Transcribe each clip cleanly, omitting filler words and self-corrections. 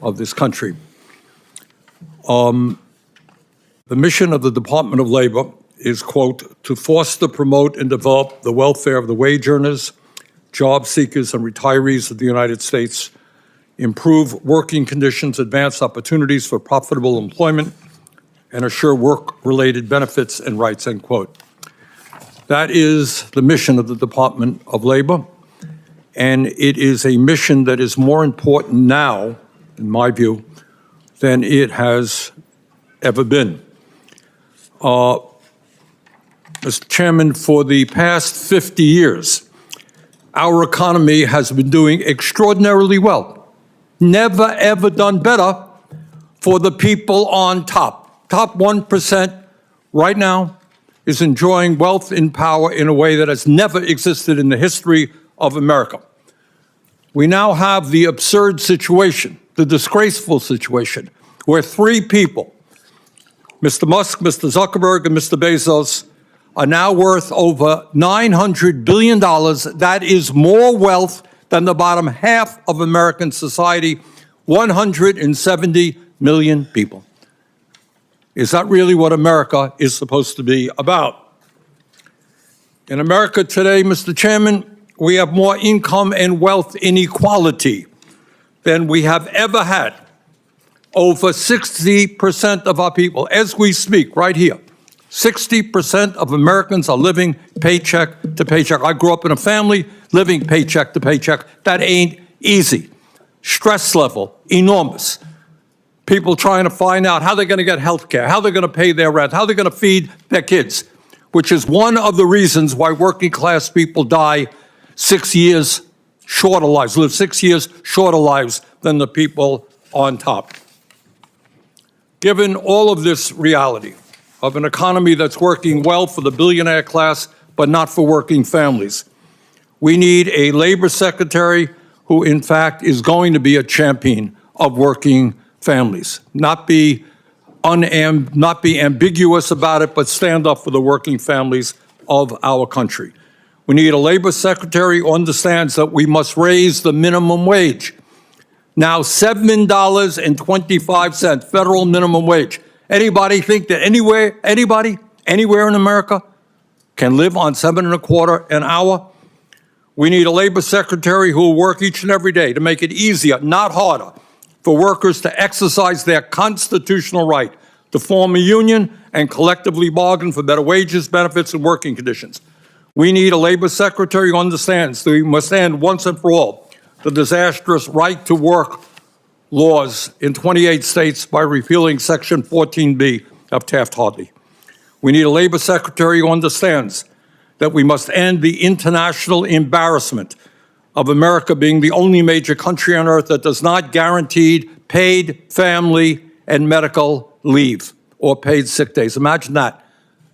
of this country. The mission of the Department of Labor is, quote, to foster, promote, and develop the welfare of the wage earners, job seekers, and retirees of the United States, improve working conditions, advance opportunities for profitable employment, and assure work-related benefits and rights, end quote. That is the mission of the Department of Labor, and it is a mission that is more important now, in my view, than it has ever been. Mr. Chairman, for the past 50 years, our economy has been doing extraordinarily well. Never, ever done better for the people on top. Top 1% right now is enjoying wealth and power in a way that has never existed in the history of America. We now have the absurd situation, the disgraceful situation, where three people, Mr. Musk, Mr. Zuckerberg, and Mr. Bezos, are now worth over $900 billion. That is more wealth than the bottom half of American society, 170 million people. Is that really what America is supposed to be about? In America today, Mr. Chairman, we have more income and wealth inequality than we have ever had. Over 60% of our people, as we speak right here, 60% of Americans are living paycheck to paycheck. I grew up in a family living paycheck to paycheck. That ain't easy. Stress level, enormous. People trying to find out how they're going to get health care, how they're going to pay their rent, how they're going to feed their kids, which is one of the reasons why working class people die 6 years shorter lives, live 6 years shorter lives than the people on top. Given all of this reality of an economy that's working well for the billionaire class, but not for working families, we need a labor secretary who, in fact, is going to be a champion of working families, not be ambiguous about it, but stand up for the working families of our country. We need a labor secretary who understands that we must raise the minimum wage. Now $7.25 federal minimum wage. Anybody think that anywhere in America can live on $7.25 an hour? We need a labor secretary who will work each and every day to make it easier, not harder, for workers to exercise their constitutional right to form a union and collectively bargain for better wages, benefits, and working conditions. We need a labor secretary who understands that we must end once and for all the disastrous right to work laws in 28 states by repealing Section 14B of Taft-Hartley. We need a labor secretary who understands that we must end the international embarrassment of America being the only major country on earth that does not guarantee paid family and medical leave or paid sick days. Imagine that.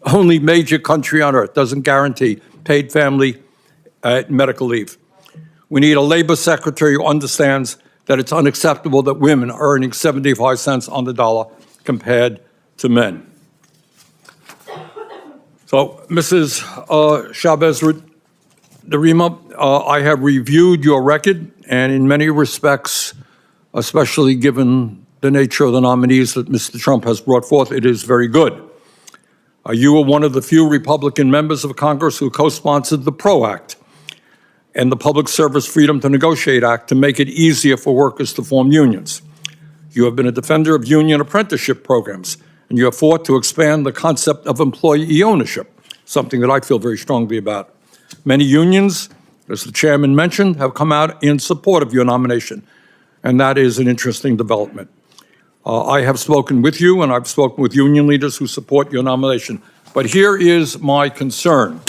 Only major country on earth doesn't guarantee paid family medical leave. We need a labor secretary who understands that it's unacceptable that women are earning 75 cents on the dollar compared to men. So, Mrs. Chavez-DeRemer, I have reviewed your record, and in many respects, especially given the nature of the nominees that Mr. Trump has brought forth, it is very good. You were one of the few Republican members of Congress who co-sponsored the PRO Act and the Public Service Freedom to Negotiate Act to make it easier for workers to form unions. You have been a defender of union apprenticeship programs, and you have fought to expand the concept of employee ownership, something that I feel very strongly about. Many unions, as the chairman mentioned, have come out in support of your nomination, and that is an interesting development. I have spoken with you, and I've spoken with union leaders who support your nomination. But here is my concern.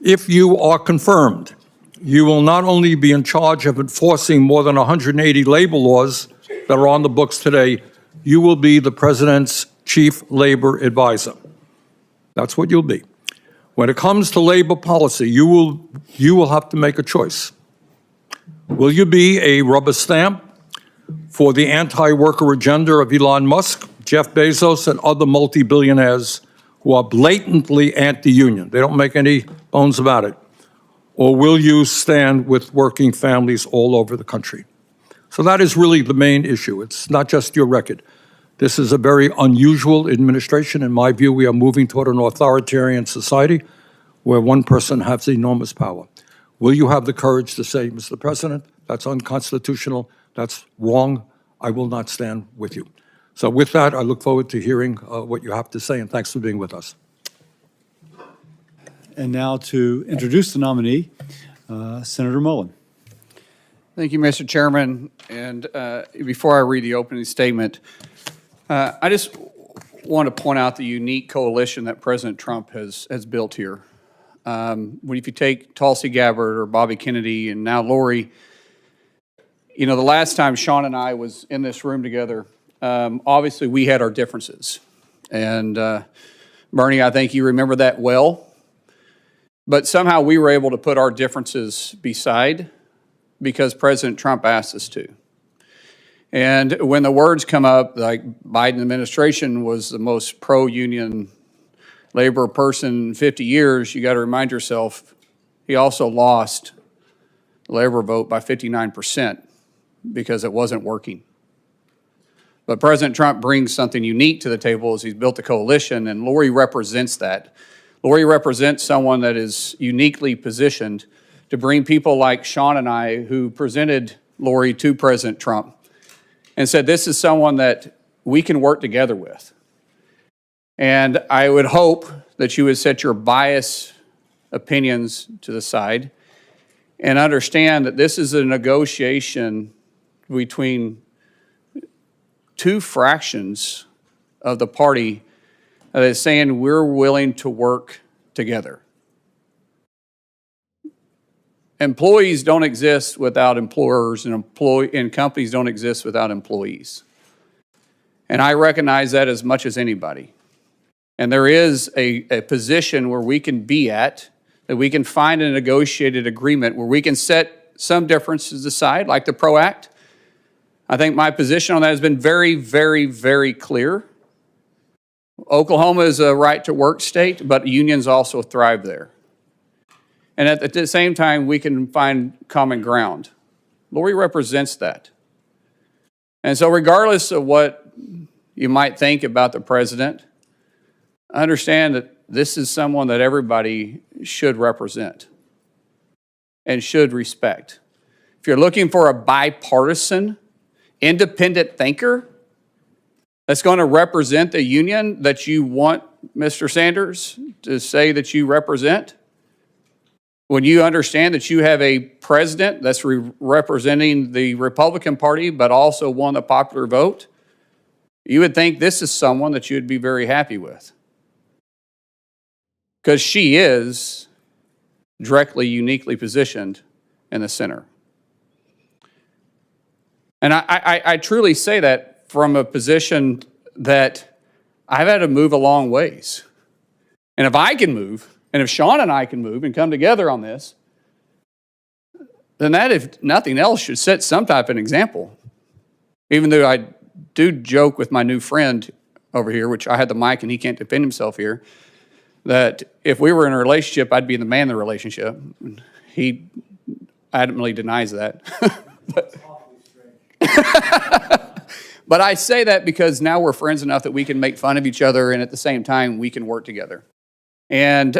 If you are confirmed, you will not only be in charge of enforcing more than 180 labor laws that are on the books today, you will be the president's chief labor advisor. That's what you'll be. When it comes to labor policy, you will have to make a choice. Will you be a rubber stamp for the anti-worker agenda of Elon Musk, Jeff Bezos, and other multi-billionaires who are blatantly anti-union? They don't make any bones about it. Or will you stand with working families all over the country? So that is really the main issue. It's not just your record. This is a very unusual administration. In my view, we are moving toward an authoritarian society where one person has enormous power. Will you have the courage to say, Mr. President, that's unconstitutional, that's wrong, I will not stand with you. So with that, I look forward to hearing what you have to say, and thanks for being with us. And now to introduce the nominee, Senator Mullen. Thank you, Mr. Chairman. And before I read the opening statement, I just want to point out the unique coalition that President Trump has built here. If you take Tulsi Gabbard or Bobby Kennedy and now Lori, you know, the last time Sean and I was in this room together, obviously we had our differences. And Bernie, I think you remember that well. But somehow we were able to put our differences beside because President Trump asked us to. And when the words come up, like Biden administration was the most pro-union labor person in 50 years, you got to remind yourself, he also lost the labor vote by 59% because it wasn't working. But President Trump brings something unique to the table as he's built a coalition, and Lori represents that. Lori represents someone that is uniquely positioned to bring people like Sean and I, who presented Lori to President Trump and said, this is someone that we can work together with. And I would hope that you would set your biased opinions to the side and understand that this is a negotiation between two fractions of the party that is saying we're willing to work together. Employees don't exist without employers, and companies don't exist without employees. And I recognize that as much as anybody. And there is a position where we can be at, that we can find a negotiated agreement where we can set some differences aside, like the PRO Act. I think my position on that has been very, very, very clear. Oklahoma is a right-to-work state, but unions also thrive there. And at the same time, we can find common ground. Lori represents that. And so regardless of what you might think about the president, understand that this is someone that everybody should represent and should respect. If you're looking for a bipartisan, independent thinker that's going to represent the union that you want Mr. Sanders to say that you represent, when you understand that you have a president that's representing the Republican Party but also won the popular vote, you would think this is someone that you would be very happy with. Because she is directly, uniquely positioned in the center. And I truly say that from a position that I've had to move a long ways. And if I can move, and if Sean and I can move and come together on this, then that, if nothing else, should set some type of an example. Even though I do joke with my new friend over here, which I had the mic and he can't defend himself here, that if we were in a relationship, I'd be the man in the relationship. He adamantly denies that. But I say that because now we're friends enough that we can make fun of each other, and at the same time, we can work together. And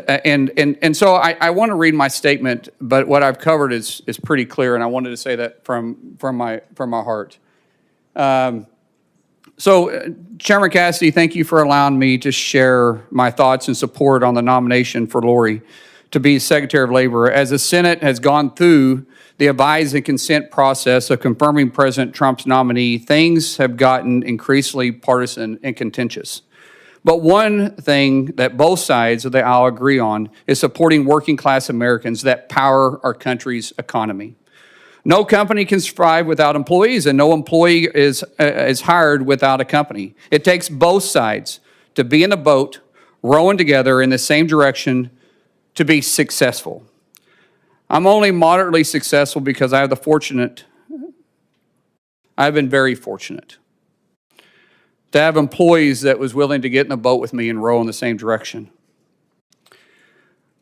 so I want to read my statement, but what I've covered is pretty clear, and I wanted to say that from my heart. So, Chairman Cassidy, thank you for allowing me to share my thoughts and support on the nomination for Lori to be Secretary of Labor. As the Senate has gone through the advise and consent process of confirming President Trump's nominee, things have gotten increasingly partisan and contentious. But one thing that both sides of the aisle agree on is supporting working class Americans that power our country's economy. No company can survive without employees, and no employee is hired without a company. It takes both sides to be in a boat, rowing together in the same direction to be successful. I'm only moderately successful because I've been very fortunate to have employees that was willing to get in a boat with me and row in the same direction.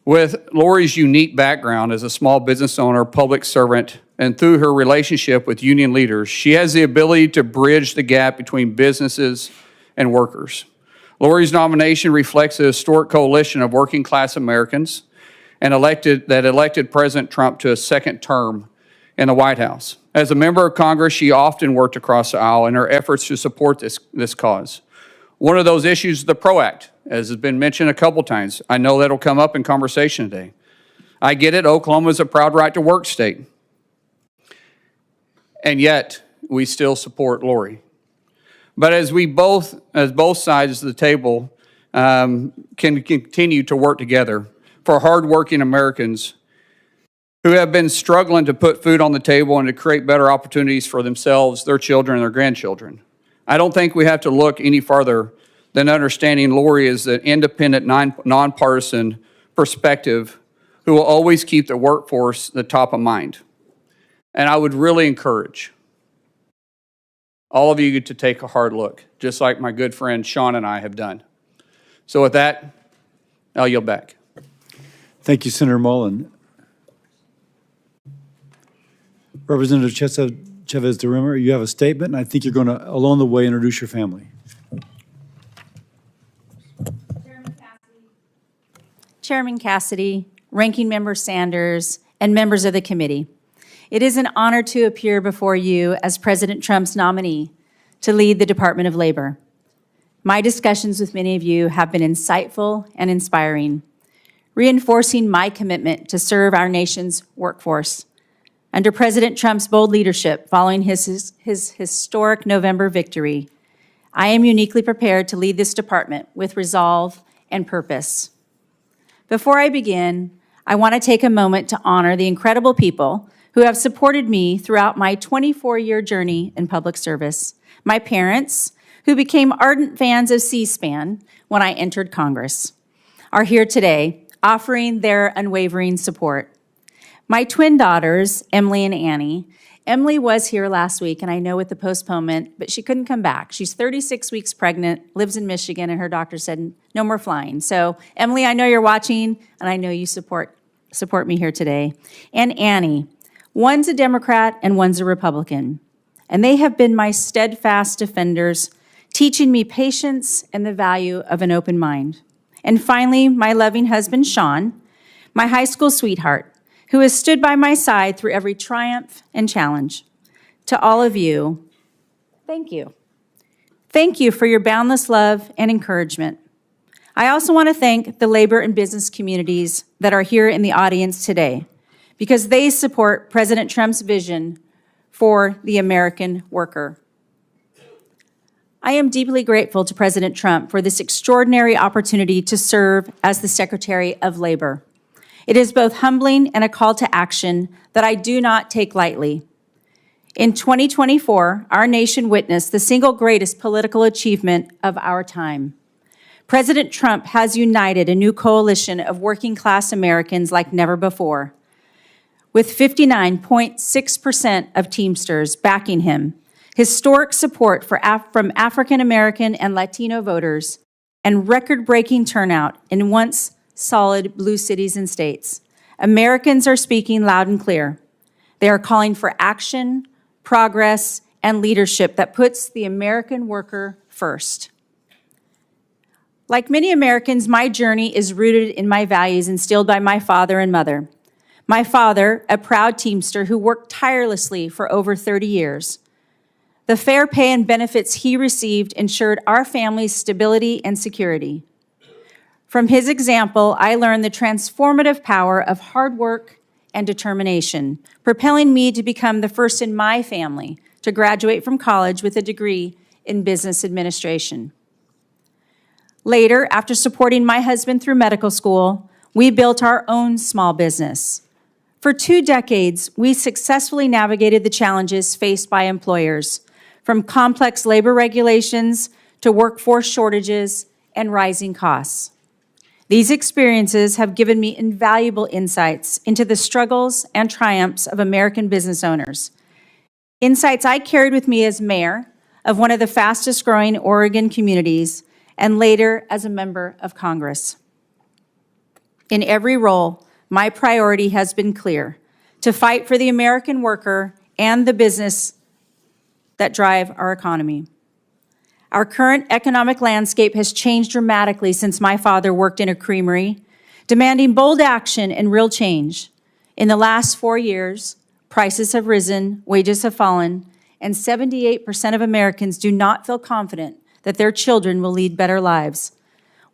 With Lori's unique background as a small business owner, public servant, and through her relationship with union leaders, she has the ability to bridge the gap between businesses and workers. Lori's nomination reflects a historic coalition of working-class Americans and elected President Trump to a second term in the White House. As a member of Congress, she often worked across the aisle in her efforts to support this cause. One of those issues is the PRO Act, as has been mentioned a couple times. I know that'll come up in conversation today. I get it, Oklahoma is a proud right-to-work state. And yet, we still support Lori. But as both sides of the table can continue to work together for hardworking Americans who have been struggling to put food on the table and to create better opportunities for themselves, their children, and their grandchildren. I don't think we have to look any farther than understanding Lori as an independent, nonpartisan perspective who will always keep the workforce the top of mind. And I would really encourage all of you to take a hard look, just like my good friend Sean and I have done. So with that, I'll yield back. Thank you, Senator Mullen. Representative Chavez-DeRemer, you have a statement, and I think you're going to, along the way, introduce your family. Chairman Cassidy, Ranking Member Sanders, and members of the committee. It is an honor to appear before you as President Trump's nominee to lead the Department of Labor. My discussions with many of you have been insightful and inspiring, reinforcing my commitment to serve our nation's workforce. Under President Trump's bold leadership following his historic November victory, I am uniquely prepared to lead this department with resolve and purpose. Before I begin, I want to take a moment to honor the incredible people who have supported me throughout my 24-year journey in public service. My parents, who became ardent fans of C-SPAN when I entered Congress, are here today offering their unwavering support. My twin daughters, Emily and Annie. Emily was here last week, and I know with the postponement, but she couldn't come back. She's 36 weeks pregnant, lives in Michigan, and her doctor said no more flying. So, Emily, I know you're watching, and I know you support me here today. And Annie, one's a Democrat and one's a Republican, and they have been my steadfast defenders, teaching me patience and the value of an open mind. And finally, my loving husband, Sean, my high school sweetheart, who has stood by my side through every triumph and challenge. To all of you, thank you. Thank you for your boundless love and encouragement. I also want to thank the labor and business communities that are here in the audience today, because they support President Trump's vision for the American worker. I am deeply grateful to President Trump for this extraordinary opportunity to serve as the Secretary of Labor. It is both humbling and a call to action that I do not take lightly. In 2024, our nation witnessed the single greatest political achievement of our time. President Trump has united a new coalition of working-class Americans like never before, with 59.6% of Teamsters backing him, historic support from African American and Latino voters, and record-breaking turnout in once solid blue cities and states. Americans are speaking loud and clear. They are calling for action, progress, and leadership that puts the American worker first. Like many Americans, my journey is rooted in my values instilled by my father and mother. My father, a proud Teamster who worked tirelessly for over 30 years. The fair pay and benefits he received ensured our family's stability and security. From his example, I learned the transformative power of hard work and determination, propelling me to become the first in my family to graduate from college with a degree in business administration. Later, after supporting my husband through medical school, we built our own small business. For 2 decades, we successfully navigated the challenges faced by employers, from complex labor regulations to workforce shortages and rising costs. These experiences have given me invaluable insights into the struggles and triumphs of American business owners. Insights I carried with me as mayor of one of the fastest growing Oregon communities and later as a member of Congress. In every role, my priority has been clear: to fight for the American worker and the business that drive our economy. Our current economic landscape has changed dramatically since my father worked in a creamery, demanding bold action and real change. In the last 4 years, prices have risen, wages have fallen, and 78% of Americans do not feel confident that their children will lead better lives.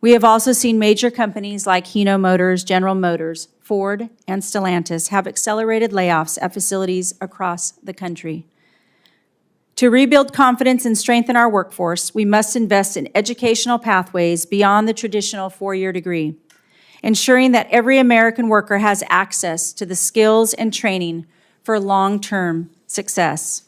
We have also seen major companies like Hino Motors, General Motors, Ford, and Stellantis have accelerated layoffs at facilities across the country. To rebuild confidence and strengthen our workforce, we must invest in educational pathways beyond the traditional 4-year degree, ensuring that every American worker has access to the skills and training for long-term success.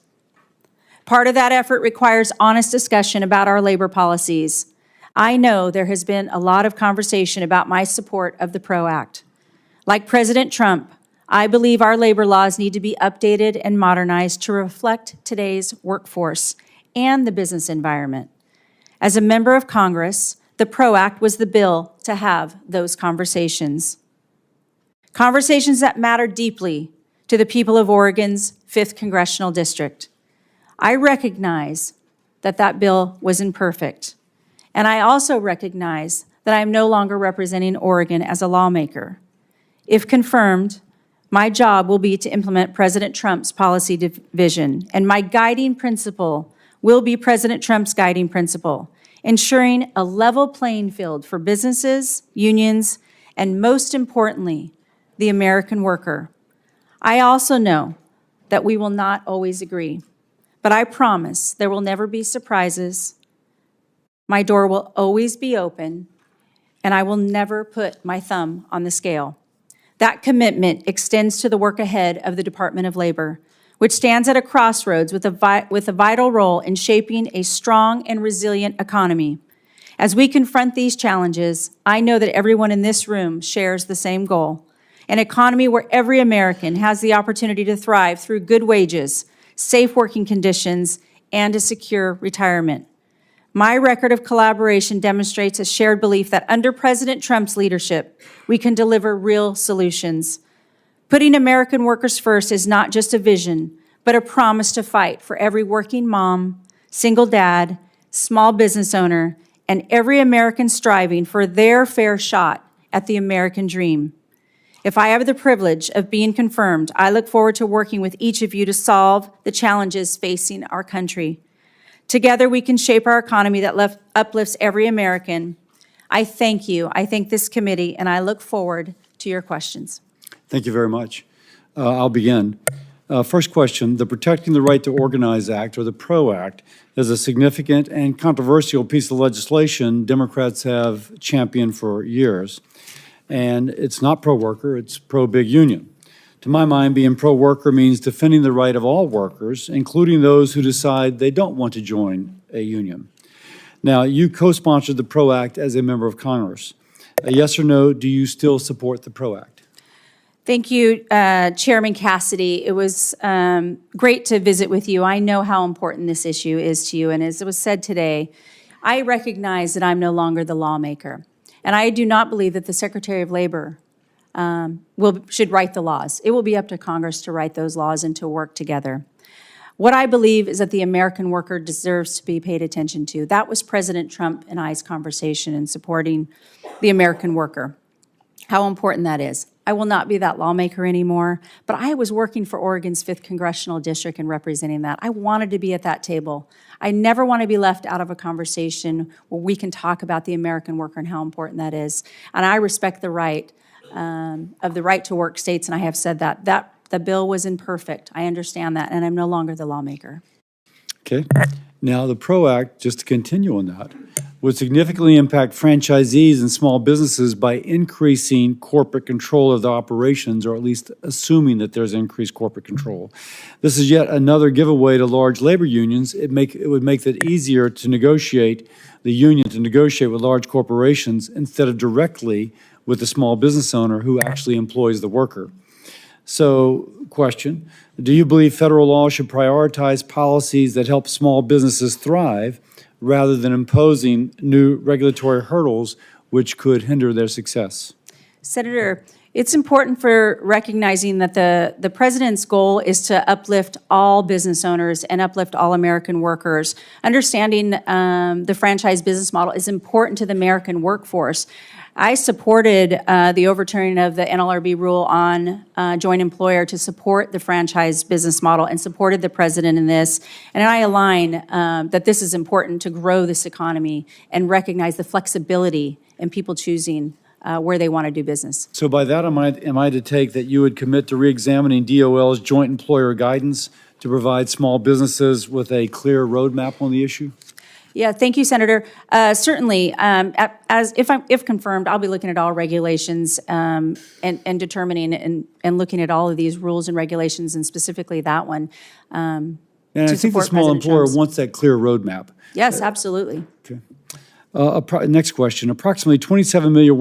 Part of that effort requires honest discussion about our labor policies. I know there has been a lot of conversation about my support of the PRO Act. Like President Trump, I believe our labor laws need to be updated and modernized to reflect today's workforce and the business environment. As a member of Congress, the PRO Act was the bill to have those conversations. Conversations that matter deeply to the people of Oregon's 5th Congressional District. I recognize that that bill was imperfect, and I also recognize that I am no longer representing Oregon as a lawmaker. If confirmed, my job will be to implement President Trump's policy vision, and my guiding principle will be President Trump's guiding principle, ensuring a level playing field for businesses, unions, and most importantly, the American worker. I also know that we will not always agree, but I promise there will never be surprises. My door will always be open, and I will never put my thumb on the scale. That commitment extends to the work ahead of the Department of Labor, which stands at a crossroads with a vital role in shaping a strong and resilient economy. As we confront these challenges, I know that everyone in this room shares the same goal, an economy where every American has the opportunity to thrive through good wages, safe working conditions, and a secure retirement. My record of collaboration demonstrates a shared belief that under President Trump's leadership, we can deliver real solutions. Putting American workers first is not just a vision, but a promise to fight for every working mom, single dad, small business owner, and every American striving for their fair shot at the American dream. If I have the privilege of being confirmed, I look forward to working with each of you to solve the challenges facing our country. Together, we can shape our economy that uplifts every American. I thank you. I thank this committee, and I look forward to your questions. Thank you very much. I'll begin. First question, the Protecting the Right to Organize Act, or the PRO Act, is a significant and controversial piece of legislation Democrats have championed for years. And it's not pro-worker, it's pro-big union. To my mind, being pro-worker means defending the right of all workers, including those who decide they don't want to join a union. Now, you co-sponsored the PRO Act as a member of Congress. Yes or no, do you still support the PRO Act? Thank you, Chairman Cassidy. It was great to visit with you. I know how important this issue is to you, and as it was said today, I recognize that I'm no longer the lawmaker, and I do not believe that the Secretary of Labor should write the laws. It will be up to Congress to write those laws and to work together. What I believe is that the American worker deserves to be paid attention to. That was President Trump and I's conversation in supporting the American worker, how important that is. I will not be that lawmaker anymore, but I was working for Oregon's 5th Congressional District and representing that. I wanted to be at that table. I never want to be left out of a conversation where we can talk about the American worker and how important that is. And I respect the right of the right to work states, and I have said that. The bill was imperfect. I understand that, and I'm no longer the lawmaker. Okay. Now, the PRO Act, just to continue on that, would significantly impact franchisees and small businesses by increasing corporate control of the operations, or at least assuming that there's increased corporate control. This is yet another giveaway to large labor unions. It would make it easier to negotiate, the union to negotiate with large corporations instead of directly with the small business owner who actually employs the worker. So, question, do you believe federal law should prioritize policies that help small businesses thrive rather than imposing new regulatory hurdles which could hinder their success? Senator, It's important for recognizing that the president's goal is to uplift all business owners and uplift all American workers. Understanding the franchise business model is important to the American workforce. I supported the overturning of the NLRB rule on joint employer to support the franchise business model and supported the president in this. And I align that this is important to grow this economy and recognize the flexibility in people choosing where they want to do business. So by that, am I to take that you would commit to reexamining DOL's joint employer guidance to provide small businesses with a clear roadmap on the issue? Yeah, thank you, Senator. Certainly, if confirmed, I'll be looking at all regulations and determining and looking at all of these rules and regulations, and specifically that one. And I think the small President employer Trump's. wants that clear roadmap. Yes, absolutely. Okay. Next question. Approximately 27 million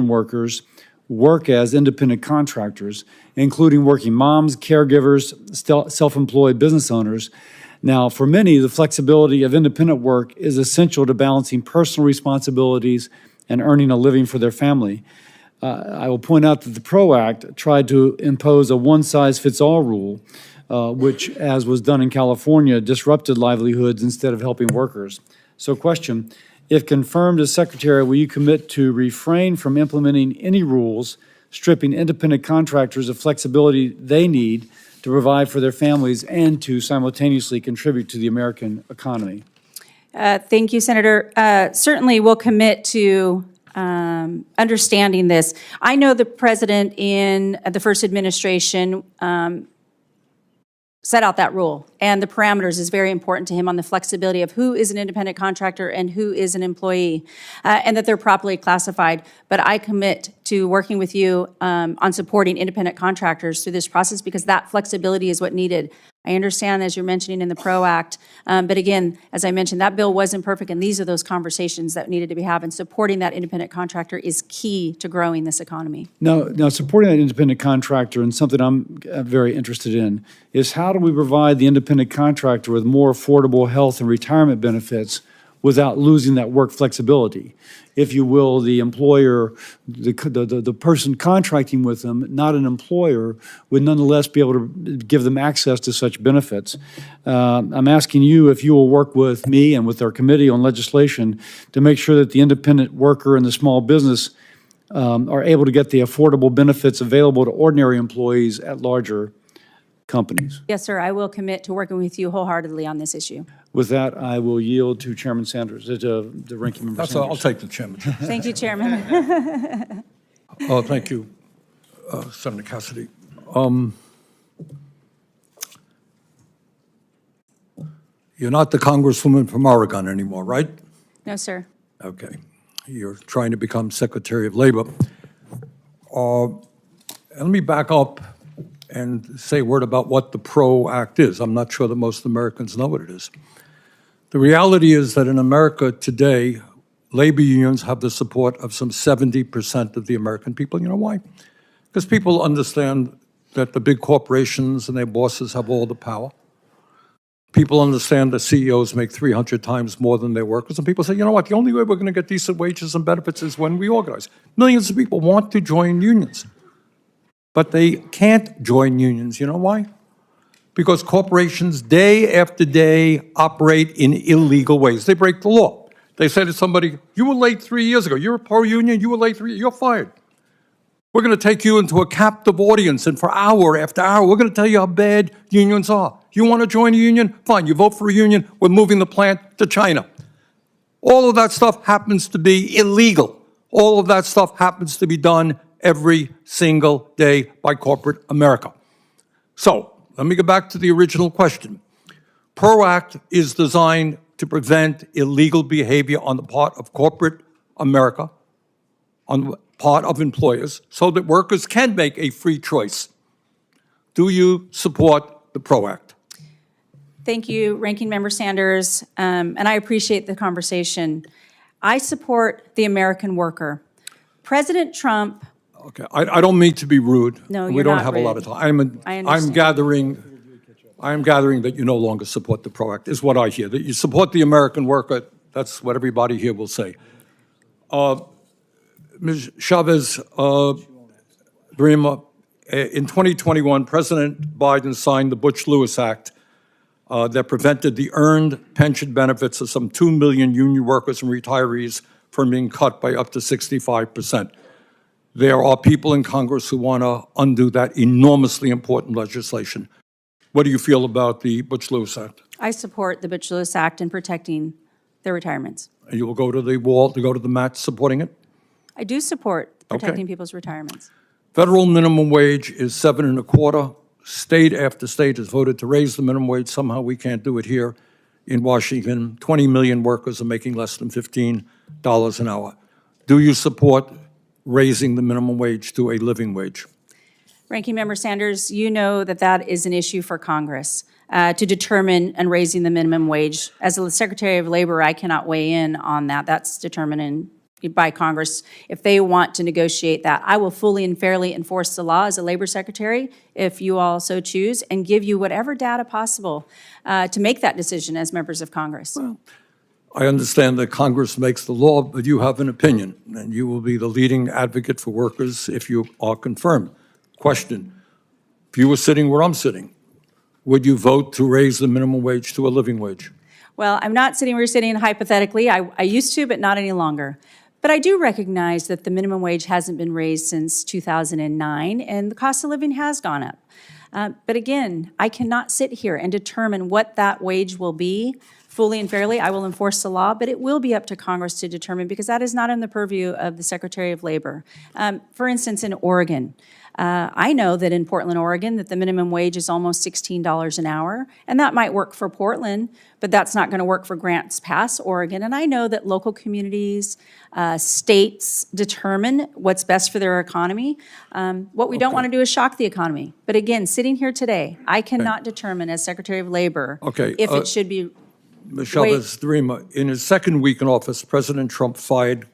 workers work as independent contractors, including working moms, caregivers, self-employed business owners. Now, for many, the flexibility of independent work is essential to balancing personal responsibilities and earning a living for their family. I will point out that the PRO Act tried to impose a one-size-fits-all rule, which, as was done in California, disrupted livelihoods instead of helping workers. So question, if confirmed as Secretary, will you commit to refrain from implementing any rules stripping independent contractors of flexibility they need to provide for their families and to simultaneously contribute to the American economy? Thank you, Senator. Certainly, we'll commit to understanding this. I know the president in the first administration set out that rule, and the parameters is very important to him on the flexibility of who is an independent contractor and who is an employee, and that they're properly classified. But I commit to working with you on supporting independent contractors through this process, because that flexibility is what needed. I understand, as you're mentioning in the PRO Act, but again, as I mentioned, that bill wasn't perfect, and these are those conversations that needed to be had, and supporting that independent contractor is key to growing this economy. Now, supporting that independent contractor, and something I'm very interested in, is how do we provide the independent contractor with more affordable health and retirement benefits without losing that work flexibility? If you will, the employer, the person contracting with them, not an employer, would nonetheless be able to give them access to such benefits. I'm asking you if you will work with me and with our committee on legislation to make sure that the independent worker and the small business are able to get the affordable benefits available to ordinary employees at larger companies. Yes, sir, I will commit to working with you wholeheartedly on this issue. With that, I will yield to Chairman Sanders, to the ranking member That's Sanders. I'll take the chairmanship. Thank you, Chairman. Oh, thank you, Senator Cassidy. You're not the Congresswoman from Oregon anymore, right? No, sir. Okay. You're trying to become Secretary of Labor. Let me back up and say a word about what the PRO Act is. I'm not sure that most Americans know what it is. The reality is that in America today, labor unions have the support of some 70% of the American people. You know why? Because people understand that the big corporations and their bosses have all the power. People understand that CEOs make 300 times more than their workers. And people say, you know what, the only way we're going to get decent wages and benefits is when we organize. Millions of people want to join unions, but they can't join unions. You know why? Because corporations day after day operate in illegal ways. They break the law. They say to somebody, you were late 3 years ago. You're a pro-union, you were late 3 years, you're fired. We're going to take you into a captive audience, and for hour after hour, we're going to tell you how bad unions are. You want to join a union? Fine, you vote for a union, we're moving the plant to China. All of that stuff happens to be illegal. All of that stuff happens to be done every single day by corporate America. So, let me go back to the original question. PRO Act is designed to prevent illegal behavior on the part of corporate America, on the part of employers, so that workers can make a free choice. Do you support the PRO Act? Thank you, Ranking Member Sanders, and I appreciate the conversation. I support the American worker. President Trump. Okay, I don't mean to be rude. No, we you're don't not have rude. a lot of time. I I'm understand. gathering that you no longer support the PRO Act, is what I hear. That you support the American worker, that's what everybody here will say. Ms. Chavez-DeRemer, in 2021, President Biden signed the Butch-Lewis Act that prevented the earned pension benefits of some 2 million union workers and retirees from being cut by up to 65%. There are people in Congress who want to undo that enormously important legislation. What do you feel about the Butch-Lewis Act? I support the Butch-Lewis Act in protecting their retirements. And you will go to the wall, to go to the mat supporting it? I do support protecting Okay. people's retirements. Federal minimum wage is 7.25. State after state has voted to raise the minimum wage. Somehow we can't do it here in Washington. 20 million workers are making less than $15 an hour. Do you support raising the minimum wage to a living wage? Ranking Member Sanders, you know that that is an issue for Congress to determine and raising the minimum wage. As the Secretary of Labor, I cannot weigh in on that. That's determined by Congress. If they want to negotiate that, I will fully and fairly enforce the law as a Labor Secretary, if you all so choose, and give you whatever data possible to make that decision as members of Congress. I understand that Congress makes the law, but you have an opinion, and you will be the leading advocate for workers if you are confirmed. Question, if you were sitting where I'm sitting, would you vote to raise the minimum wage to a living wage? Well, I'm not sitting where you're sitting hypothetically. I used to, but not any longer. But I do recognize that the minimum wage hasn't been raised since 2009, and the cost of living has gone up. But again, I cannot sit here and determine what that wage will be fully and fairly. I will enforce the law, but it will be up to Congress to determine because that is not in the purview of the Secretary of Labor. For instance, in Oregon, I know that in Portland, Oregon, that the minimum wage is almost $16 an hour, and that might work for Portland, but that's not going to work for Grants Pass, Oregon. And I know that local communities, states determine what's best for their economy. What we don't want to do is shock the economy. But again, sitting here today, I cannot determine as Secretary of Labor if it should be. Ms. Chavez-DeRemer, in his second week in office, President Trump fired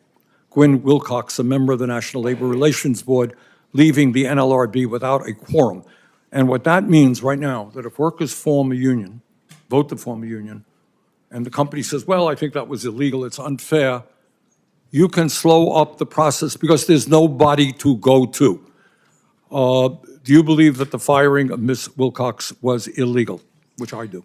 Gwynne Wilcox, a member of the National Labor Relations Board, leaving the NLRB without a quorum. And what that means right now, that if workers form a union, vote to form a union, and the company says, well, I think that was illegal, it's unfair, you can slow up the process because there's nobody to go to. Do you believe that the firing of Ms. Wilcox was illegal, which I do?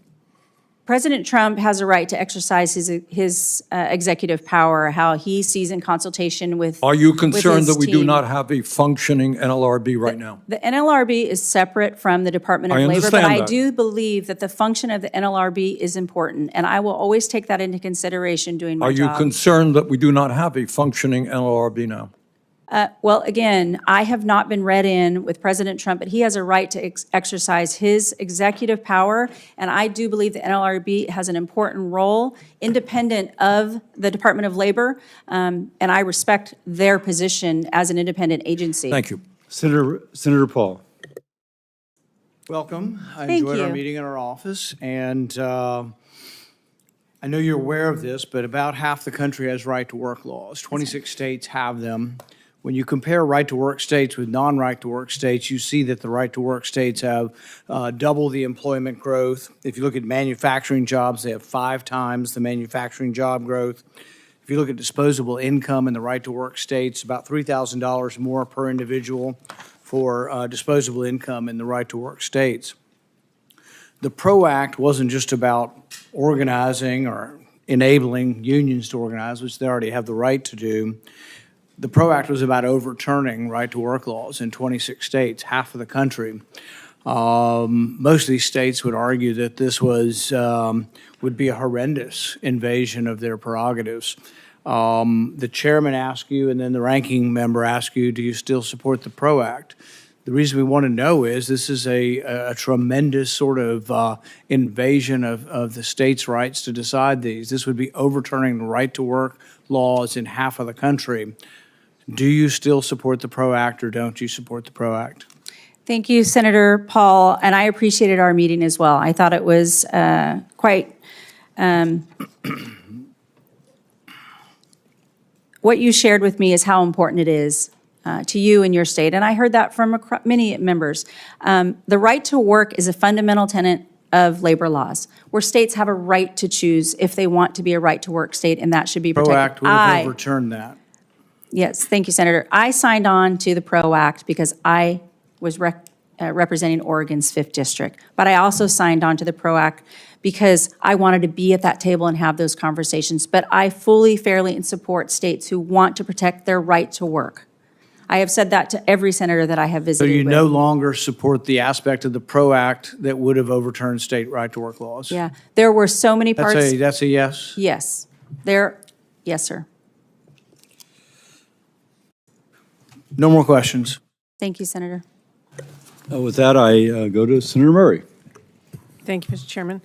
President Trump has a right to exercise his executive power, how he sees in consultation with. Are you concerned with his that we do team. not have a functioning NLRB right now? The NLRB is separate from the Department of I Labor, but understand I that. do believe that the function of the NLRB is important, and I will always take that into consideration doing my Are you job. concerned that we do not have a functioning NLRB now? Well, again, I have not been read in with President Trump, but he has a right to exercise his executive power, and I do believe the NLRB has an important role, independent of the Department of Labor, and I respect their position as an independent agency. Thank you. Senator Paul. Welcome. I Thank enjoyed our you. meeting in our office, and I know you're aware of this, but about half the country has right-to-work laws. 26 states have them. When you compare right-to-work states with non-right-to-work states, you see that the right-to-work states have double the employment growth. If you look at manufacturing jobs, they have 5 times the manufacturing job growth. If you look at disposable income in the right-to-work states, about $3,000 more per individual for disposable income in the right-to-work states. The PRO Act wasn't just about organizing or enabling unions to organize, which they already have the right to do. The PRO Act was about overturning right-to-work laws in 26 states, half of the country. Most of these states would argue that this was would be a horrendous invasion of their prerogatives. The chairman asked you, and then the ranking member asked you, do you still support the PRO Act? The reason we want to know is this is a tremendous sort of invasion of the states' rights to decide these. This would be overturning the right-to-work laws in half of the country. Do you still support the PRO Act or don't you support the PRO Act? Thank you, Senator Paul, and I appreciated our meeting as well. I thought it was quite, what you shared with me is how important it is to you and your state, and I heard that from many members. The right to work is a fundamental tenet of labor laws, where states have a right to choose if they want to be a right-to-work state, and that should be PRO protected. Act would have overturned that. Yes, thank you, Senator. I signed on to the PRO Act because I was representing Oregon's 5th District. But I also signed on to the PRO Act because I wanted to be at that table and have those conversations. But I fully, fairly, and support states who want to protect their right to work. I have said that to every senator that I have So visited you with. no longer support the aspect of the PRO Act that would have overturned state right-to-work laws? Yeah, there were so many parts. That's a yes? Yes, yes, sir. No more questions. Thank you, Senator. With that, I go to Senator Murray. Thank you, Mr. Chairman.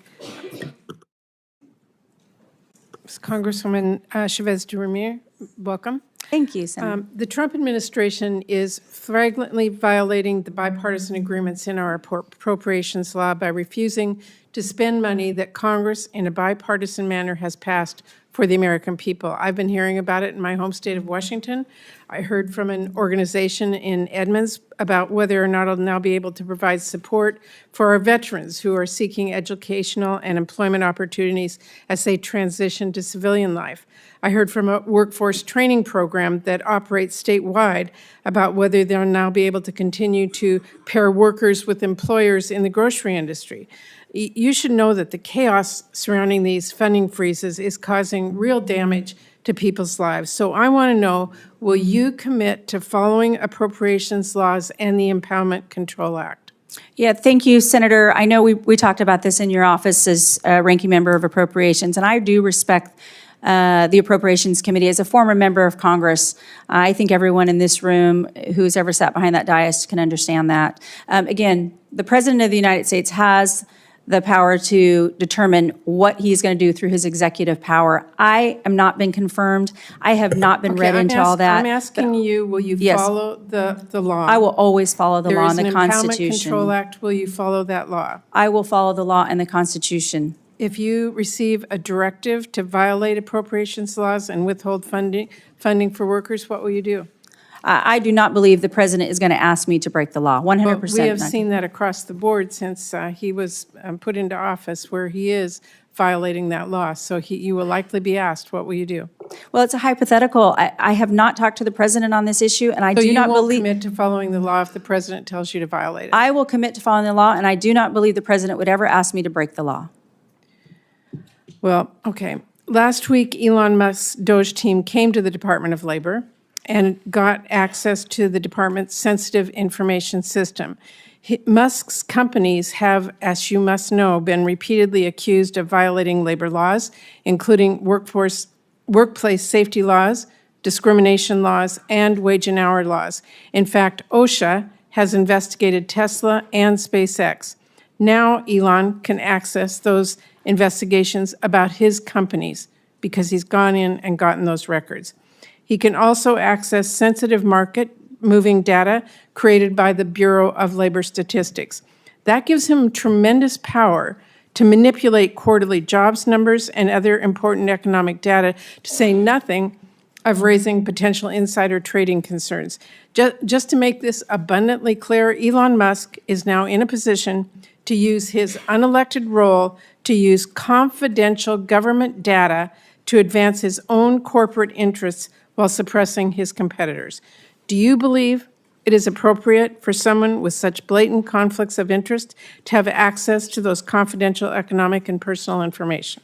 Congresswoman Chavez-DeRemer, welcome. Thank you, Senator. The Trump administration is flagrantly violating the bipartisan agreements in our appropriations law by refusing to spend money that Congress in a bipartisan manner has passed for the American people. I've been hearing about it in my home state of Washington. I heard from an organization in Edmonds about whether or not it'll now be able to provide support for our veterans who are seeking educational and employment opportunities as they transition to civilian life. I heard from a workforce training program that operates statewide about whether they'll now be able to continue to pair workers with employers in the grocery industry. You should know that the chaos surrounding these funding freezes is causing real damage to people's lives. So I want to know, will you commit to following appropriations laws and the Impoundment Control Act? Yeah, thank you, Senator. I know we talked about this in your office as ranking member of Appropriations, and I do respect the Appropriations Committee. As a former member of Congress, I think everyone in this room who's ever sat behind that dais can understand that. Again, the President of the United States has the power to determine what he's going to do through his executive power. I am not been confirmed. I have not been read into all that. I'm asking you, will you Yes. follow the law? I will always follow the law and the There is an Impoundment Constitution. Control Act. Will you follow that law? I will follow the law and the Constitution. If you receive a directive to violate appropriations laws and withhold funding for workers, what will you do? I do not believe the President is going to ask me to break the law, 100%. We have not. seen that across the board since he was put into office, where he is violating that law. So you will likely be asked, what will you do? Well, it's a hypothetical. I have not talked to the President on this issue, and I So do you not won't believe. commit to following the law if the President tells you to violate it? I will commit to following the law, and I do not believe the President would ever ask me to break the law. Well, okay. Last week, Elon Musk's Doge team came to the Department of Labor and got access to the department's sensitive information system. Musk's companies have, as you must know, been repeatedly accused of violating labor laws, including workplace safety laws, discrimination laws, and wage and hour laws. In fact, OSHA has investigated Tesla and SpaceX. Now Elon can access those investigations about his companies because he's gone in and gotten those records. He can also access sensitive market-moving data created by the Bureau of Labor Statistics. That gives him tremendous power to manipulate quarterly jobs numbers and other important economic data, to say nothing of raising potential insider trading concerns. Just to make this abundantly clear, Elon Musk is now in a position to use his unelected role to use confidential government data to advance his own corporate interests while suppressing his competitors. Do you believe it is appropriate for someone with such blatant conflicts of interest to have access to those confidential economic and personal information?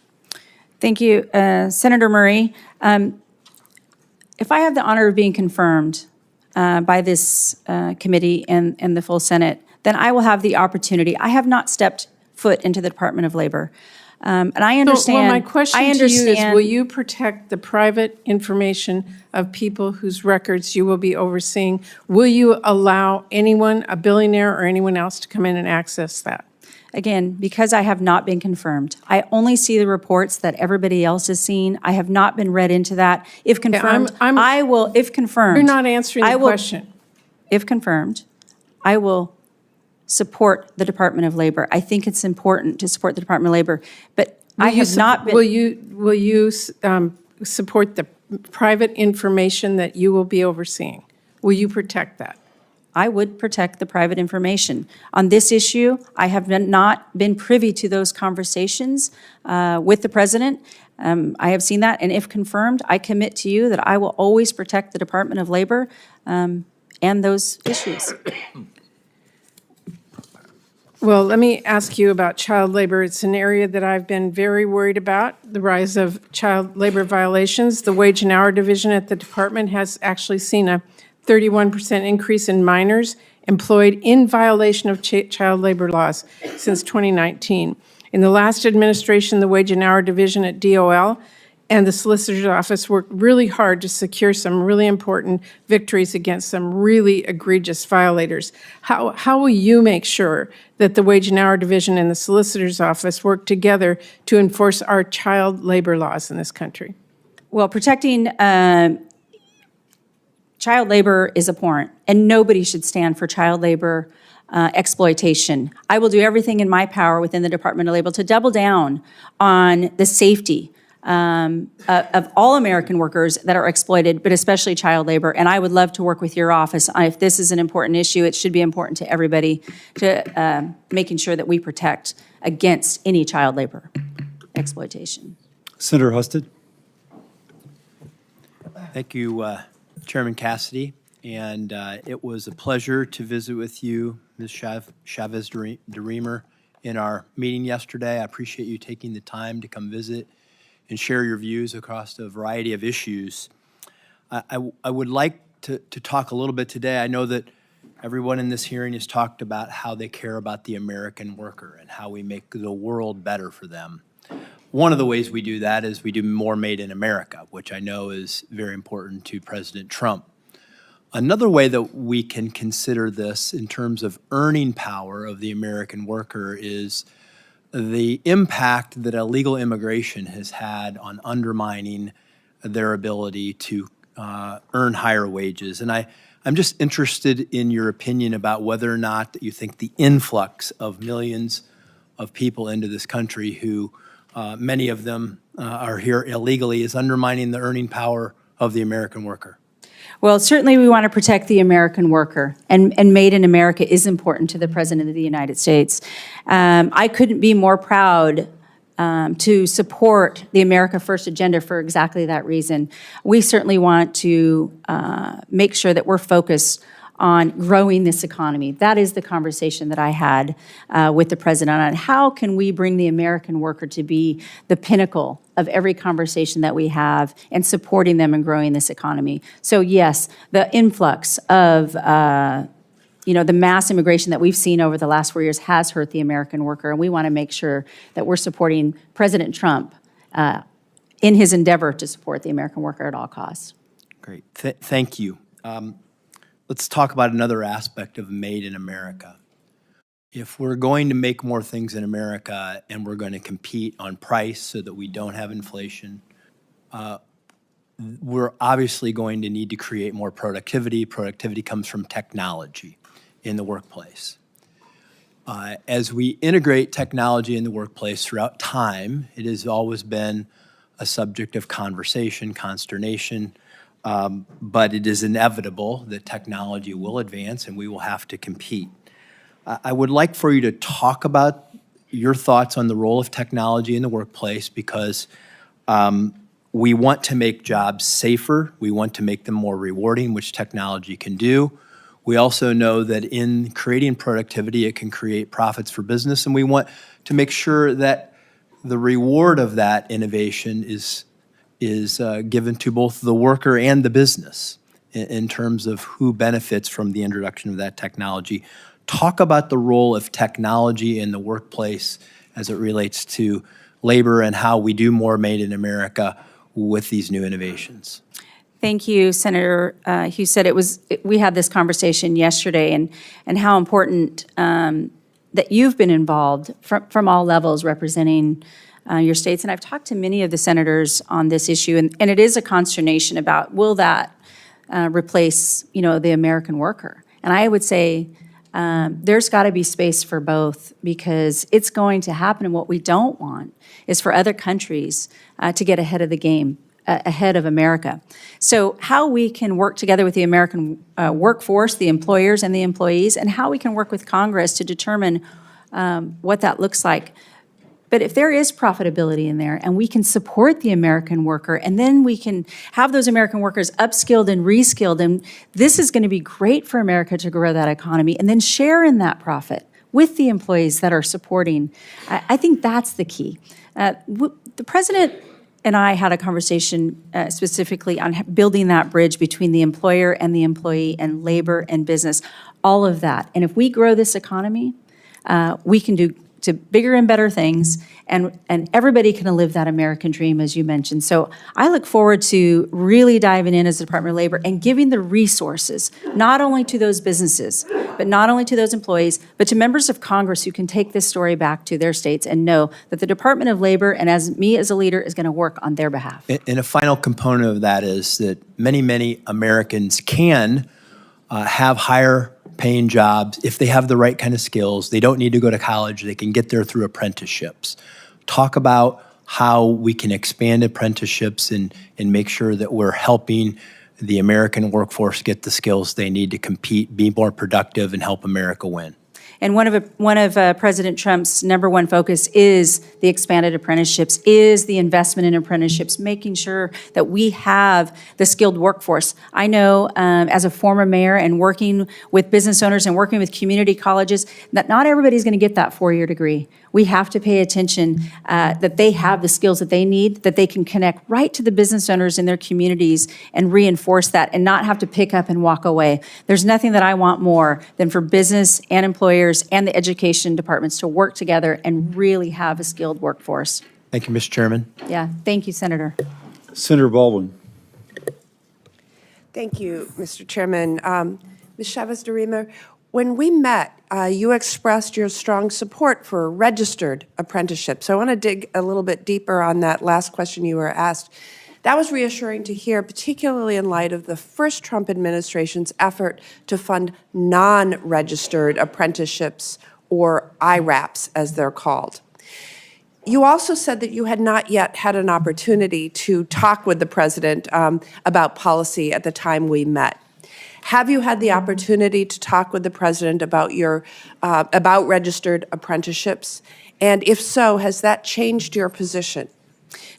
Thank you, Senator Murray. If I have the honor of being confirmed by this committee and the full Senate, then I will have the opportunity. I have not stepped foot into the Department of Labor. And I understand. Well, my question to you is, will you protect the private information of people whose records you will be overseeing? Will you allow anyone, a billionaire or anyone else, to come in and access that? Again, because I have not been confirmed. I only see the reports that everybody else has seen. I have not been read into that. If confirmed, I will, if confirmed. You're not answering the question. If confirmed, I will support the Department of Labor. I think it's important to support the Department of Labor, but I have not been. Will you support the private information that you will be overseeing? Will you protect that? I would protect the private information. On this issue, I have not been privy to those conversations with the president. I have seen that, and if confirmed, I commit to you that I will always protect the Department of Labor and those issues. Well, let me ask you about child labor. It's an area that I've been very worried about, the rise of child labor violations. The Wage and Hour Division at the department has actually seen a 31% increase in minors employed in violation of child labor laws since 2019. In the last administration, the Wage and Hour Division at DOL and the Solicitor's Office worked really hard to secure some really important victories against some really egregious violators. How will you make sure that the Wage and Hour Division and the Solicitor's Office work together to enforce our child labor laws in this country? Well, protecting child labor is abhorrent, and nobody should stand for child labor exploitation. I will do everything in my power within the Department of Labor to double down on the safety of all American workers that are exploited, but especially child labor. And I would love to work with your office. If this is an important issue, it should be important to everybody to making sure that we protect against any child labor exploitation. Senator Husted. Thank you, Chairman Cassidy. And it was a pleasure to visit with you, Ms. Chavez-DeRemer, in our meeting yesterday. I appreciate you taking the time to come visit and share your views across a variety of issues. I would like to talk a little bit today. I know that everyone in this hearing has talked about how they care about the American worker and how we make the world better for them. One of the ways we do that is we do more Made in America, which I know is very important to President Trump. Another way that we can consider this in terms of earning power of the American worker is the impact that illegal immigration has had on undermining their ability to earn higher wages. And I'm just interested in your opinion about whether or not that you think the influx of millions of people into this country who many of them are here illegally is undermining the earning power of the American worker. Well, certainly we want to protect the American worker, and Made in America is important to the President of the United States. I couldn't be more proud to support the America First agenda for exactly that reason. We certainly want to make sure that we're focused on growing this economy. That is the conversation that I had with the President on how can we bring the American worker to be the pinnacle of every conversation that we have and supporting them in growing this economy. So yes, the influx of the mass immigration that we've seen over the last 4 years has hurt the American worker, and we want to make sure that we're supporting President Trump in his endeavor to support the American worker at all costs. Great, thank you. Let's talk about another aspect of Made in America. If we're going to make more things in America and we're going to compete on price so that we don't have inflation, we're obviously going to need to create more productivity. Productivity comes from technology in the workplace. As we integrate technology in the workplace throughout time, it has always been a subject of conversation, consternation, but it is inevitable that technology will advance and we will have to compete. I would like for you to talk about your thoughts on the role of technology in the workplace, because we want to make jobs safer. We want to make them more rewarding, which technology can do. We also know that in creating productivity, it can create profits for business, and we want to make sure that the reward of that innovation is given to both the worker and the business in terms of who benefits from the introduction of that technology. Talk about the role of technology in the workplace as it relates to labor and how we do more Made in America with these new innovations. Thank you, Senator Hughes. We had this conversation yesterday, and how important that you've been involved from all levels representing your states. And I've talked to many of the senators on this issue, and it is a consternation about will that replace, the American worker. And I would say there's got to be space for both, because it's going to happen. And what we don't want is for other countries to get ahead of the game ahead of America. So how we can work together with the American workforce, the employers and the employees, and how we can work with Congress to determine what that looks like. But if there is profitability in there and we can support the American worker and then we can have those American workers upskilled and reskilled, and this is going to be great for America to grow that economy and then share in that profit with the employees that are supporting. I think that's the key. The president and I had a conversation specifically on building that bridge between the employer and the employee and labor and business, all of that. And if we grow this economy, we can do to bigger and better things, and everybody can live that American dream, as you mentioned. So I look forward to really diving in as the Department of Labor and giving the resources, not only to those businesses, but not only to those employees, but to members of Congress who can take this story back to their states and know that the Department of Labor, and as me as a leader, is going to work on their behalf. And a final component of that is that many, many Americans can have higher paying jobs if they have the right kind of skills. They don't need to go to college. They can get there through apprenticeships. Talk about how we can expand apprenticeships and make sure that we're helping the American workforce get the skills they need to compete, be more productive, and help America win. And one of President Trump's number one focus is the expanded apprenticeships, is the investment in apprenticeships, making sure that we have the skilled workforce. I know as a former mayor and working with business owners and working with community colleges, that not everybody's going to get that four-year degree. We have to pay attention that they have the skills that they need, that they can connect right to the business owners in their communities and reinforce that and not have to pick up and walk away. There's nothing that I want more than for business and employers and the education departments to work together and really have a skilled workforce. Thank you, Mr. Chairman. Yeah, thank you, Senator. Senator Baldwin. Thank you, Mr. Chairman. Ms. Chavez-DeRemer, when we met, you expressed your strong support for registered apprenticeships. So I want to dig a little bit deeper on that last question you were asked. That was reassuring to hear, particularly in light of the first Trump administration's effort to fund non-registered apprenticeships, or IRAPs, as they're called. You also said that you had not yet had an opportunity to talk with the president about policy at the time we met. Have you had the opportunity to talk with the president about about registered apprenticeships? And if so, has that changed your position?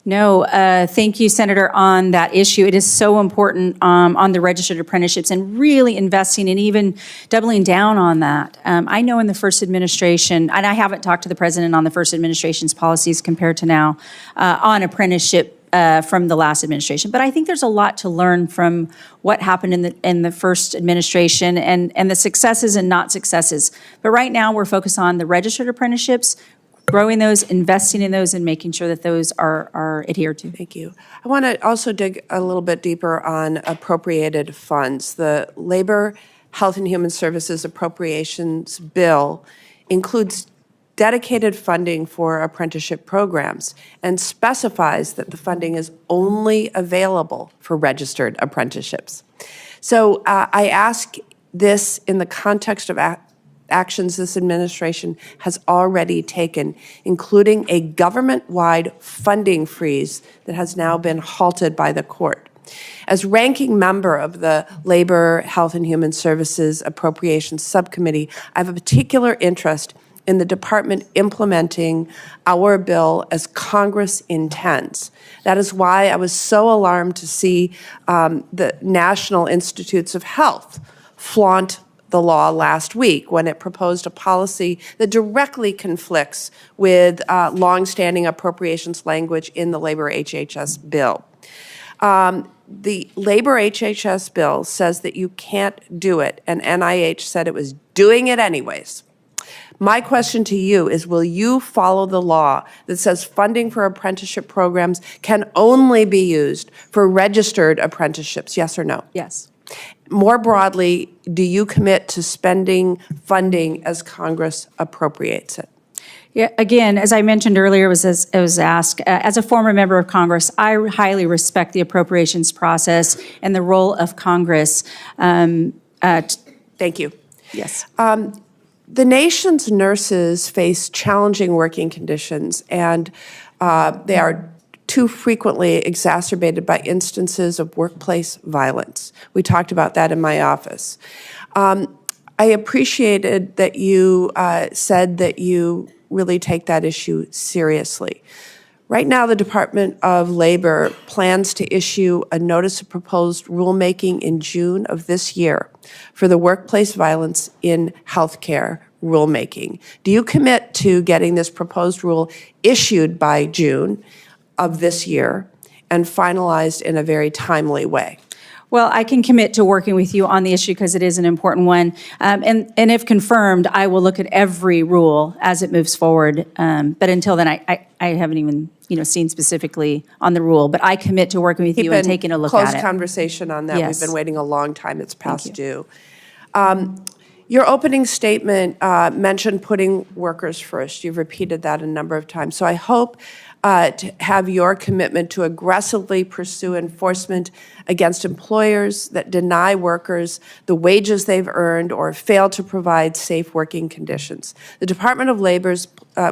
No, thank you, Senator, on that issue. It is so important on the registered apprenticeships and really investing and even doubling down on that. I know in the first administration, and I haven't talked to the president on the first administration's policies compared to now on apprenticeship from the last administration, but I think there's a lot to learn from what happened in the first administration and the successes and not successes. But right now, we're focused on the registered apprenticeships, growing those, investing in those, and making sure that those are adhered to. Thank you. I want to also dig a little bit deeper on appropriated funds. The Labor, Health, and Human Services Appropriations Bill includes dedicated funding for apprenticeship programs and specifies that the funding is only available for registered apprenticeships. So I ask this in the context of actions this administration has already taken, including a government-wide funding freeze that has now been halted by the court. As ranking member of the Labor, Health, and Human Services Appropriations Subcommittee, I have a particular interest in the department implementing our bill as Congress intends. That is why I was so alarmed to see the National Institutes of Health flaunt the law last week when it proposed a policy that directly conflicts with longstanding appropriations language in the Labor HHS bill. The Labor HHS bill says that you can't do it, and NIH said it was doing it anyways. My question to you is, will you follow the law that says funding for apprenticeship programs can only be used for registered apprenticeships, yes or no? Yes. More broadly, do you commit to spending funding as Congress appropriates it? Yeah, again, as I mentioned earlier, it was asked, as a former member of Congress, I highly respect the appropriations process and the role of Congress. Thank you. Yes. The nation's nurses face challenging working conditions, and they are too frequently exacerbated by instances of workplace violence. We talked about that in my office. I appreciated that you said that you really take that issue seriously. Right now, the Department of Labor plans to issue a notice of proposed rulemaking in June of this year for the workplace violence in healthcare rulemaking. Do you commit to getting this proposed rule issued by June of this year and finalized in a very timely way? Well, I can commit to working with you on the issue because it is an important one. And if confirmed, I will look at every rule as it moves forward. But until then, I haven't even seen specifically on the rule. But I commit to working with you and taking a look at it. Close conversation on that. Yes. We've been waiting a long time. It's past due. Your opening statement mentioned putting workers first. You've repeated that a number of times. So I hope to have your commitment to aggressively pursue enforcement against employers that deny workers the wages they've earned or fail to provide safe working conditions. The Department of Labor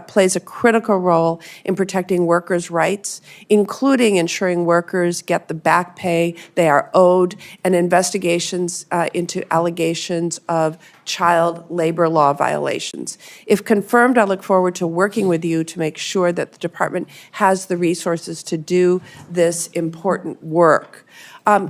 plays a critical role in protecting workers' rights, including ensuring workers get the back pay they are owed and investigations into allegations of child labor law violations. If confirmed, I look forward to working with you to make sure that the department has the resources to do this important work.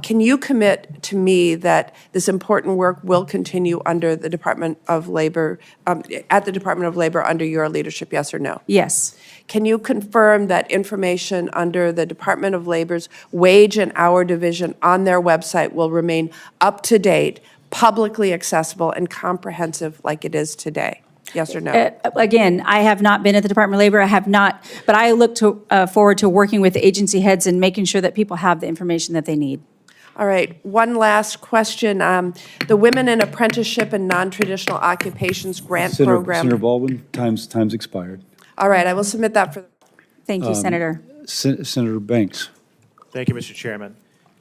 Can you commit to me that this important work will continue under the Department of Labor, at the Department of Labor under your leadership, yes or no? Yes. Can you confirm that information under the Department of Labor's wage and hour division on their website will remain up to date, publicly accessible, and comprehensive like it is today? Yes or no? Again, I have not been at the Department of Labor. I have not, but I look forward to working with the agency heads and making sure that people have the information that they need. All right, one last question. The Women in Apprenticeship and Non-Traditional Occupations Grant Program. Senator Baldwin, time's expired. All right, I will submit that for. Thank you, Senator. Senator Banks. Thank you, Mr. Chairman.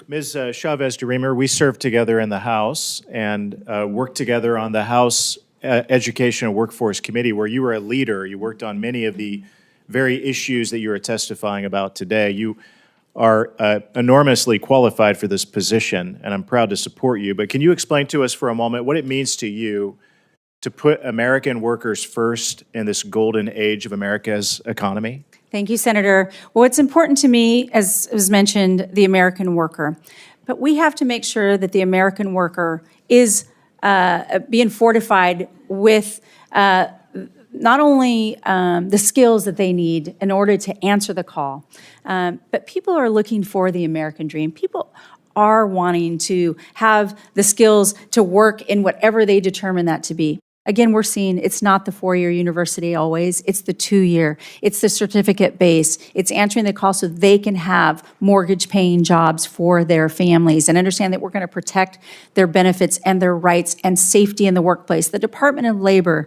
Ms. Chavez-DeRemer, we served together in the House and worked together on the House Education and Workforce Committee, where you were a leader. You worked on many of the very issues that you are testifying about today. You are enormously qualified for this position, and I'm proud to support you. But can you explain to us for a moment what it means to you to put American workers first in this golden age of America's economy? Thank you, Senator. Well, it's important to me, as was mentioned, the American worker. But we have to make sure that the American worker is being fortified with not only the skills that they need in order to answer the call, but people are looking for the American dream. People are wanting to have the skills to work in whatever they determine that to be. Again, we're seeing it's not the four-year university always, it's the two-year, it's the certificate base, it's answering the call so they can have mortgage-paying jobs for their families and understand that we're going to protect their benefits and their rights and safety in the workplace. The Department of Labor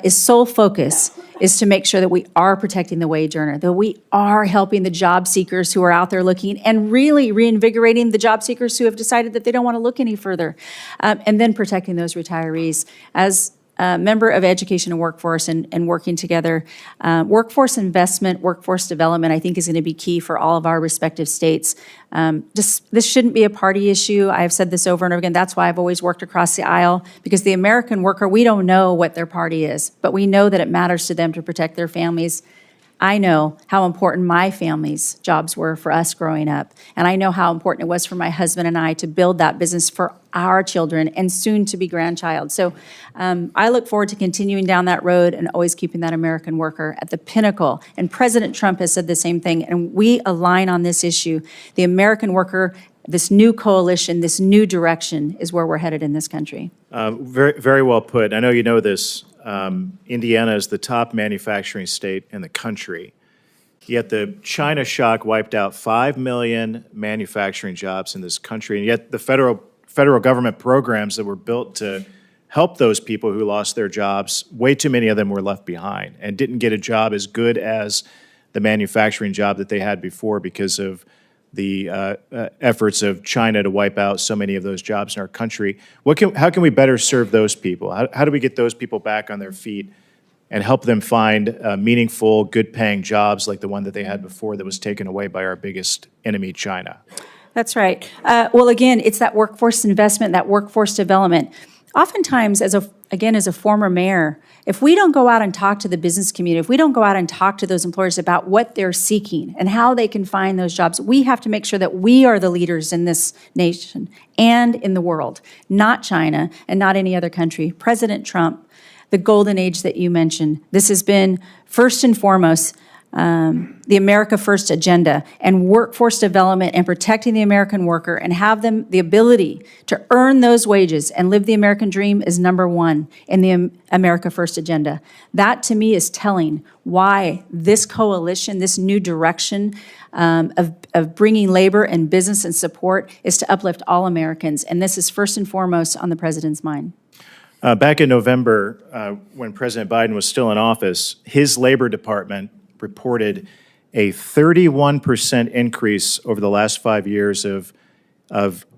is sole focus is to make sure that we are protecting the wage earner, that we are helping the job seekers who are out there looking and really reinvigorating the job seekers who have decided that they don't want to look any further, and then protecting those retirees. As member of Education and Workforce and working together. Workforce investment, workforce development, I think is going to be key for all of our respective states. This shouldn't be a party issue. I have said this over and over again. That's why I've always worked across the aisle, because the American worker, we don't know what their party is, but we know that it matters to them to protect their families. I know how important my family's jobs were for us growing up, and I know how important it was for my husband and I to build that business for our children and soon to be grandchild. So I look forward to continuing down that road and always keeping that American worker at the pinnacle. And President Trump has said the same thing, and we align on this issue. The American worker, this new coalition, this new direction is where we're headed in this country. Very, very well put. I know you know this. Indiana is the top manufacturing state in the country. Yet the China shock wiped out 5 million manufacturing jobs in this country. And yet the federal government programs that were built to help those people who lost their jobs, way too many of them were left behind and didn't get a job as good as the manufacturing job that they had before because of the efforts of China to wipe out so many of those jobs in our country. How can we better serve those people? How do we get those people back on their feet and help them find meaningful, good-paying jobs like the one that they had before that was taken away by our biggest enemy, China. That's right. Well, again, it's that workforce investment, that workforce development. Oftentimes, as a former mayor, if we don't go out and talk to the business community, if we don't go out and talk to those employers about what they're seeking and how they can find those jobs, we have to make sure that we are the leaders in this nation and in the world, not China and not any other country. President Trump, the golden age that you mentioned, this has been first and foremost the America First agenda and workforce development and protecting the American worker and have them the ability to earn those wages and live the American dream is number one in the America First agenda. That to me is telling why this coalition, this new direction of bringing labor and business and support is to uplift all Americans. And this is first and foremost on the president's mind. Back in November, when President Biden was still in office, his Labor Department reported a 31% increase over the last 5 years of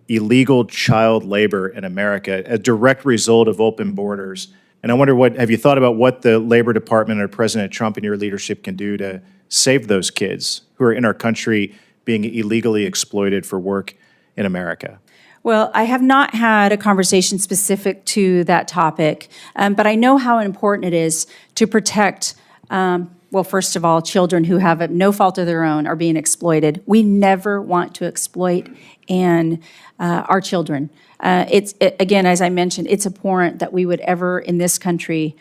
illegal child labor in America, a direct result of open borders. And I wonder, have you thought about what the Labor Department or President Trump and your leadership can do to save those kids who are in our country being illegally exploited for work in America? Well, I have not had a conversation specific to that topic, but I know how important it is to protect well, first of all, children who have no fault of their own are being exploited. We never want to exploit our children. Again, as I mentioned, it's abhorrent that we would ever in this country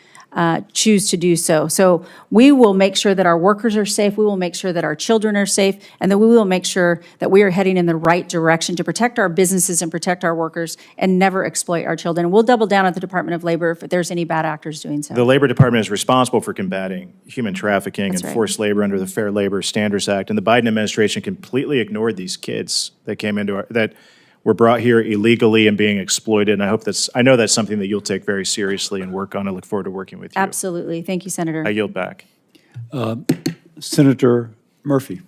choose to do so. So we will make sure that our workers are safe, we will make sure that our children are safe, and that we will make sure that we are heading in the right direction to protect our businesses and protect our workers and never exploit our children. We'll double down at the Department of Labor if there's any bad actors doing so. The Labor Department is responsible for combating human trafficking That's and right. forced labor under the Fair Labor Standards Act, and the Biden administration completely ignored these kids that came into that were brought here illegally and being exploited. And I know that's something that you'll take very seriously and work on. I look forward to working with you. Absolutely. Thank you, Senator. I yield back. Senator Murphy.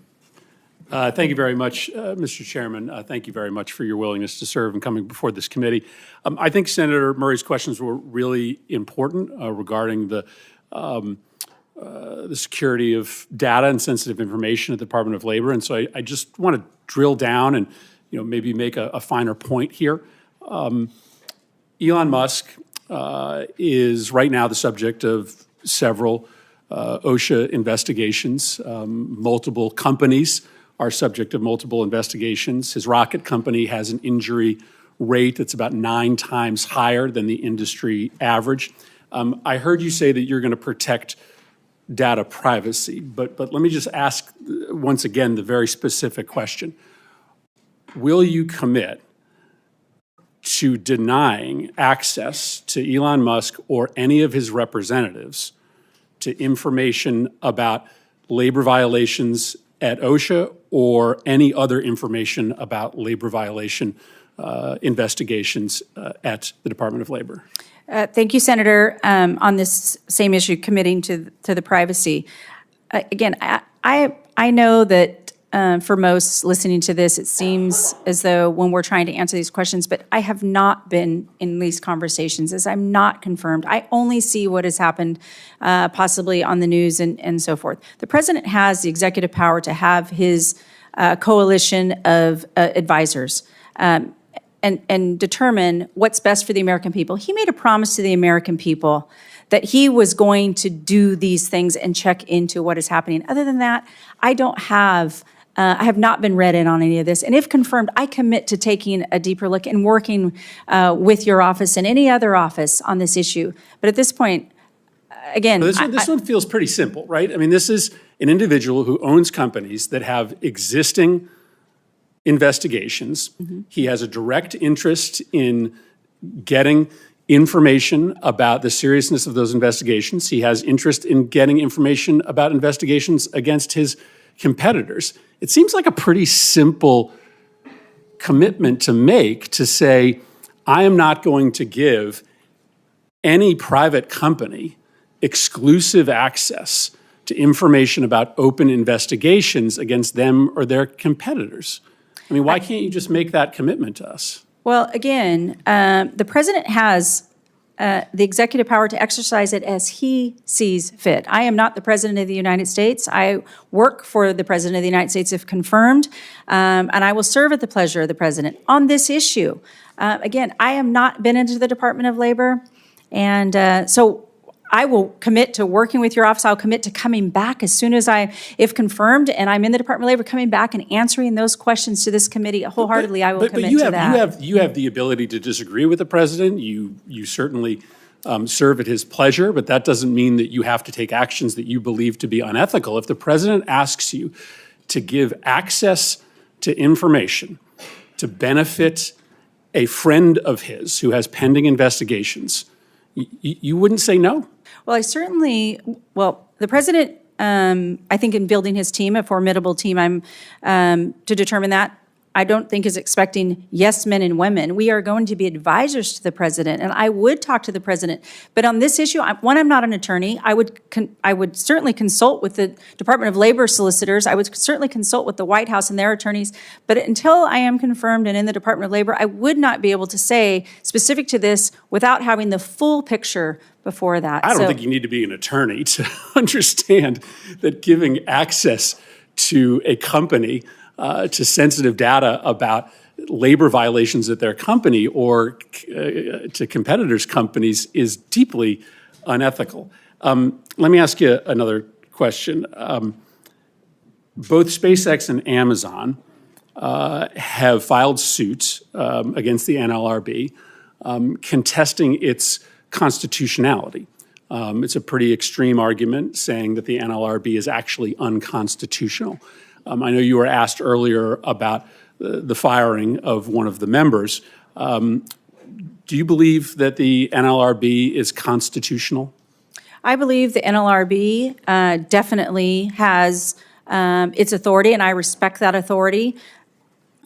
Thank you very much, Mr. Chairman. Thank you very much for your willingness to serve and coming before this committee. I think Senator Murray's questions were really important regarding the security of data and sensitive information at the Department of Labor. And so I just want to drill down and maybe make a finer point here. Elon Musk is right now the subject of several OSHA investigations. Multiple companies are subject of multiple investigations. His rocket company has an injury rate that's about 9 times higher than the industry average. I heard you say that you're going to protect data privacy, but let me just ask once again the very specific question. Will you commit to denying access to Elon Musk or any of his representatives to information about labor violations at OSHA or any other information about labor violation investigations at the Department of Labor? Thank you, Senator. On this same issue, committing to the privacy. Again, I know that for most listening to this, it seems as though when we're trying to answer these questions, but I have not been in these conversations as I'm not confirmed. I only see what has happened possibly on the news and so forth. The president has the executive power to have his coalition of advisors and determine what's best for the American people. He made a promise to the American people that he was going to do these things and check into what is happening. Other than that, I have not been read in on any of this. And if confirmed, I commit to taking a deeper look and working with your office and any other office on this issue. But at this point, again, This one feels pretty simple, right? I mean, this is an individual who owns companies that have existing investigations. Mm-hmm. He has a direct interest in getting information about the seriousness of those investigations. He has interest in getting information about investigations against his competitors. It seems like a pretty simple commitment to make to say, I am not going to give any private company exclusive access to information about open investigations against them or their competitors. I mean, why can't you just make that commitment to us? Well, again, the president has the executive power to exercise it as he sees fit. I am not the President of the United States. I work for the President of the United States if confirmed, and I will serve at the pleasure of the President on this issue. Again, I have not been into the Department of Labor, and so I will commit to working with your office. I'll commit to coming back as soon as if confirmed, and I'm in the Department of Labor, coming back and answering those questions to this committee wholeheartedly. I will commit to that. You have the ability to disagree with the president. You certainly serve at his pleasure, but that doesn't mean that you have to take actions that you believe to be unethical. If the president asks you to give access to information to benefit a friend of his who has pending investigations, you wouldn't say no? Well, the president, I think in building his team, a formidable team, to determine that, I don't think is expecting yes men and women. We are going to be advisors to the president, and I would talk to the president. But on this issue, I'm not an attorney. I would certainly consult with the Department of Labor solicitors. I would certainly consult with the White House and their attorneys. But until I am confirmed and in the Department of Labor, I would not be able to say specific to this without having the full picture before that. I don't think you need to be an attorney to understand that giving access to a company to sensitive data about labor violations at their company or to competitors' companies is deeply unethical. Let me ask you another question. Both SpaceX and Amazon have filed suits against the NLRB contesting its constitutionality. It's a pretty extreme argument saying that the NLRB is actually unconstitutional. I know you were asked earlier about the firing of one of the members. Do you believe that the NLRB is constitutional? I believe the NLRB definitely has its authority, and I respect that authority.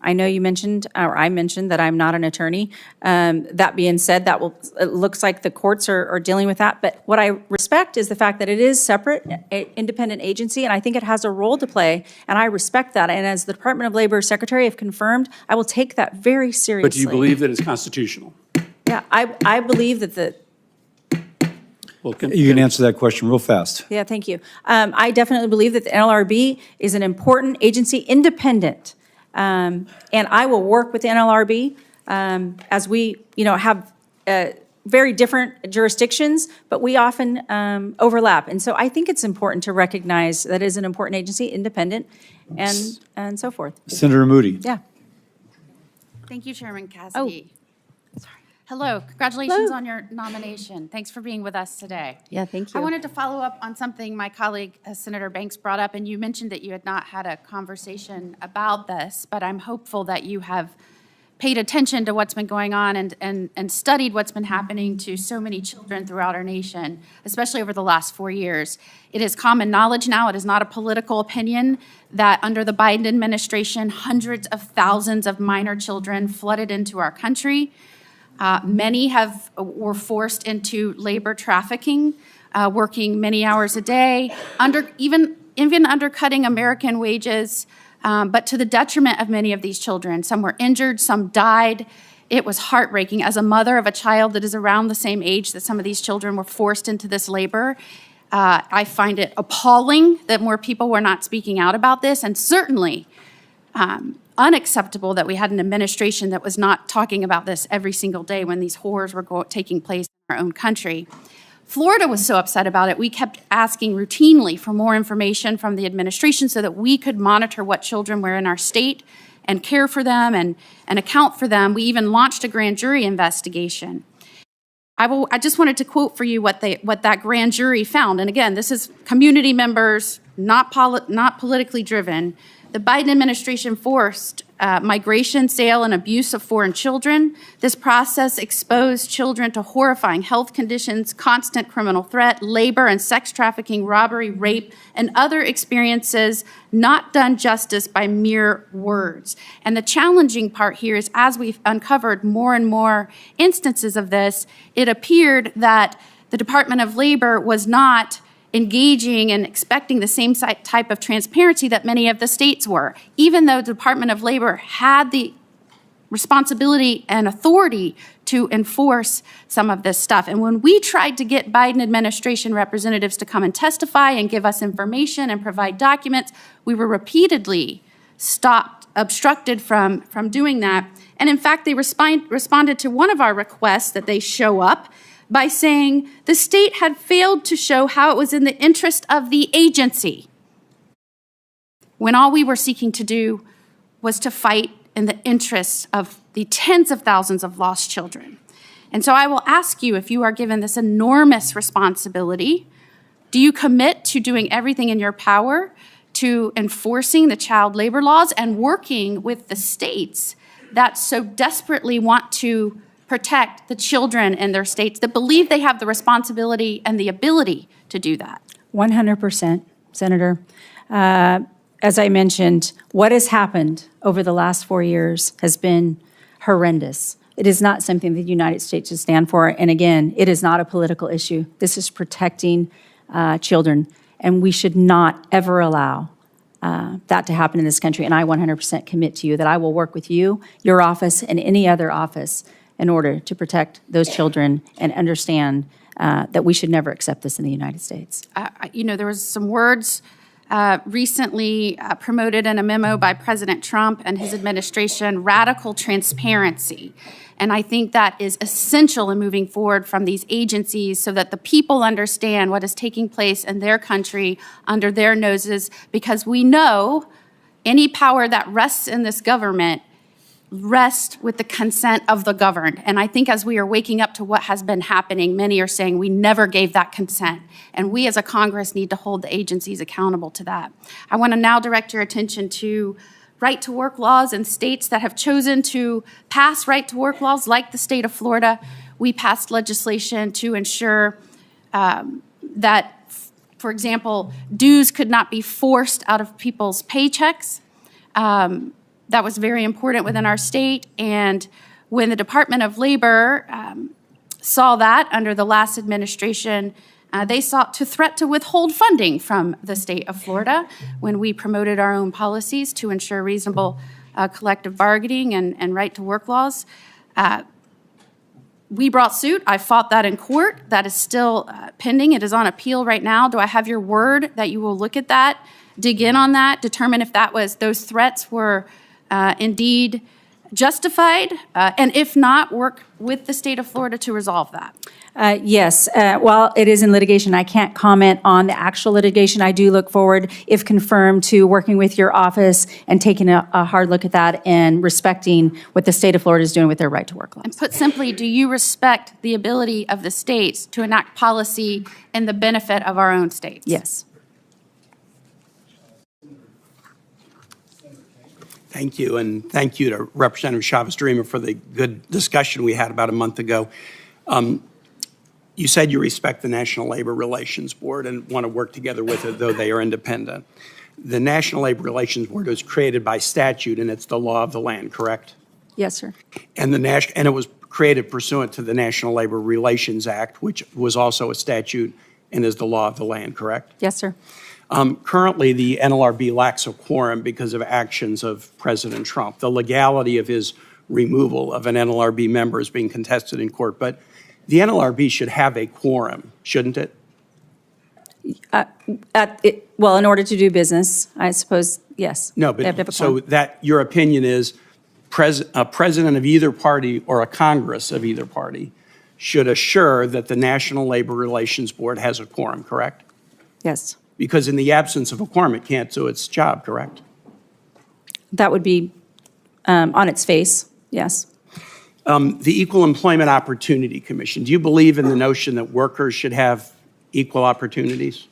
I know you mentioned, or I mentioned, that I'm not an attorney. That being said, it looks like the courts are dealing with that. But what I respect is the fact that it is separate, independent agency, and I think it has a role to play, and I respect that. And as the Department of Labor Secretary, if confirmed, I will take that very seriously. But do you believe that it's constitutional? Yeah, I believe that You can answer that question real fast. Yeah, thank you. I definitely believe that the NLRB is an important agency, independent. And I will work with the NLRB as we, have very different jurisdictions, but we often overlap. And so I think it's important to recognize that it is an important agency, independent, and so forth. Senator Moody. Yeah. Thank you, Chairman Cassidy. Hello, congratulations on your nomination. Thanks for being with us today. Yeah, thank you. I wanted to follow up on something my colleague, Senator Banks, brought up, and you mentioned that you had not had a conversation about this, but I'm hopeful that you have paid attention to what's been going on and studied what's been happening to so many children throughout our nation, especially over the last 4 years. It is common knowledge now, it is not a political opinion, that under the Biden administration, hundreds of thousands of minor children flooded into our country. Many were forced into labor trafficking, working many hours a day, even undercutting American wages, but to the detriment of many of these children. Some were injured, some died. It was heartbreaking. As a mother of a child that is around the same age that some of these children were forced into this labor, I find it appalling that more people were not speaking out about this, and certainly unacceptable that we had an administration that was not talking about this every single day when these horrors were taking place in our own country. Florida was so upset about it, we kept asking routinely for more information from the administration so that we could monitor what children were in our state and care for them and account for them. We even launched a grand jury investigation. I just wanted to quote for you what that grand jury found. And again, this is community members, not politically driven. The Biden administration forced migration, sale, and abuse of foreign children. This process exposed children to horrifying health conditions, constant criminal threat, labor and sex trafficking, robbery, rape, and other experiences not done justice by mere words. And the challenging part here is, as we've uncovered more and more instances of this, it appeared that the Department of Labor was not engaging and expecting the same type of transparency that many of the states were. Even though the Department of Labor had the responsibility and authority to enforce some of this stuff. And when we tried to get Biden administration representatives to come and testify and give us information and provide documents, we were repeatedly stopped, obstructed from doing that. And in fact, they responded to one of our requests that they show up by saying the state had failed to show how it was in the interest of the agency, when all we were seeking to do was to fight in the interests of the tens of thousands of lost children. And so I will ask you, if you are given this enormous responsibility, do you commit to doing everything in your power to enforcing the child labor laws and working with the states that so desperately want to protect the children in their states, that believe they have the responsibility and the ability to do that? 100%, Senator. As I mentioned, what has happened over the last 4 years has been horrendous. It is not something the United States should stand for. And again, it is not a political issue. This is protecting children. And we should not ever allow that to happen in this country. And I 100% commit to you that I will work with you, your office, and any other office in order to protect those children and understand that we should never accept this in the United States. There was some words recently promoted in a memo by President Trump and his administration, radical transparency. And I think that is essential in moving forward from these agencies so that the people understand what is taking place in their country under their noses, because we know any power that rests in this government rests with the consent of the governed. And I think as we are waking up to what has been happening, many are saying we never gave that consent. And we as a Congress need to hold the agencies accountable to that. I want to now direct your attention to right-to-work laws in states that have chosen to pass right-to-work laws, like the state of Florida. We passed legislation to ensure that, for example, dues could not be forced out of people's paychecks. That was very important within our state. And when the Department of Labor saw that under the last administration, they sought to threat to withhold funding from the state of Florida when we promoted our own policies to ensure reasonable collective bargaining and right-to-work laws. We brought suit. I fought that in court. That is still pending. It is on appeal right now. Do I have your word that you will look at that, dig in on that, determine if those threats were indeed justified, and if not, work with the state of Florida to resolve that? Yes. While it is in litigation, I can't comment on the actual litigation. I do look forward, if confirmed, to working with your office and taking a hard look at that and respecting what the state of Florida is doing with their right-to-work laws. And put simply, do you respect the ability of the states to enact policy in the benefit of our own states? Yes. Thank you, and thank you to Representative Chavez-DeRemer for the good discussion we had about a month ago. You said you respect the National Labor Relations Board and want to work together with it, though they are independent. The National Labor Relations Board was created by statute, and it's the law of the land, correct? Yes, sir. And it was created pursuant to the National Labor Relations Act, which was also a statute and is the law of the land, correct? Yes, sir. Currently, the NLRB lacks a quorum because of actions of President Trump. The legality of his removal of an NLRB member is being contested in court, but the NLRB should have a quorum, shouldn't it? Well, in order to do business, I suppose, yes. No, They have to have but a so quorum. that your opinion is a president of either party or a Congress of either party should assure that the National Labor Relations Board has a quorum, correct? Yes. Because in the absence of a quorum, it can't do its job, correct? That would be on its face, yes. The Equal Employment Opportunity Commission, do you believe in the notion that workers should have equal opportunities?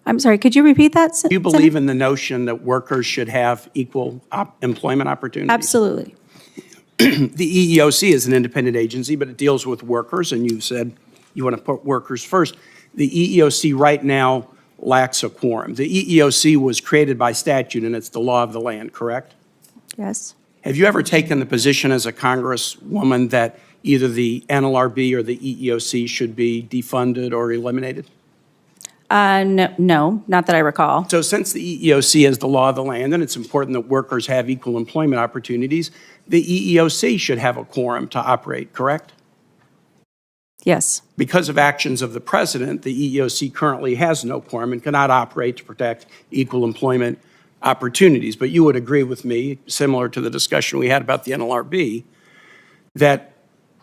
I'm sorry, could you repeat that? Do you believe in the notion that workers should have equal employment opportunities? Absolutely. The EEOC is an independent agency, but it deals with workers, and you said you want to put workers first. The EEOC right now lacks a quorum. The EEOC was created by statute, and it's the law of the land, correct? Yes. Have you ever taken the position as a congresswoman that either the NLRB or the EEOC should be defunded or eliminated? No, not that I recall. So since the EEOC is the law of the land and it's important that workers have equal employment opportunities, the EEOC should have a quorum to operate, correct? Yes. Because of actions of the president, the EEOC currently has no quorum and cannot operate to protect equal employment opportunities. But you would agree with me, similar to the discussion we had about the NLRB, that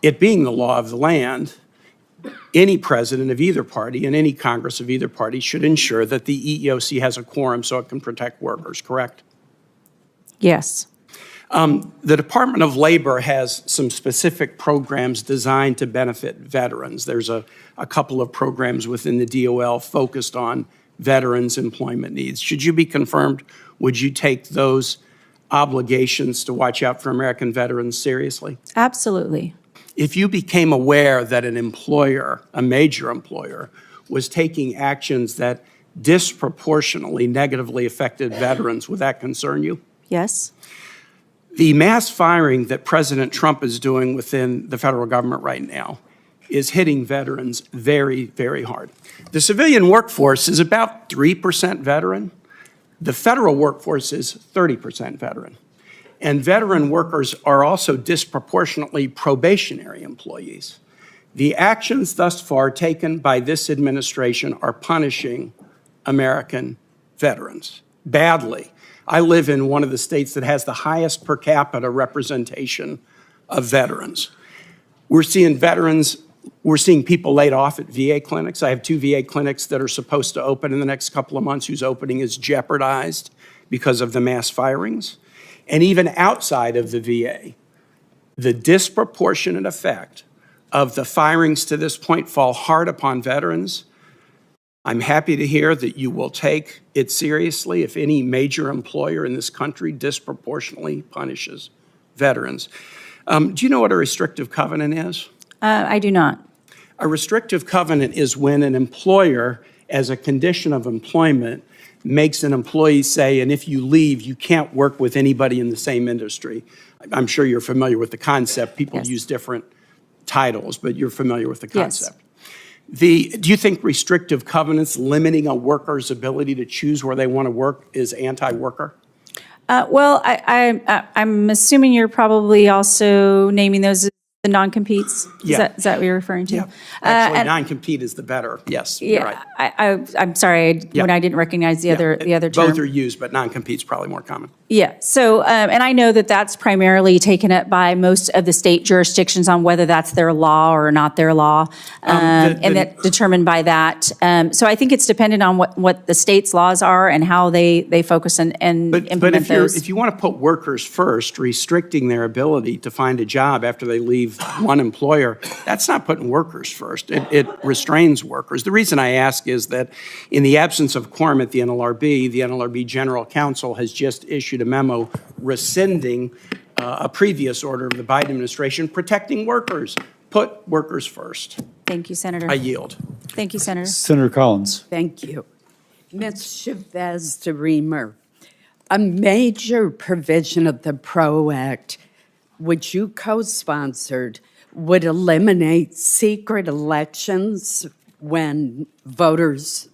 it being the law of the land, any president of either party and any Congress of either party should ensure that the EEOC has a quorum so it can protect workers, correct? Yes. The Department of Labor has some specific programs designed to benefit veterans. There's a couple of programs within the DOL focused on veterans' employment needs. Should you be confirmed, would you take those obligations to watch out for American veterans seriously? Absolutely. If you became aware that an employer, a major employer, was taking actions that disproportionately negatively affected veterans, would that concern you? Yes. The mass firing that President Trump is doing within the federal government right now is hitting veterans very, very hard. The civilian workforce is about 3% veteran. The federal workforce is 30% veteran. And veteran workers are also disproportionately probationary employees. The actions thus far taken by this administration are punishing American veterans badly. I live in one of the states that has the highest per capita representation of veterans. We're seeing people laid off at VA clinics. I have 2 VA clinics that are supposed to open in the next couple of months whose opening is jeopardized because of the mass firings. And even outside of the VA, the disproportionate effect of the firings to this point fall hard upon veterans. I'm happy to hear that you will take it seriously if any major employer in this country disproportionately punishes veterans. Do you know what a restrictive covenant is? I do not. A restrictive covenant is when an employer, as a condition of employment, makes an employee say, and if you leave, you can't work with anybody in the same industry. I'm sure you're familiar with the concept. People use different titles, but you're familiar with the concept. Yes. Do you think restrictive covenants limiting a worker's ability to choose where they want to work is anti-worker? Well, I'm assuming you're probably also naming those as the non-competes. Yeah. Is that what you're referring to? Yeah. Actually, non-compete is the better. Yes, you're right. I'm sorry when I didn't recognize the other term. Both are used, but non-compete's probably more common. Yeah. So, and I know that that's primarily taken up by most of the state jurisdictions on whether that's their law or not their law, and that determined by that. So I think it's dependent on what the state's laws are and how they focus and implement those. If you want to put workers first, restricting their ability to find a job after they leave one employer, that's not putting workers first. It restrains workers. The reason I ask is that in the absence of quorum at the NLRB General Counsel has just issued a memo rescinding a previous order of the Biden administration protecting workers. Put workers first. Thank you, Senator. I yield. Thank you, Senator. Senator Collins. Thank you. Ms. Chavez-DeRemer, a major provision of the PRO Act, which you co-sponsored, would eliminate secret elections when workers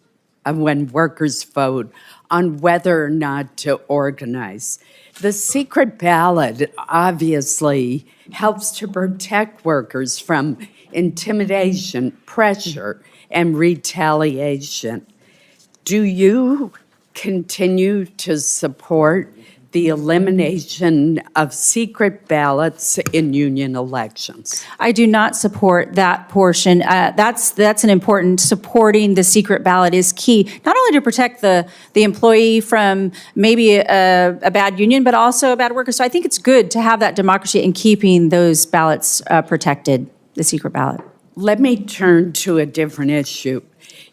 vote on whether or not to organize. The secret ballot obviously helps to protect workers from intimidation, pressure, and retaliation. Do you continue to support the elimination of secret ballots in union elections? I do not support that portion. That's an important, supporting the secret ballot is key, not only to protect the employee from maybe a bad union, but also a bad worker. So I think it's good to have that democracy in keeping those ballots protected, the secret ballot. Let me turn to a different issue.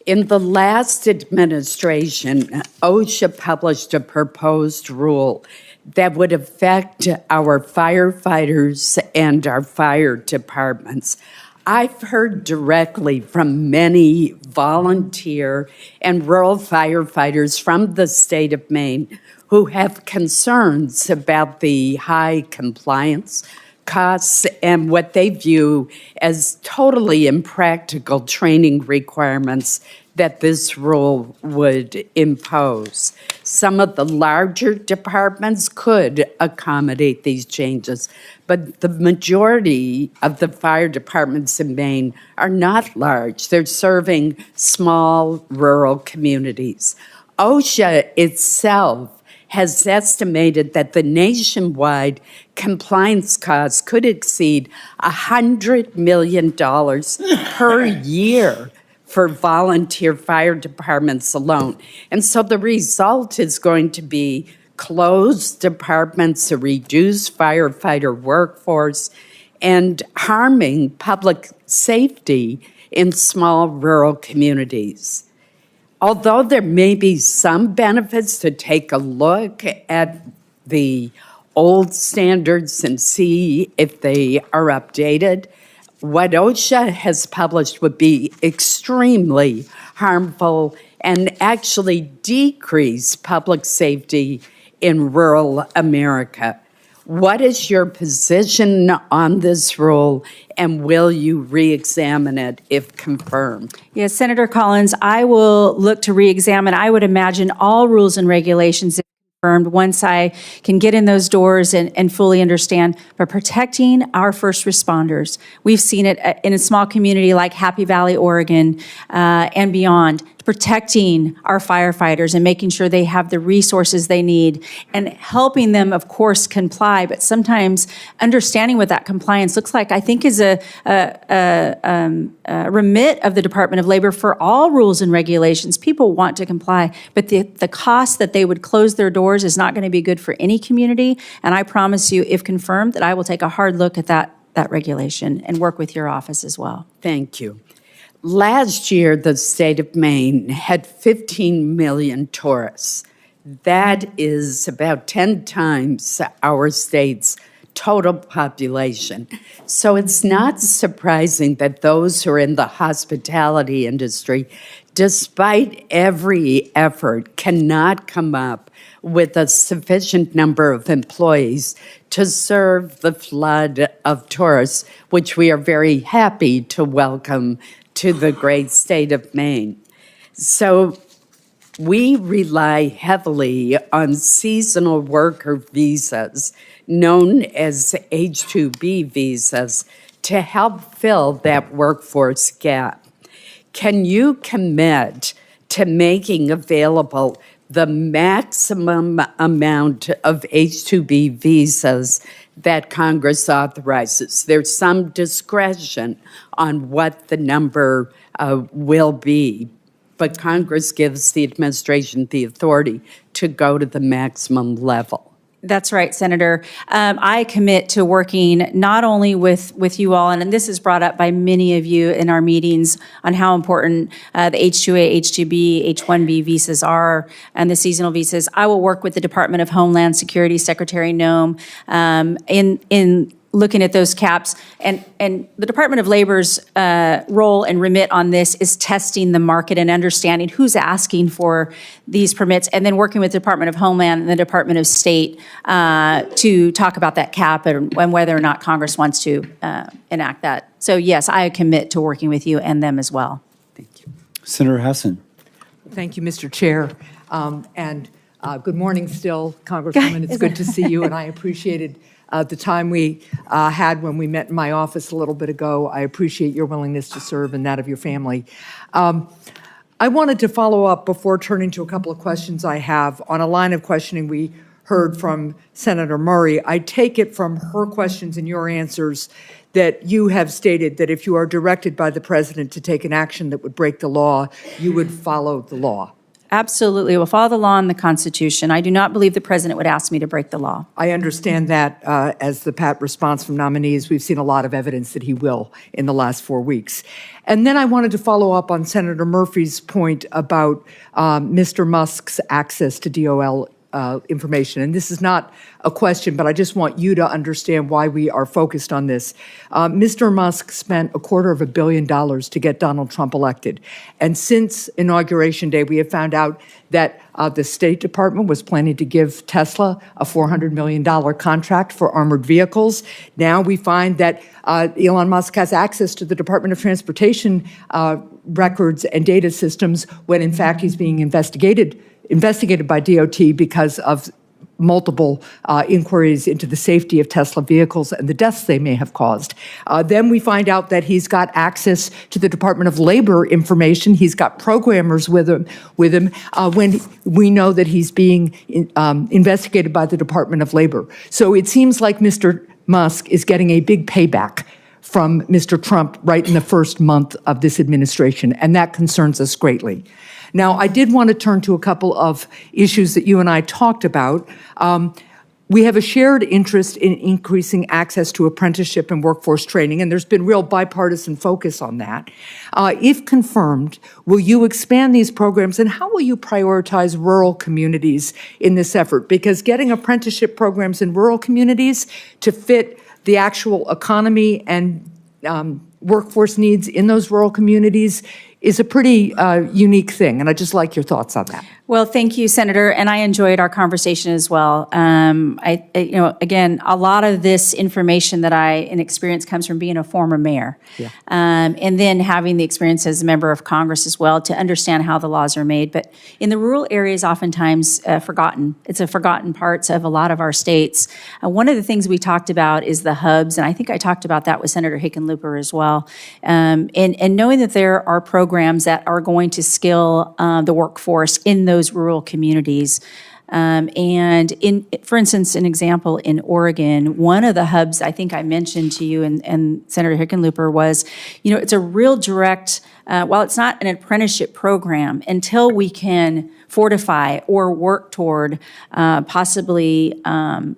In the last administration, OSHA published a proposed rule that would affect our firefighters and our fire departments. I've heard directly from many volunteer and rural firefighters from the state of Maine who have concerns about the high compliance, costs and what they view as totally impractical training requirements that this rule would impose. Some of the larger departments could accommodate these changes, but the majority of the fire departments in Maine are not large. They're serving small rural communities. OSHA itself has estimated that the nationwide compliance costs could exceed $100 million per year for volunteer fire departments alone. And so the result is going to be closed departments, a reduced firefighter workforce, and harming public safety in small rural communities. Although there may be some benefits to take a look at the old standards and see if they are updated, what OSHA has published would be extremely harmful and actually decrease public safety in rural America. What is your position on this rule, and will you re-examine it if confirmed? Yes, Senator Collins, I will look to re-examine. I would imagine all rules and regulations if confirmed once I can get in those doors and fully understand. But protecting our first responders, we've seen it in a small community like Happy Valley, Oregon, and beyond. Protecting our firefighters and making sure they have the resources they need and helping them, of course, comply. But sometimes understanding what that compliance looks like, I think, is a remit of the Department of Labor for all rules and regulations. People want to comply, but the cost that they would close their doors is not going to be good for any community. And I promise you, if confirmed, that I will take a hard look at that regulation and work with your office as well. Thank you. Last year, the state of Maine had 15 million tourists. That is about 10 times our state's total population. So it's not surprising that those who are in the hospitality industry, despite every effort, cannot come up with a sufficient number of employees to serve the flood of tourists, which we are very happy to welcome to the great state of Maine. So we rely heavily on seasonal worker visas, known as H-2B visas, to help fill that workforce gap. Can you commit to making available the maximum amount of H-2B visas that Congress authorizes? There's some discretion on what the number will be, but Congress gives the administration the authority to go to the maximum level. That's right, Senator. I commit to working not only with you all, and this is brought up by many of you in our meetings on how important the H-2A, H-2B, H-1B visas are and the seasonal visas. I will work with the Department of Homeland Security Secretary Noem in looking at those caps. And the Department of Labor's role and remit on this is testing the market and understanding who's asking for these permits, and then working with the Department of Homeland and the Department of State to talk about that cap and whether or not Congress wants to enact that. So yes, I commit to working with you and them as well. Thank you. Senator Hassan. Thank you, Mr. Chair. Good morning still, Congresswoman. It's good to see you, and I appreciated the time we had when we met in my office a little bit ago. I appreciate your willingness to serve and that of your family. I wanted to follow up before turning to a couple of questions I have on a line of questioning we heard from Senator Murray. I take it from her questions and your answers that you have stated that if you are directed by the president to take an action that would break the law, you would follow the law. Absolutely. We'll follow the law and the Constitution. I do not believe the president would ask me to break the law. I understand that as the pat response from nominees. We've seen a lot of evidence that he will in the last 4 weeks. And then I wanted to follow up on Senator Murphy's point about Mr. Musk's access to DOL information. And this is not a question, but I just want you to understand why we are focused on this. Mr. Musk spent $250 million to get Donald Trump elected. And since Inauguration Day, we have found out that the State Department was planning to give Tesla a $400 million contract for armored vehicles. Now we find that Elon Musk has access to the Department of Transportation records and data systems when, in fact, he's being investigated by DOT because of multiple inquiries into the safety of Tesla vehicles and the deaths they may have caused. Then we find out that he's got access to the Department of Labor information. He's got programmers with him when we know that he's being investigated by the Department of Labor. So it seems like Mr. Musk is getting a big payback from Mr. Trump right in the first month of this administration, and that concerns us greatly. Now, I did want to turn to a couple of issues that you and I talked about. We have a shared interest in increasing access to apprenticeship and workforce training, and there's been real bipartisan focus on that. If confirmed, will you expand these programs, and how will you prioritize rural communities in this effort? Because getting apprenticeship programs in rural communities to fit the actual economy and workforce needs in those rural communities is a pretty unique thing, and I'd just like your thoughts on that. Well, thank you, Senator, and I enjoyed our conversation as well. Again, a lot of this information that and experience comes from being a former mayor, and then having the experience as a member of Congress as well to understand how the laws are made. But in the rural areas, oftentimes forgotten. It's a forgotten parts of a lot of our states. One of the things we talked about is the hubs, and I think I talked about that with Senator Hickenlooper as well. And knowing that there are programs that are going to skill the workforce in those rural communities. And for instance, an example in Oregon, one of the hubs I think I mentioned to you and Senator Hickenlooper was, it's a real direct, while it's not an apprenticeship program, until we can fortify or work toward possibly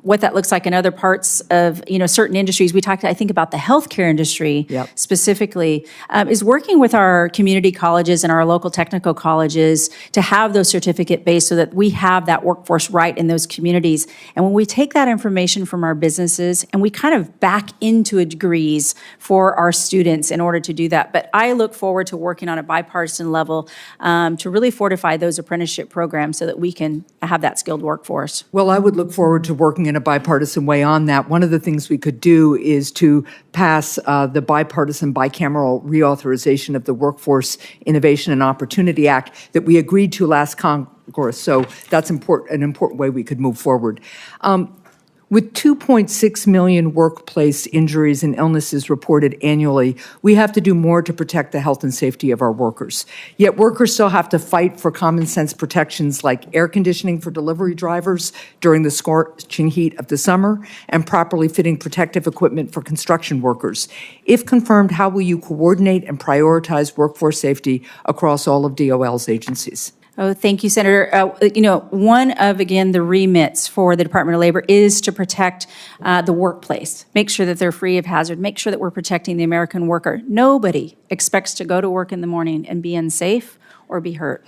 what that looks like in other parts of certain industries. We talked, I think, about the healthcare industry specifically, is working with our community colleges and our local technical colleges to have those certificate based so that we have that workforce right in those communities. And when we take that information from our businesses and we kind of back into degrees for our students in order to do that. But I look forward to working on a bipartisan level to really fortify those apprenticeship programs so that we can have that skilled workforce. Well, I would look forward to working in a bipartisan way on that. One of the things we could do is to pass the bipartisan bicameral reauthorization of the Workforce Innovation and Opportunity Act that we agreed to last Congress. So that's an important way we could move forward. With 2.6 million workplace injuries and illnesses reported annually, we have to do more to protect the health and safety of our workers. Yet workers still have to fight for common sense protections like air conditioning for delivery drivers during the scorching heat of the summer and properly fitting protective equipment for construction workers. If confirmed, how will you coordinate and prioritize workforce safety across all of DOL's agencies? Oh, thank you, Senator. One of, again, the remits for the Department of Labor is to protect the workplace, make sure that they're free of hazard, make sure that we're protecting the American worker. Nobody expects to go to work in the morning and be unsafe or be hurt.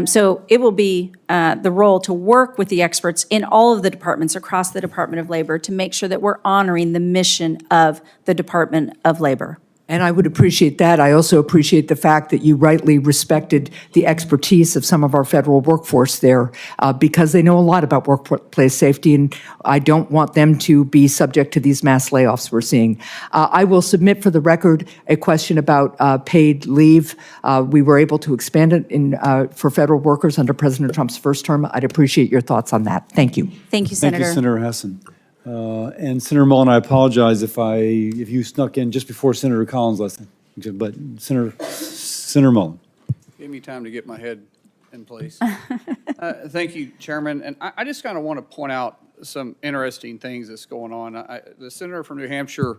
So it will be the role to work with the experts in all of the departments across the Department of Labor to make sure that we're honoring the mission of the Department of Labor. And I would appreciate that. I also appreciate the fact that you rightly respected the expertise of some of our federal workforce there because they know a lot about workplace safety, and I don't want them to be subject to these mass layoffs we're seeing. I will submit for the record a question about paid leave. We were able to expand it for federal workers under President Trump's first term. I'd appreciate your thoughts on that. Thank you. Thank you, Senator. Thank you, Senator Hessen. And Senator Mullen, I apologize if you snuck in just before Senator Collins last time, but Senator Mullen. Give me time to get my head in place. Thank you, Chairman. And I just kind of want to point out some interesting things that's going on. The senator from New Hampshire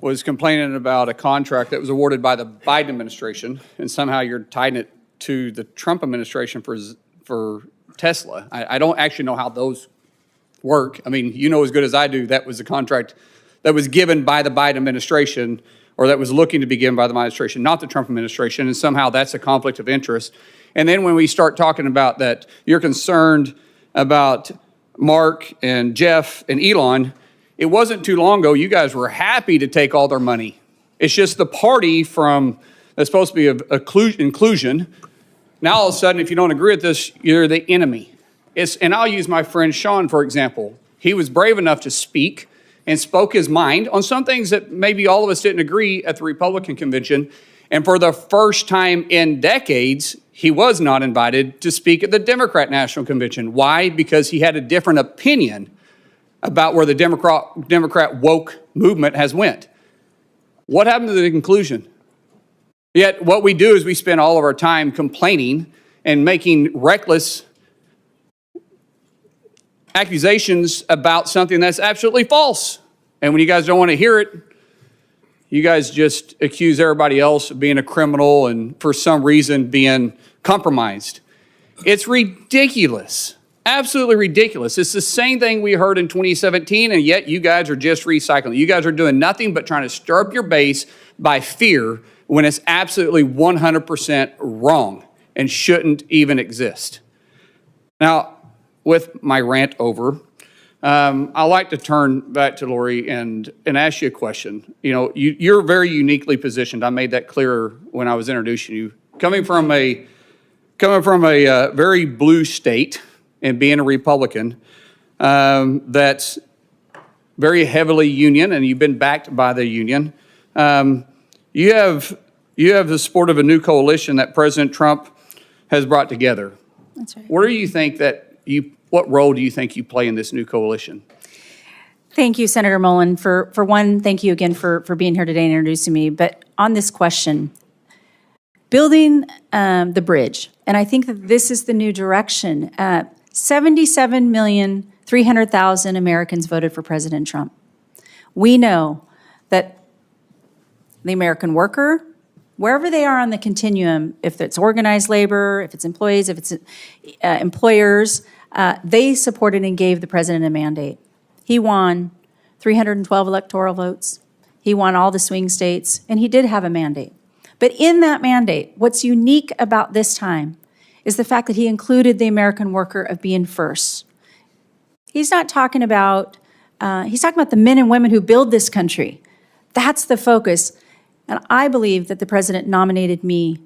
was complaining about a contract that was awarded by the Biden administration, and somehow you're tying it to the Trump administration for Tesla. I don't actually know how those work. I mean, you know as good as I do, that was a contract that was given by the Biden administration, or that was looking to be given by the administration, not the Trump administration, and somehow that's a conflict of interest. And then when we start talking about that, you're concerned about Mark and Jeff and Elon, it wasn't too long ago you guys were happy to take all their money. It's just the party that's supposed to be of inclusion. Now all of a sudden, if you don't agree with this, you're the enemy. And I'll use my friend Sean, for example. He was brave enough to speak and spoke his mind on some things that maybe all of us didn't agree at the Republican convention. And for the first time in decades, he was not invited to speak at the Democrat National Convention. Why? Because he had a different opinion about where the Democrat woke movement has went. What happened to the conclusion? Yet what we do is we spend all of our time complaining and making reckless accusations about something that's absolutely false. And when you guys don't want to hear it, you guys just accuse everybody else of being a criminal and for some reason being compromised. It's ridiculous. Absolutely ridiculous. It's the same thing we heard in 2017, and yet you guys are just recycling. You guys are doing nothing but trying to stir up your base by fear when it's absolutely 100% wrong and shouldn't even exist. Now, with my rant over, I'd like to turn back to Lori and ask you a question. You know, you're very uniquely positioned. I made that clearer when I was introducing you. Coming from a very blue state and being a Republican, that's very heavily union, and you've been backed by the union. You have the support of a new coalition that President Trump has brought together. That's right. What role do you think you play in this new coalition? Thank you, Senator Mullen. For one, thank you again for being here today and introducing me. But on this question, building the bridge, and I think that this is the new direction. 77,300,000 Americans voted for President Trump. We know that the American worker, wherever they are on the continuum, if it's organized labor, if it's employees, if it's employers, they supported and gave the president a mandate. He won 312 electoral votes. He won all the swing states, and he did have a mandate. But in that mandate, what's unique about this time is the fact that he included the American worker of being first. He's talking about the men and women who build this country. That's the focus. And I believe that the president nominated me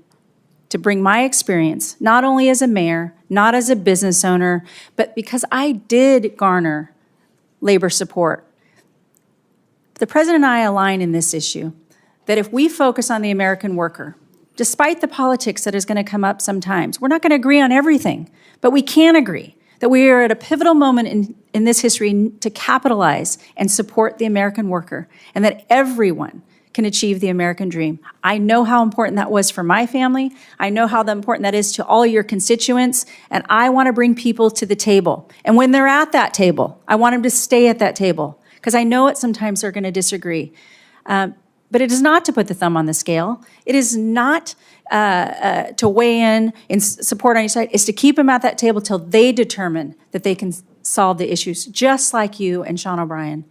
to bring my experience, not only as a mayor, not as a business owner, but because I did garner labor support. The president and I align in this issue, that if we focus on the American worker, despite the politics that is going to come up sometimes, we're not going to agree on everything, but we can agree that we are at a pivotal moment in this history to capitalize and support the American worker, and that everyone can achieve the American dream. I know how important that was for my family. I know how important that is to all your constituents, and I want to bring people to the table. And when they're at that table, I want them to stay at that table, because I know it sometimes they're going to disagree. But it is not to put the thumb on the scale. It is not to weigh in and support on each side. It's to keep them at that table till they determine that they can solve the issues, just like you and Sean O'Brien.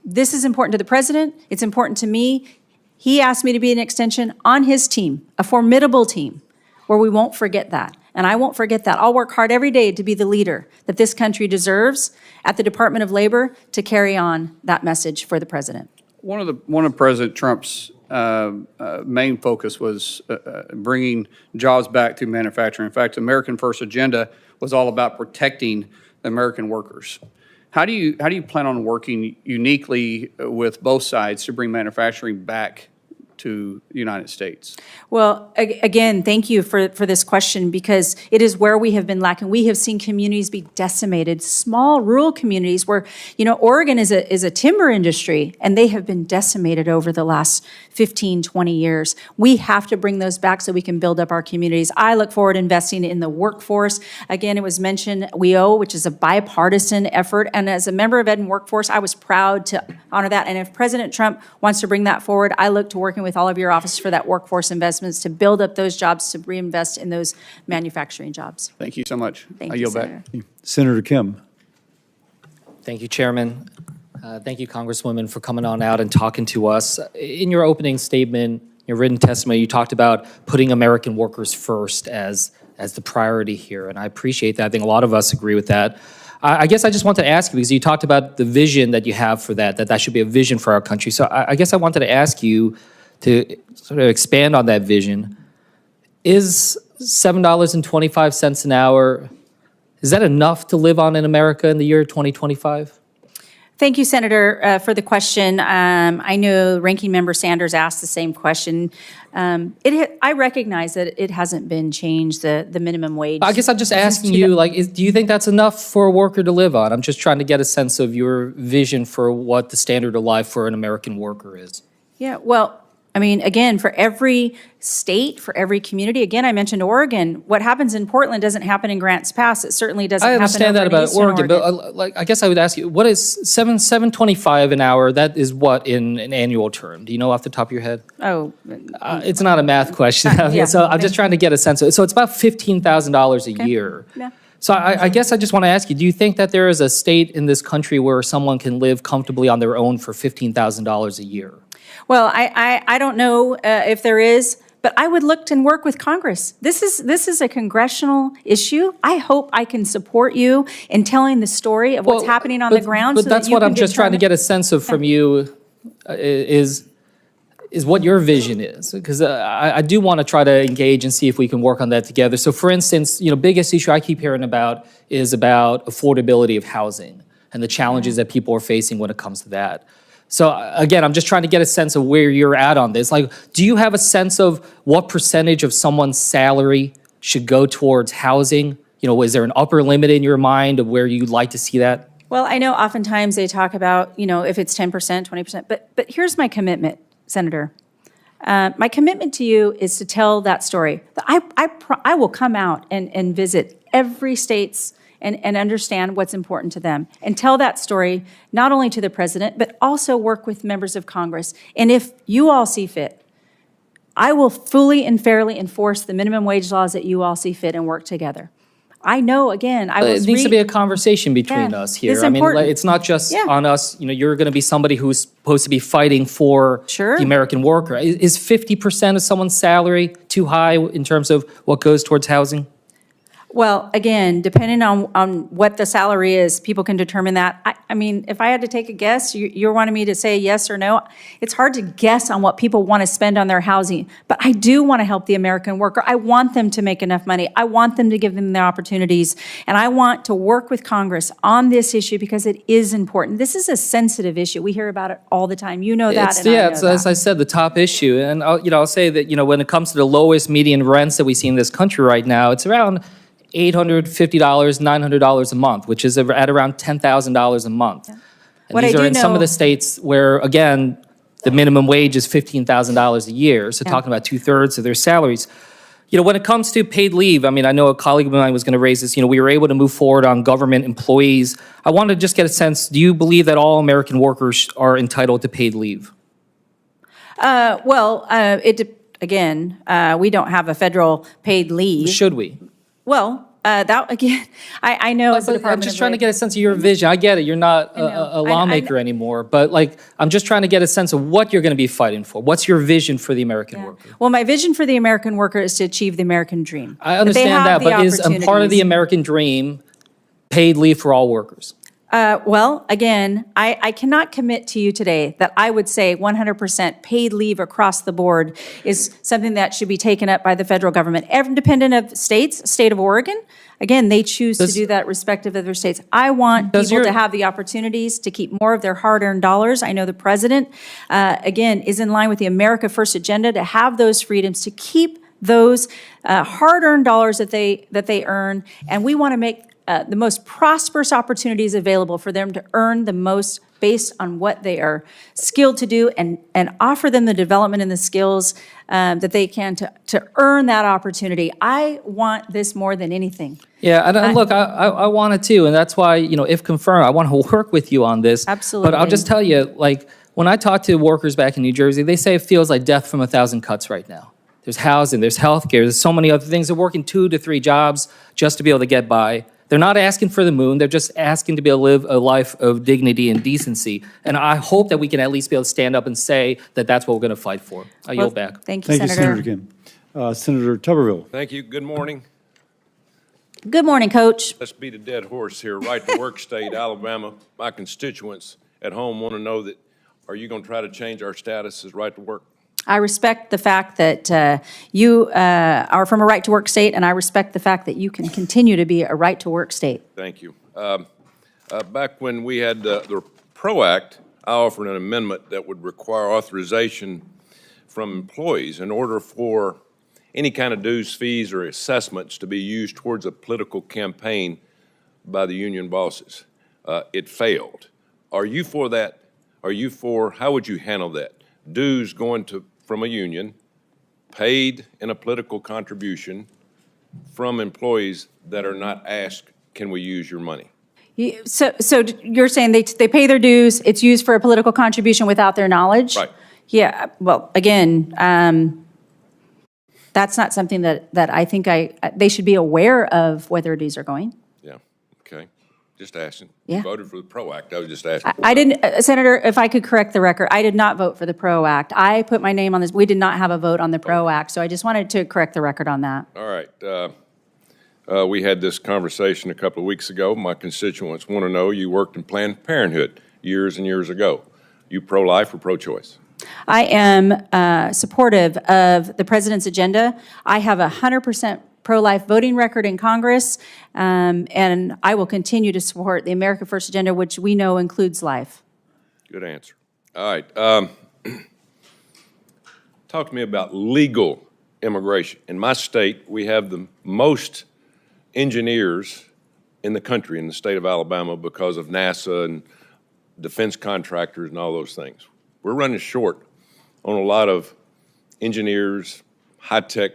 This is important to the president. It's important to me. He asked me to be an extension on his team, a formidable team, where we won't forget that. And I won't forget that. I'll work hard every day to be the leader that this country deserves at the Department of Labor to carry on that message for the president. One of President Trump's main focus was bringing jobs back through manufacturing. In fact, the American First Agenda was all about protecting the American workers. How do you plan on working uniquely with both sides to bring manufacturing back to the United States? Well, Again, thank you for this question, because it is where we have been lacking. We have seen communities be decimated, small rural communities where, Oregon is a timber industry, and they have been decimated over the last 15, 20 years. We have to bring those back so we can build up our communities. I look forward to investing in the workforce. Again, it was mentioned WEO, which is a bipartisan effort, and as a member of Ed and Workforce, I was proud to honor that. And if President Trump wants to bring that forward, I look to working with all of your offices for that workforce investments to build up those jobs, to reinvest in those manufacturing jobs. Thank you so much. Thank I you, yield Senator. back. Senator Kim. Thank you, Chairman. Thank you, Congresswoman, for coming on out and talking to us. In your opening statement, your written testimony, you talked about putting American workers first as as the priority here, and I appreciate that. I think a lot of us agree with that. I guess I just want to ask you, because you talked about the vision that you have for that should be a vision for our country. So I guess I wanted to ask you to sort of expand on that vision. Is $7.25 an hour, is that enough to live on in America in the year 2025? Thank you, Senator, for the question. I know Ranking Member Sanders asked the same question. I recognize that it hasn't been changed, the minimum wage. I guess I'm just asking you, do you think that's enough for a worker to live on? I'm just trying to get a sense of your vision for what the standard of life for an American worker is. Yeah, well, I mean, again, for every state, for every community, again, I mentioned Oregon. What happens in Portland doesn't happen in Grants Pass. It certainly doesn't happen understand that over in about Eastern Oregon, but I guess I would ask you, what is $7.25 an hour? That is what in an annual term? Do you know off the top of your head? Oh. It's not a math question. Yeah, so I'm just trying to get a sense of it. So it's about $15,000 a year. Yeah. So I guess I just want to ask you, do you think that there is a state in this country where someone can live comfortably on their own for $15,000 a year? Well, I don't know if there is, but I would look and work with Congress. This is a congressional issue. I hope I can support you in telling the story of what's happening on the ground. But so that's that you what can I'm just trying to get a sense of from you is what your vision is. Because I do want to try to engage and see if we can work on that together. So for instance, biggest issue I keep hearing about is about affordability of housing and the challenges that people are facing when it comes to that. So again, I'm just trying to get a sense of where you're at on this. Do you have a sense of what percentage of someone's salary should go towards housing? Is there an upper limit in your mind of where you'd like to see that? Well, I know oftentimes they talk about, if it's 10%, 20%, but here's my commitment, Senator. My commitment to you is to tell that story. I will come out and visit every state's and understand what's important to them and tell that story not only to the president, but also work with members of Congress. And if you all see fit, I will fully and fairly enforce the minimum wage laws that you all see fit and work together. I know, again, it needs to be a conversation between us here. It's important. It's not just on us. You're going to be somebody who's supposed to be fighting for the American worker. Is 50% of someone's salary too high in terms of what goes towards housing? Well, again, depending on what the salary is, people can determine that. I mean, if I had to take a guess, you're wanting me to say yes or no. It's hard to guess on what people want to spend on their housing, but I do want to help the American worker. I want them to make enough money. I want them to give them the opportunities, and I want to work with Congress on this issue because it is important. This is a sensitive issue. We hear about it all the time. You know that, It's, as I said, the top issue. And I'll say that, when it comes to the lowest median rents that we see in this country right now, it's around $850, $900 a month, which is at around $10,000 a month. Yeah. And these are in some of the states where, again, the minimum wage is $15,000 a year. So talking about 2/3 of their salaries. When it comes to paid leave, I know a colleague of mine was going to raise this. We were able to move forward on government employees. I wanted to just get a sense, do you believe that all American workers are entitled to paid leave? Again, we don't have a federal paid leave. Should we? Well, that again, I know as a Department I'm just trying to get a sense of your vision. I get it. You're not a lawmaker anymore, but I'm just trying to get a sense of what you're going to be fighting for. What's your vision for the American worker? Well, my vision for the American worker is to achieve the American dream. I understand that, but is a part of the American dream paid leave for all workers? Well, again, I cannot commit to you today that I would say 100% paid leave across the board is something that should be taken up by the federal government. Independent of states, state of Oregon, again, they choose to do that respective of their states. I want people to have the opportunities to keep more of their hard-earned dollars. I know the president, again, is in line with the America First agenda to have those freedoms, to keep those hard-earned dollars that they earn, and we want to make the most prosperous opportunities available for them to earn the most based on what they are skilled to do, and offer them the development and the skills that they can to earn that opportunity. I want this more than anything. Yeah, and look, I want it too, and that's why, if confirmed, I want to work with you on this. Absolutely. But I'll just tell you, when I talk to workers back in New Jersey, they say it feels like death from a thousand cuts right now. There's housing, there's healthcare, there's so many other things. They're working 2 to 3 jobs just to be able to get by. They're not asking for the moon. They're just asking to be able to live a life of dignity and decency. And I hope that we can at least be able to stand up and say that that's what we're going to fight for. I yield back. Thank you, Senator. Senator Kim. Senator Tuberville. Thank you. Good morning. Good morning, Coach. Let's beat a dead horse here. Right to work state, Alabama. My constituents at home want to know that, are you going to try to change our status as right to work? I respect the fact that you are from a right-to-work state, and I respect the fact that you can continue to be a right-to-work state. Thank you. Back when we had the PRO Act, I offered an amendment that would require authorization from employees in order for any kind of dues, fees, or assessments to be used towards a political campaign by the union bosses. It failed. Are you for that? Are you for, how would you handle that? Dues going to, from a union, paid in a political contribution from employees that are not asked, can we use your money? So you're saying they pay their dues, it's used for a political contribution without their knowledge? Right. Yeah, well, again, that's not something that I think they should be aware of where their dues are going. Yeah, okay. Just asking. Yeah. You voted for the PRO Act. I was just asking. I didn't, Senator, if I could correct the record, I did not vote for the PRO Act. I put my name on this. We did not have a vote on the PRO Act, so I just wanted to correct the record on that. All right. We had this conversation a couple of weeks ago. My constituents want to know, you worked in Planned Parenthood years and years ago. You pro-life or pro-choice? I am supportive of the president's agenda. I have a 100% pro-life voting record in Congress, and I will continue to support the America First agenda, which we know includes life. Good answer. All right. Talk to me about legal immigration. In my state, we have the most engineers in the country, in the state of Alabama, because of NASA and defense contractors and all those things. We're running short on a lot of engineers, high-tech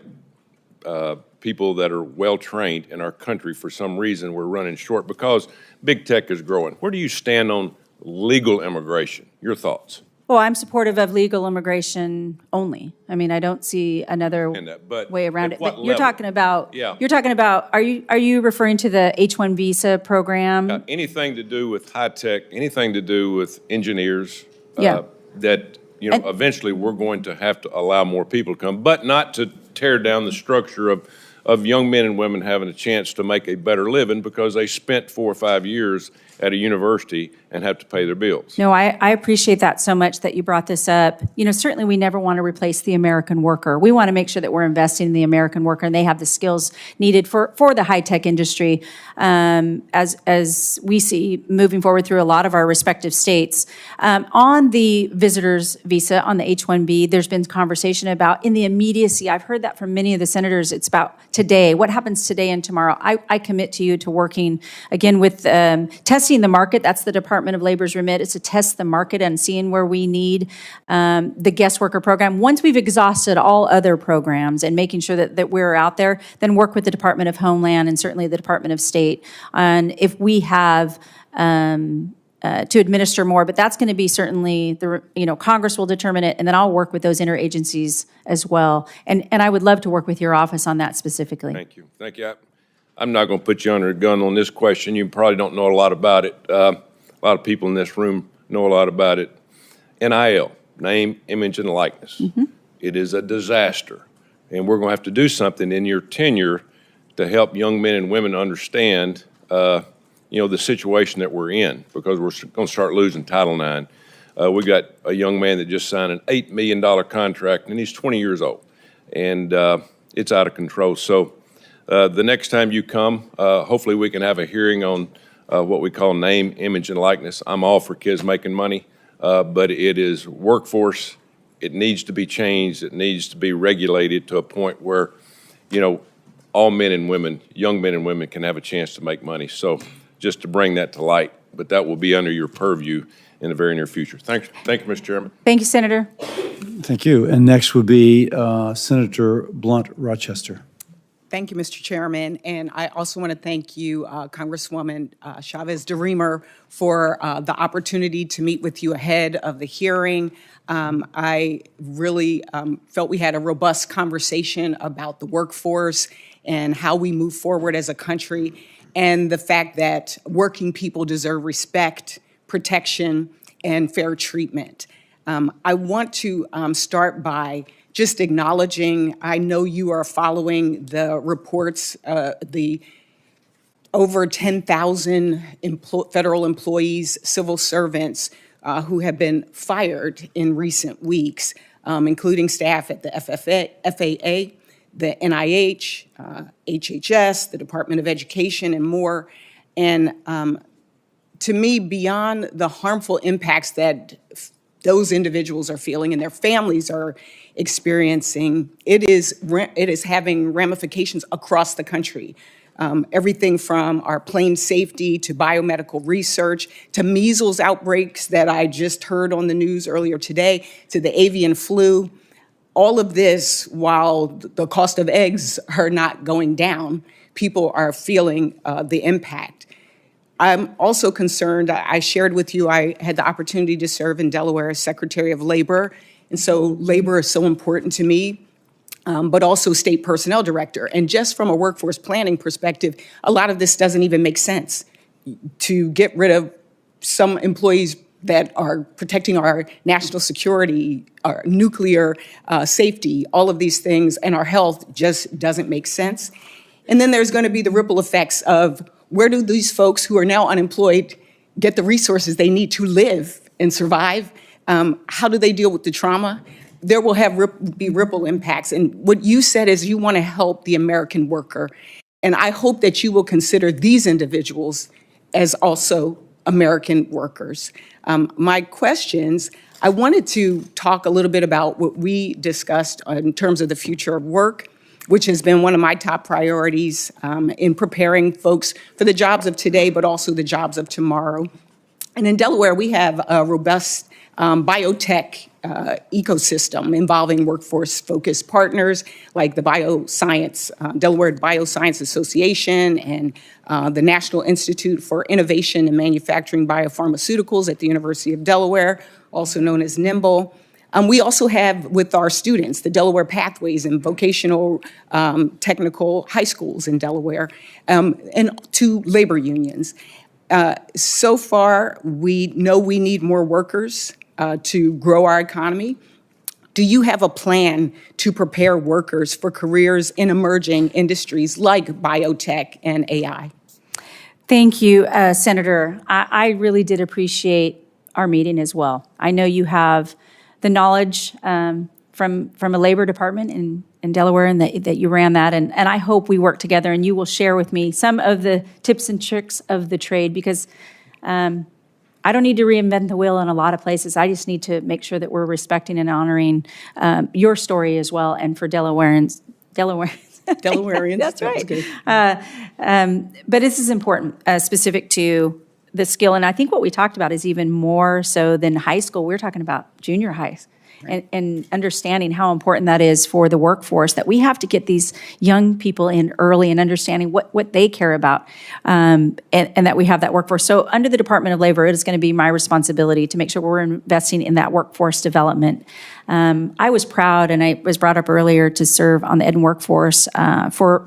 people that are well-trained in our country. For some reason, we're running short because big tech is growing. Where do you stand on legal immigration? Your thoughts? Well, I'm supportive of legal immigration only. I mean, I don't see another way around it. But you're talking about, are you referring to the H-1 visa program? Anything to do with high-tech, anything to do with engineers, Yeah. that, you know, eventually we're going to have to allow more people to come, but not to tear down the structure of young men and women having a chance to make a better living because they spent 4 or 5 years at a university and have to pay their bills. No, I appreciate that so much that you brought this up. You know, certainly we never want to replace the American worker. We want to make sure that we're investing in the American worker and they have the skills needed for the high-tech industry, as we see moving forward through a lot of our respective states. On the visitor's visa, on the H-1B, there's been conversation about in the immediacy. I've heard that from many of the senators. It's about today. What happens today and tomorrow? I commit to you to working, again, with testing the market. That's the Department of Labor's remit. It's to test the market and seeing where we need the guest worker program. Once we've exhausted all other programs and making sure that we're out there, then work with the Department of Homeland and certainly the Department of State on if we have to administer more. But that's going to be certainly, Congress will determine it, and then I'll work with those interagencies as well. And I would love to work with your office on that specifically. Thank you. Thank you. I'm not going to put you under a gun on this question. You probably don't know a lot about it. A lot of people in this room know a lot about it. NIL, name, image, and likeness. Mm-hmm. It is a disaster. And we're going to have to do something in your tenure to help young men and women understand, the situation that we're in, because we're going to start losing Title IX. We got a young man that just signed an $8 million contract, and he's 20 years old. And it's out of control. So the next time you come, hopefully we can have a hearing on what we call name, image, and likeness. I'm all for kids making money, but it is workforce. It needs to be changed. It needs to be regulated to a point where, all men and women, young men and women can have a chance to make money. So just to bring that to light, but that will be under your purview in the very near future. Thank you, Mr. Chairman. Thank you, Senator. Thank you. And next would be Senator Blunt Rochester. Thank you, Mr. Chairman. And I also want to thank you, Congresswoman Chavez-DeRemer, for the opportunity to meet with you ahead of the hearing. I really felt we had a robust conversation about the workforce and how we move forward as a country, and the fact that working people deserve respect, protection, and fair treatment. I want to start by just acknowledging, I know you are following the reports, the over 10,000 federal employees, civil servants who have been fired in recent weeks, including staff at the FAA, the NIH, HHS, the Department of Education, and more. And to me, beyond the harmful impacts that those individuals are feeling and their families are experiencing, it is having ramifications across the country. Everything from our plane safety to biomedical research to measles outbreaks that I just heard on the news earlier today, to the avian flu. All of this, while the cost of eggs are not going down, people are feeling the impact. I'm also concerned, I shared with you, I had the opportunity to serve in Delaware as Secretary of Labor, and so labor is so important to me. But also State Personnel Director. And just from a workforce planning perspective, a lot of this doesn't even make sense. To get rid of some employees that are protecting our national security, our nuclear safety, all of these things, and our health just doesn't make sense. And then there's going to be the ripple effects of where do these folks who are now unemployed get the resources they need to live and survive? How do they deal with the trauma? There will be ripple impacts. And what you said is you want to help the American worker. And I hope that you will consider these individuals as also American workers. My questions, I wanted to talk a little bit about what we discussed in terms of the future of work, which has been one of my top priorities in preparing folks for the jobs of today, but also the jobs of tomorrow. And in Delaware, we have a robust biotech ecosystem involving workforce-focused partners like the Delaware Bioscience Association and the National Institute for Innovation and Manufacturing Biopharmaceuticals at the University of Delaware, also known as NIMBLE. We also have with our students the Delaware Pathways and vocational technical high schools in Delaware, and 2 labor unions. So far, we know we need more workers to grow our economy. Do you have a plan to prepare workers for careers in emerging industries like biotech and AI? Thank you, Senator. I really did appreciate our meeting as well. I know you have the knowledge from a labor department in Delaware and that you ran that. And I hope we work together and you will share with me some of the tips and tricks of the trade because I don't need to reinvent the wheel in a lot of places. I just need to make sure that we're respecting and honoring your story as well and for Delawareans. Delawareans. That's right. But this is important, specific to the skill. And I think what we talked about is even more so than high school. We're talking about junior high. Right. And understanding how important that is for the workforce, that we have to get these young people in early and understanding what they care about, and that we have that workforce. So under the Department of Labor, it is going to be my responsibility to make sure we're investing in that workforce development. I was proud, and I was brought up earlier, to serve on the Ed and Workforce for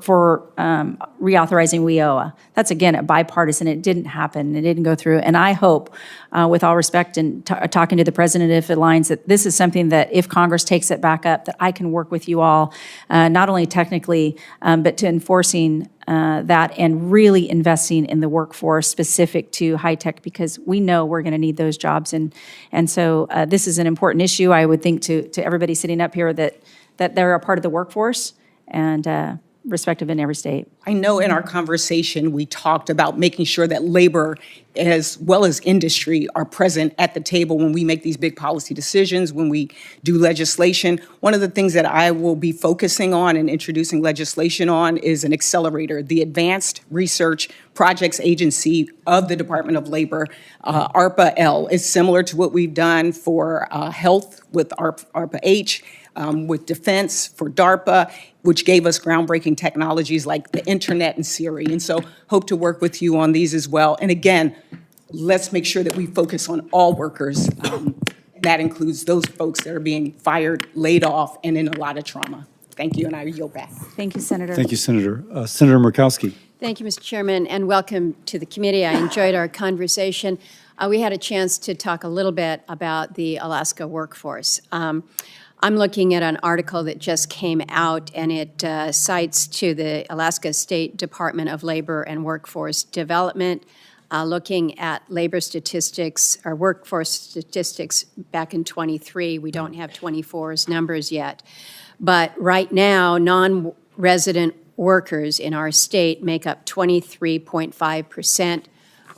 reauthorizing WIOA. That's, again, a bipartisan. It didn't happen. It didn't go through. And I hope, with all respect and talking to the president if it aligns, that this is something that if Congress takes it back up, that I can work with you all, not only technically, but to enforcing that and really investing in the workforce specific to high tech, because we know we're going to need those jobs. And so this is an important issue, I would think, to everybody sitting up here that they're a part of the workforce and respective in every state. I know in our conversation, we talked about making sure that labor as well as industry are present at the table when we make these big policy decisions, when we do legislation. One of the things that I will be focusing on and introducing legislation on is an accelerator, the Advanced Research Projects Agency of the Department of Labor, ARPA-L. Is similar to what we've done for health with ARPA-H, with defense for DARPA, which gave us groundbreaking technologies like the internet and Siri. And so hope to work with you on these as well. And again, let's make sure that we focus on all workers. That includes those folks that are being fired, laid off, and in a lot of trauma. Thank you, and I yield back. Thank you, Senator. Thank you, Senator. Senator Murkowski. Thank you, Mr. Chairman, and welcome to the committee. I enjoyed our conversation. We had a chance to talk a little bit about the Alaska workforce. I'm looking at an article that just came out, and it cites to the Alaska State Department of Labor and Workforce Development, looking at labor statistics, or workforce statistics back in 23. We don't have 24's numbers yet. But right now, non-resident workers in our state make up 23.5%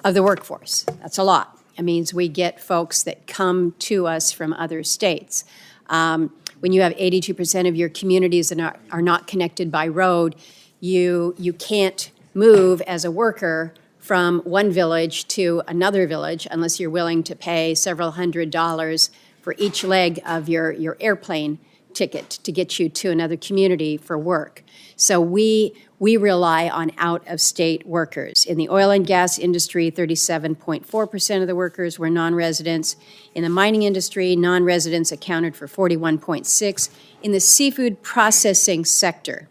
of the workforce. That's a lot. It means we get folks that come to us from other states. When you have 82% of your communities that are not connected by road, you can't move as a worker from one village to another village unless you're willing to pay several $100s for each leg of your airplane ticket to get you to another community for work. So we rely on out-of-state workers. In the oil and gas industry, 37.4% of the workers were non-residents. In the mining industry, non-residents accounted for 41.6%. In the seafood processing sector,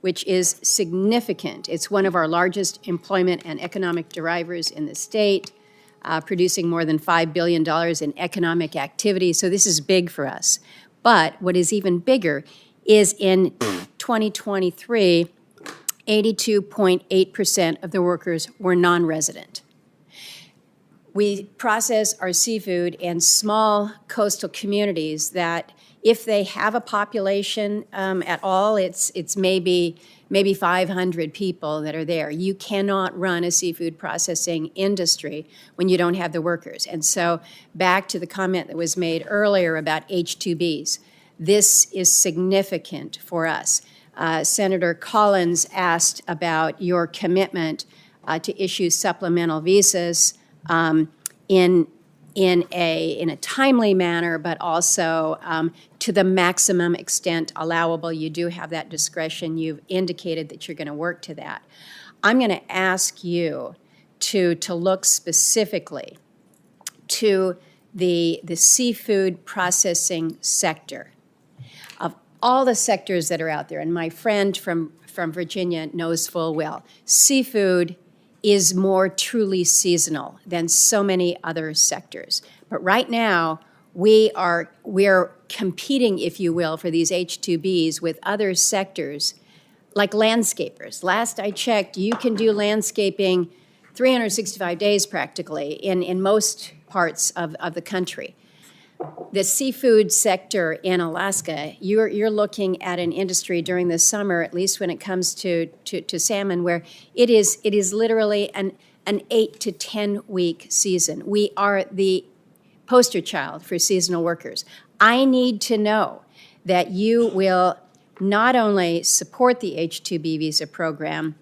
which is significant, it's one of our largest employment and economic drivers in the state, producing more than $5 billion in economic activity. So this is big for us. But what is even bigger is in 2023, 82.8% of the workers were non-resident. We process our seafood in small coastal communities that, if they have a population at all, it's maybe 500 people that are there. You cannot run a seafood processing industry when you don't have the workers. And so back to the comment that was made earlier about H-2Bs, this is significant for us. Senator Collins asked about your commitment to issue supplemental visas in a timely manner, but also to the maximum extent allowable. You do have that discretion. You've indicated that you're going to work to that. I'm going to ask you to look specifically to the seafood processing sector. Of all the sectors that are out there, and my friend from Virginia knows full well, seafood is more truly seasonal than so many other sectors. But right now, we're competing, if you will, for these H-2Bs with other sectors like landscapers. Last I checked, you can do landscaping 365 days practically in most parts of the country. The seafood sector in Alaska, you're looking at an industry during the summer, at least when it comes to salmon, where it is literally an 8 to 10 week season. We are the poster child for seasonal workers. I need to know that you will not only support the H-2B visa program,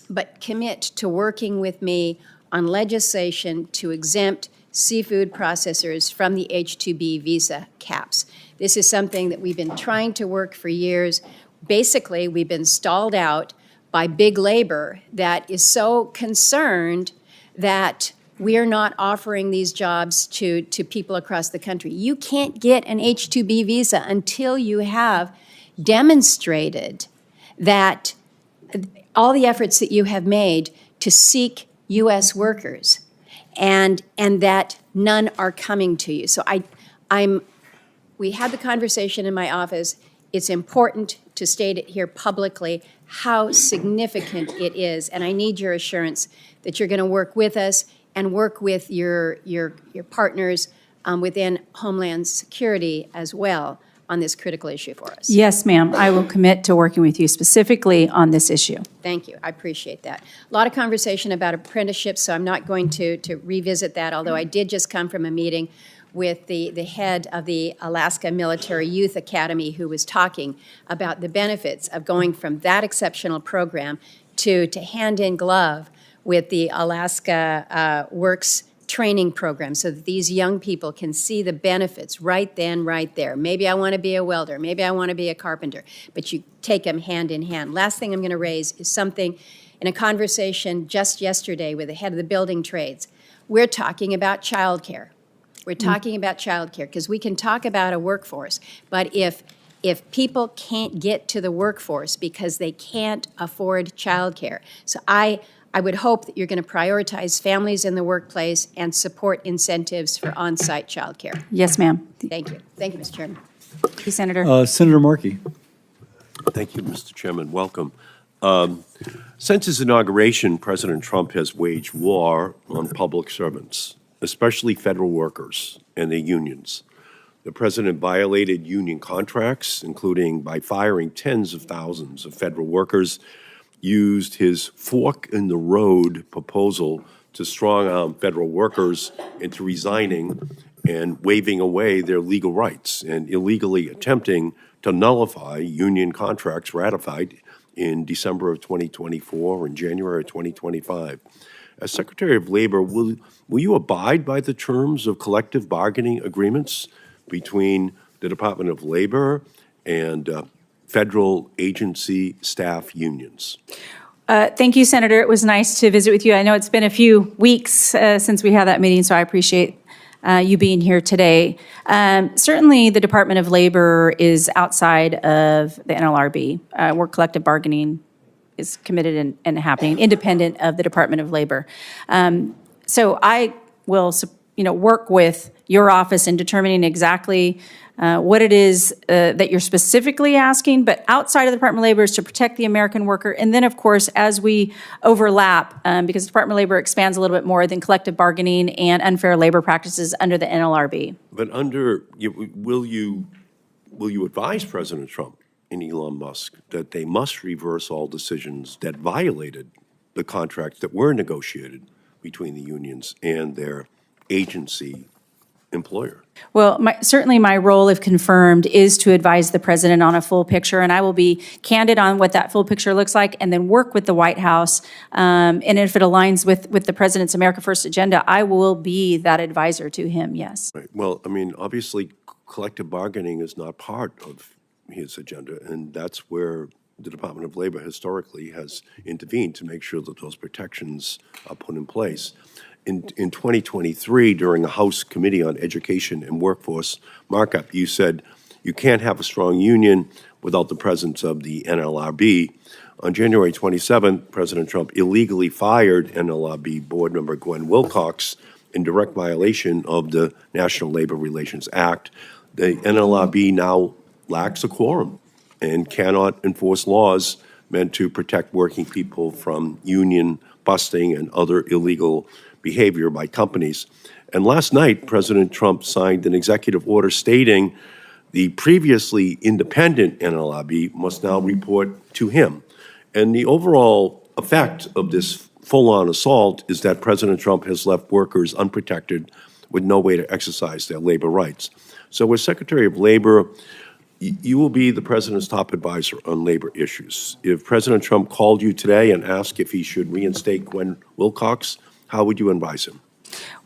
but commit to working with me on legislation to exempt seafood processors from the H-2B visa caps. This is something that we've been trying to work for years. Basically, we've been stalled out by big labor that is so concerned that we're not offering these jobs to people across the country. You can't get an H-2B visa until you have demonstrated that all the efforts that you have made to seek U.S. workers and that none are coming to you. So we had the conversation in my office. It's important to state it here publicly how significant it is, and I need your assurance that you're going to work with us and work with your partners within Homeland Security as well on this critical issue for us. Yes, ma'am. I will commit to working with you specifically on this issue. Thank you. I appreciate that. A lot of conversation about apprenticeships, so I'm not going to revisit that, although I did just come from a meeting with the head of the Alaska Military Youth Academy, who was talking about the benefits of going from that exceptional program to hand in glove with the Alaska Works training program, so that these young people can see the benefits right then, right there. Maybe I want to be a welder. Maybe I want to be a carpenter. But you take them hand in hand. Last thing I'm going to raise is something in a conversation just yesterday with the head of the building trades. We're talking about childcare. We're talking about childcare because we can talk about a workforce, but if people can't get to the workforce because they can't afford childcare, so I would hope that you're going to prioritize families in the workplace and support incentives for on-site childcare. Yes, ma'am. Thank you. Thank you, Mr. Chairman. Thank you, Senator. Senator Markey. Thank you, Mr. Chairman. Welcome. Since his inauguration, President Trump has waged war on public servants, especially federal workers and their unions. The president violated union contracts, including by firing tens of thousands of federal workers, used his fork in the road proposal to strong-arm federal workers into resigning and waving away their legal rights and illegally attempting to nullify union contracts ratified in December of 2024 and January of 2025. As Secretary of Labor, will you abide by the terms of collective bargaining agreements between the Department of Labor and federal agency staff unions? Thank you, Senator. It was nice to visit with you. I know it's been a few weeks since we had that meeting, so I appreciate you being here today. Certainly, the Department of Labor is outside of the NLRB, where collective bargaining is committed and happening, independent of the Department of Labor. So I will, work with your office in determining exactly what it is that you're specifically asking, but outside of the Department of Labor is to protect the American worker. And then, of course, as we overlap, because the Department of Labor expands a little bit more than collective bargaining and unfair labor practices under the NLRB. But will you advise President Trump and Elon Musk that they must reverse all decisions that violated the contracts that were negotiated between the unions and their agency employer? Well, certainly my role, if confirmed, is to advise the president on a full picture, and I will be candid on what that full picture looks like and then work with the White House. And if it aligns with the president's America First agenda, I will be that advisor to him, yes. Right. Well, I mean, obviously, collective bargaining is not part of his agenda, and that's where the Department of Labor historically has intervened to make sure that those protections are put in place. In 2023, during a House Committee on Education and Workforce markup, you said you can't have a strong union without the presence of the NLRB. On January 27th, President Trump illegally fired NLRB board member Gwen Wilcox in direct violation of the National Labor Relations Act. The NLRB now lacks a quorum and cannot enforce laws meant to protect working people from union busting and other illegal behavior by companies. And last night, President Trump signed an executive order stating the previously independent NLRB must now report to him. And the overall effect of this full-on assault is that President Trump has left workers unprotected with no way to exercise their labor rights. So as Secretary of Labor, you will be the president's top advisor on labor issues. If President Trump called you today and asked if he should reinstate Gwen Wilcox, how would you advise him?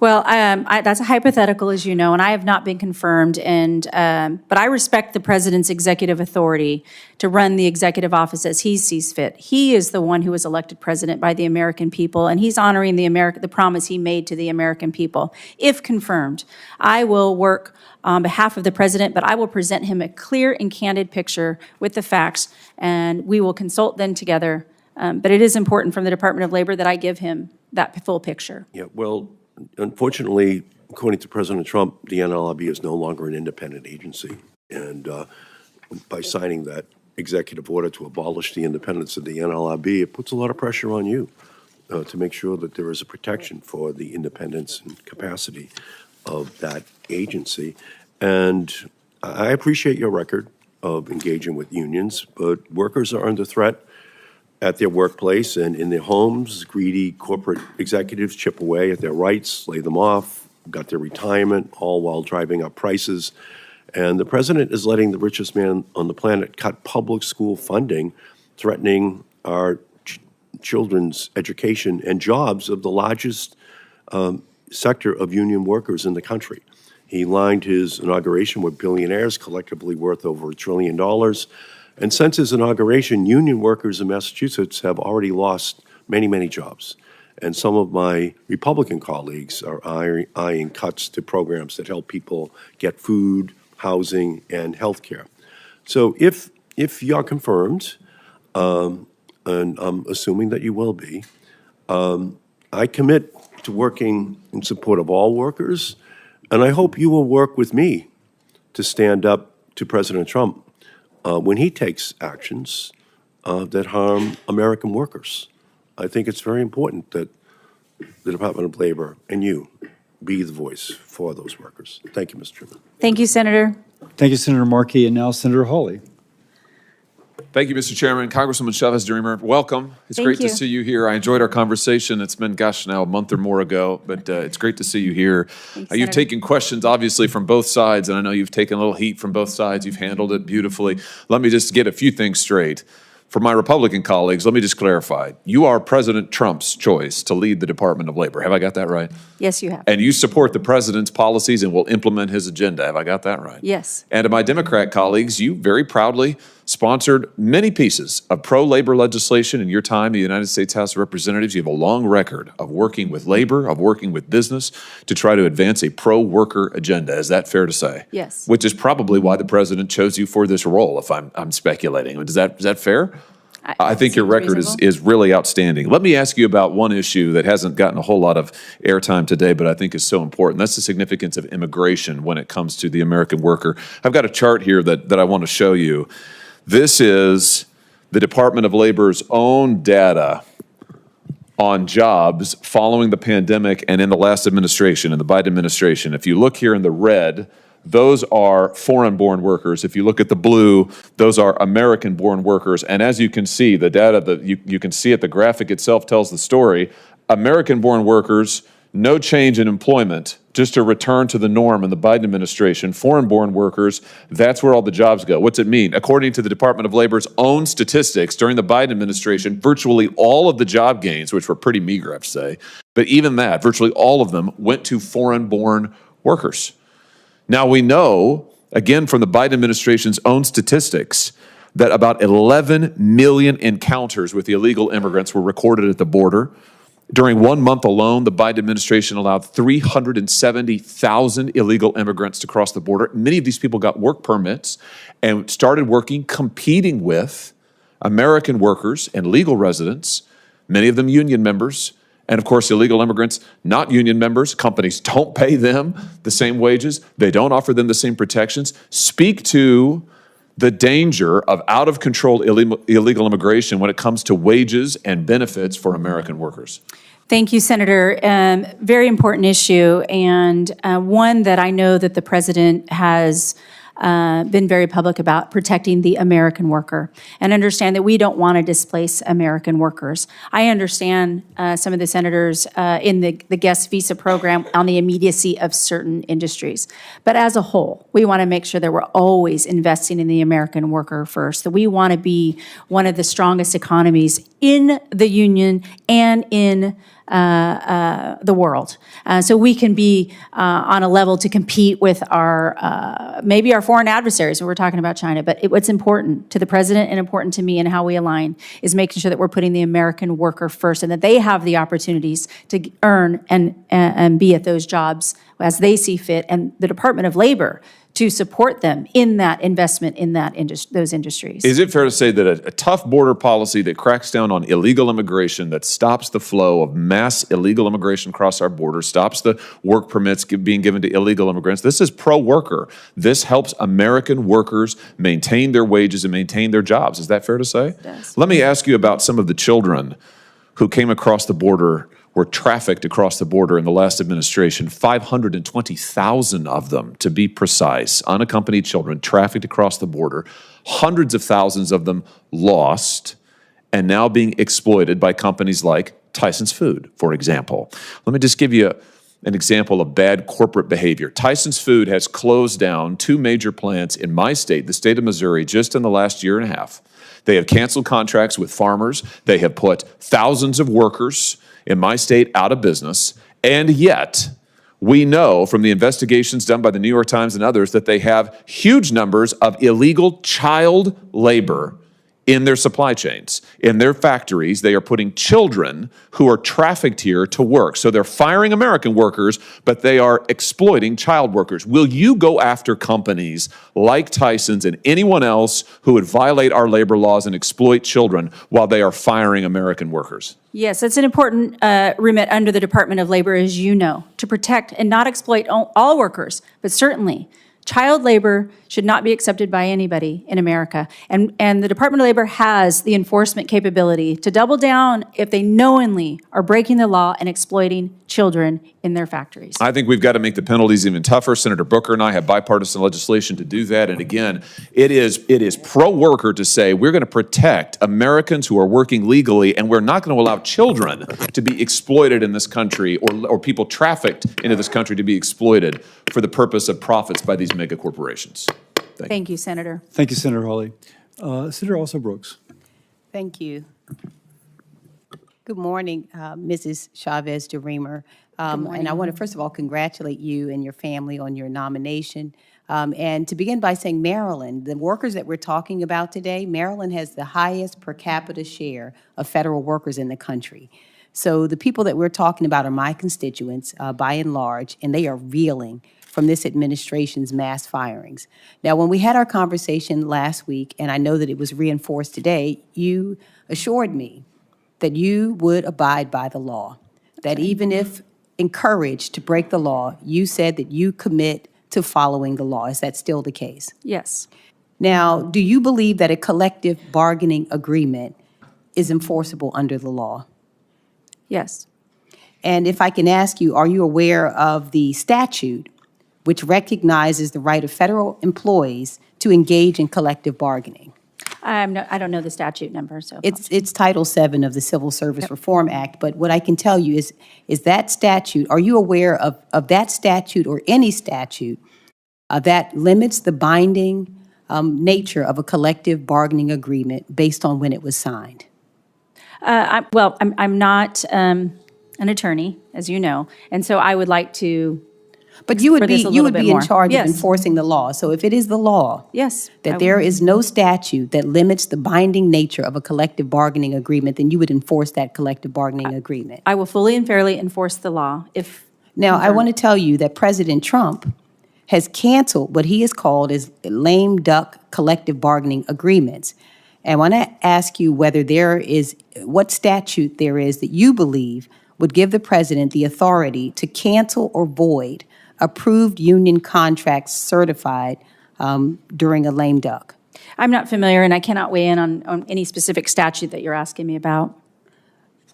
Well, that's a hypothetical, as you know, and I have not been confirmed. But I respect the president's executive authority to run the executive office as he sees fit. He is the one who was elected president by the American people, and he's honoring the promise he made to the American people. If confirmed, I will work on behalf of the president, but I will present him a clear and candid picture with the facts, and we will consult then together. But it is important from the Department of Labor that I give him that full picture. Yeah, well, unfortunately, according to President Trump, the NLRB is no longer an independent agency. And by signing that executive order to abolish the independence of the NLRB, it puts a lot of pressure on you to make sure that there is a protection for the independence and capacity of that agency. And I appreciate your record of engaging with unions, but workers are under threat at their workplace and in their homes. Greedy corporate executives chip away at their rights, lay them off, got their retirement, all while driving up prices. And the president is letting the richest man on the planet cut public school funding, threatening our children's education and jobs of the largest sector of union workers in the country. He lined his inauguration with billionaires collectively worth over $1 trillion. And since his inauguration, union workers in Massachusetts have already lost many, many jobs. And some of my Republican colleagues are eyeing cuts to programs that help people get food, housing, and health care. So if you're confirmed, and I'm assuming that you will be, I commit to working in support of all workers, and I hope you will work with me to stand up to President Trump when he takes actions that harm American workers. I think it's very important that the Department of Labor and you be the voice for those workers. Thank you, Mr. Chairman. Thank you, Senator. Thank you, Senator Markey, and now Senator Hawley. Thank you, Mr. Chairman. Congresswoman Chavez-DeRemer, welcome. It's Thank great you. to see you here. I enjoyed our conversation. It's been, gosh, now a month or more ago, but it's great to see you here. You've Senator. taken questions, obviously, from both sides, and I know you've taken a little heat from both sides. You've handled it beautifully. Let me just get a few things straight. For my Republican colleagues, let me just clarify. You are President Trump's choice to lead the Department of Labor. Have I got that right? Yes, you have. And you support the president's policies and will implement his agenda. Have I got that right? Yes. And to my Democrat colleagues, you very proudly sponsored many pieces of pro-labor legislation in your time in the United States House of Representatives. You have a long record of working with labor, of working with business to try to advance a pro-worker agenda. Is that fair to say? Yes. Which is probably why the president chose you for this role, if I'm speculating. Is that fair? I think your record is really outstanding. Let me ask you about one issue that hasn't gotten a whole lot of airtime today, but I think is so important. That's the significance of immigration when it comes to the American worker. I've got a chart here that I want to show you. This is the Department of Labor's own data on jobs following the pandemic and in the last administration, in the Biden administration. If you look here in the red, those are foreign-born workers. If you look at the blue, those are American-born workers. And as you can see, the data that you can see it, the graphic itself tells the story. American-born workers, no change in employment, just a return to the norm in the Biden administration. Foreign-born workers, that's where all the jobs go. What's it mean? According to the Department of Labor's own statistics, during the Biden administration, virtually all of the job gains, which were pretty meager, I have to say, but even that, virtually all of them went to foreign-born workers. Now, we know, again, from the Biden administration's own statistics, that about 11 million encounters with illegal immigrants were recorded at the border. During 1 month alone, the Biden administration allowed 370,000 illegal immigrants to cross the border. Many of these people got work permits and started working, competing with American workers and legal residents, many of them union members. And of course, illegal immigrants, not union members, companies don't pay them the same wages. They don't offer them the same protections. Speak to the danger of out-of-control illegal immigration when it comes to wages and benefits for American workers. Thank you, Senator. Very important issue, and one that I know that the president has been very public about, protecting the American worker, and understand that we don't want to displace American workers. I understand some of the senators in the guest visa program on the immediacy of certain industries. But as a whole, we want to make sure that we're always investing in the American worker first, that we want to be one of the strongest economies in the union and in the world. So we can be on a level to compete with our, maybe our foreign adversaries when we're talking about China. But what's important to the president and important to me and how we align is making sure that we're putting the American worker first and that they have the opportunities to earn and be at those jobs as they see fit, and the Department of Labor to support them in that investment in that those industries. Is it fair to say that a tough border policy that cracks down on illegal immigration, that stops the flow of mass illegal immigration across our border, stops the work permits being given to illegal immigrants, this is pro-worker. This helps American workers maintain their wages and maintain their jobs. Is that fair to say? Yes. Let me ask you about some of the children who came across the border, were trafficked across the border in the last administration. 520,000 of them, to be precise, unaccompanied children trafficked across the border. Hundreds of thousands of them lost and now being exploited by companies like Tyson's Food, for example. Let me just give you an example of bad corporate behavior. Tyson's Food has closed down 2 major plants in my state, the state of Missouri, just in the last year and a half. They have canceled contracts with farmers. They have put thousands of workers in my state out of business, and yet we know from the investigations done by the New York Times and others that they have huge numbers of illegal child labor in their supply chains. In their factories, they are putting children who are trafficked here to work. So they're firing American workers, but they are exploiting child workers. Will you go after companies like Tyson's and anyone else who would violate our labor laws and exploit children while they are firing American workers? Yes, that's an important remit under the Department of Labor, as you know, to protect and not exploit all workers, but certainly Child labor should not be accepted by anybody in America. And the Department of Labor has the enforcement capability to double down if they knowingly are breaking the law and exploiting children in their factories. I think we've got to make the penalties even tougher. Senator Booker and I have bipartisan legislation to do that. And again, it is pro-worker to say we're going to protect Americans who are working legally, and we're not going to allow children to be exploited in this country, or people trafficked into this country to be exploited for the purpose of profits by these mega corporations. Thank you, Senator. Thank you, Senator Hawley. Senator Also Brooks. Thank you. Good morning, Mrs. Chavez-DeRemer. And I want to, first of all, congratulate you and your family on your nomination. And to begin by saying Maryland, the workers that we're talking about today, Maryland has the highest per capita share of federal workers in the country. So the people that we're talking about are my constituents, by and large, and they are reeling from this administration's mass firings. Now, when we had our conversation last week, and I know that it was reinforced today, you assured me that you would abide by the law, that even if encouraged to break the law, you said that you commit to following the law. Is that still the case? Yes. Now, do you believe that a collective bargaining agreement is enforceable under the law? Yes. And if I can ask you, are you aware of the statute which recognizes the right of federal employees to engage in collective bargaining? I don't know the statute number, so. It's Title VII of the Civil Service Reform Act, but what I can tell you is that statute, are you aware of that statute or any statute that limits the binding nature of a collective bargaining agreement based on when it was signed? I'm not an attorney, as you know, and so I would like to. But you would be in charge Yes. of enforcing the law. So if it is the law, Yes, that there is no statute that limits the binding nature of a collective bargaining agreement, then you would enforce that collective bargaining agreement. I will fully and fairly enforce the law if. Now, I want to tell you that President Trump has canceled what he has called as lame duck collective bargaining agreements. And I want to ask you whether what statute there is that you believe would give the president the authority to cancel or void approved union contracts certified during a lame duck. I'm not familiar, and I cannot weigh in on any specific statute that you're asking me about.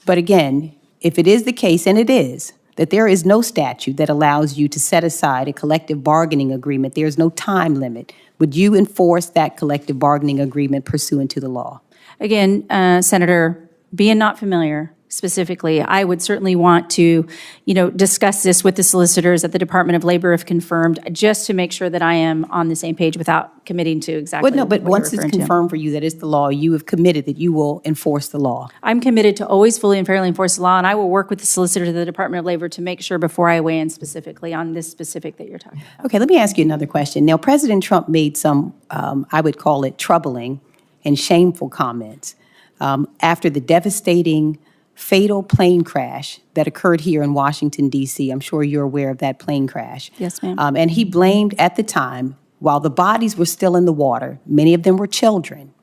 But again, if it is the case, and it is, that there is no statute that allows you to set aside a collective bargaining agreement, there is no time limit, would you enforce that collective bargaining agreement pursuant to the law? Again, Senator, being not familiar specifically, I would certainly want to, discuss this with the solicitors at the Department of Labor if confirmed, just to make sure that I am on the same page without committing to exactly. But once it's confirmed for you that it's the law, you have committed that you will enforce the law. I'm committed to always fully and fairly enforce the law, and I will work with the solicitors of the Department of Labor to make sure before I weigh in specifically on this specific that you're talking about. Okay, let me ask you another question. Now, President Trump made some, I would call it troubling and shameful comments after the devastating fatal plane crash that occurred here in Washington, D.C. I'm sure you're aware of that plane crash. Yes, ma'am. And he blamed, at the time, while the bodies were still in the water, many of them were children,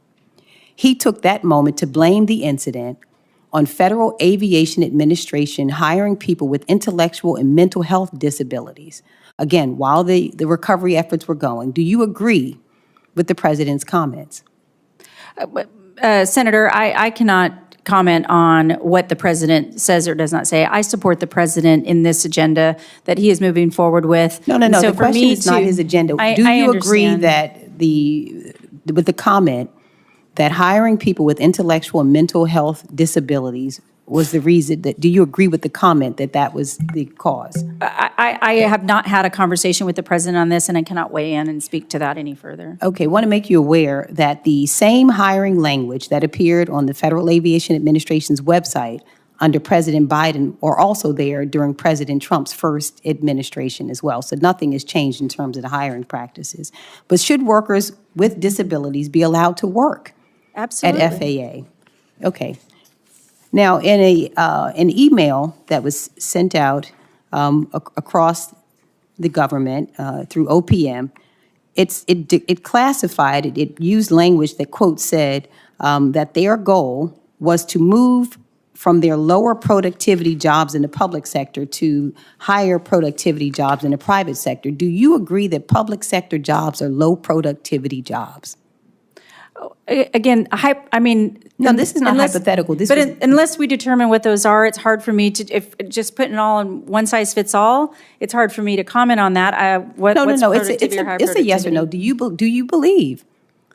he took that moment to blame the incident on Federal Aviation Administration hiring people with intellectual and mental health disabilities. Again, while the recovery efforts were going. Do you agree with the president's comments? Senator, I cannot comment on what the president says or does not say. I support the president in this agenda that he is moving forward with. No. So the question is not his agenda. Do you agree that with the comment that hiring people with intellectual and mental health disabilities was the reason do you agree with the comment that was the cause? I have not had a conversation with the president on this, and I cannot weigh in and speak to that any further. Okay, I want to make you aware that the same hiring language that appeared on the Federal Aviation Administration's website under President Biden are also there during President Trump's first administration as well. So nothing has changed in terms of the hiring practices. But should workers with disabilities be allowed to work Absolutely. at FAA? Okay. Now, in an email that was sent out across the government through OPM, it classified, it used language that, quote, said that their goal was to move from their lower productivity jobs in the public sector to higher productivity jobs in the private sector. Do you agree that public sector jobs are low productivity jobs? Again, No, this is not hypothetical. Unless we determine what those are, it's hard for me to, if just putting it all in one size fits all, it's hard for me to comment on that. No. It's a yes or no. Do you believe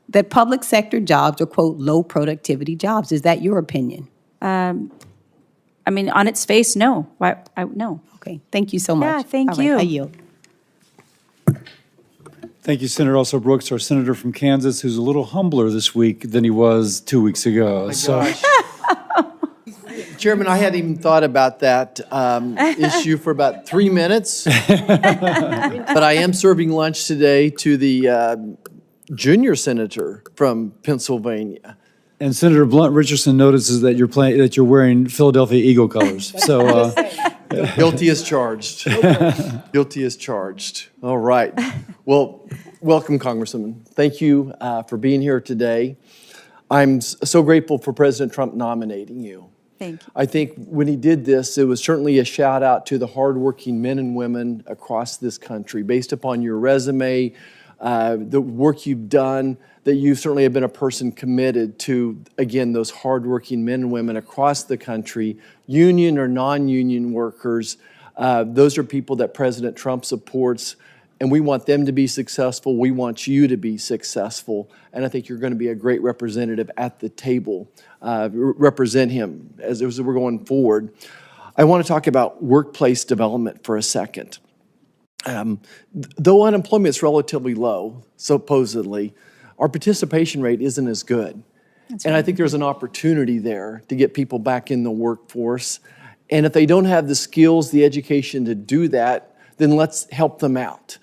that public sector jobs are, quote, low productivity jobs? Is that your opinion? On its face, no. No. Okay, thank you so much. Yeah, thank All right, you. I yield. Thank you, Senator Elsa Brooks, our senator from Kansas, who's a little humbler this week than he was 2 weeks ago. Chairman, I hadn't even thought about that issue for about 3 minutes. But I am serving lunch today to the junior senator from Pennsylvania. And Senator Blunt Richardson notices that you're wearing Philadelphia Eagle colors. So guilty as charged. Guilty as charged. All right. Well, welcome, Congresswoman. Thank you for being here today. I'm so grateful for President Trump nominating you. Thank you. I think when he did this, it was certainly a shout out to the hardworking men and women across this country. Based upon your resume, the work you've done, that you certainly have been a person committed to, again, those hardworking men and women across the country, union or non-union workers. Those are people that President Trump supports, and we want them to be successful. We want you to be successful, and I think you're going to be a great representative at the table. Represent him as we're going forward. I want to talk about workplace development for a second. Though unemployment is relatively low, supposedly, our participation rate isn't as good. And I think there's an opportunity there to get people back in the workforce. And if they don't have the skills, the education to do that, then let's help them out.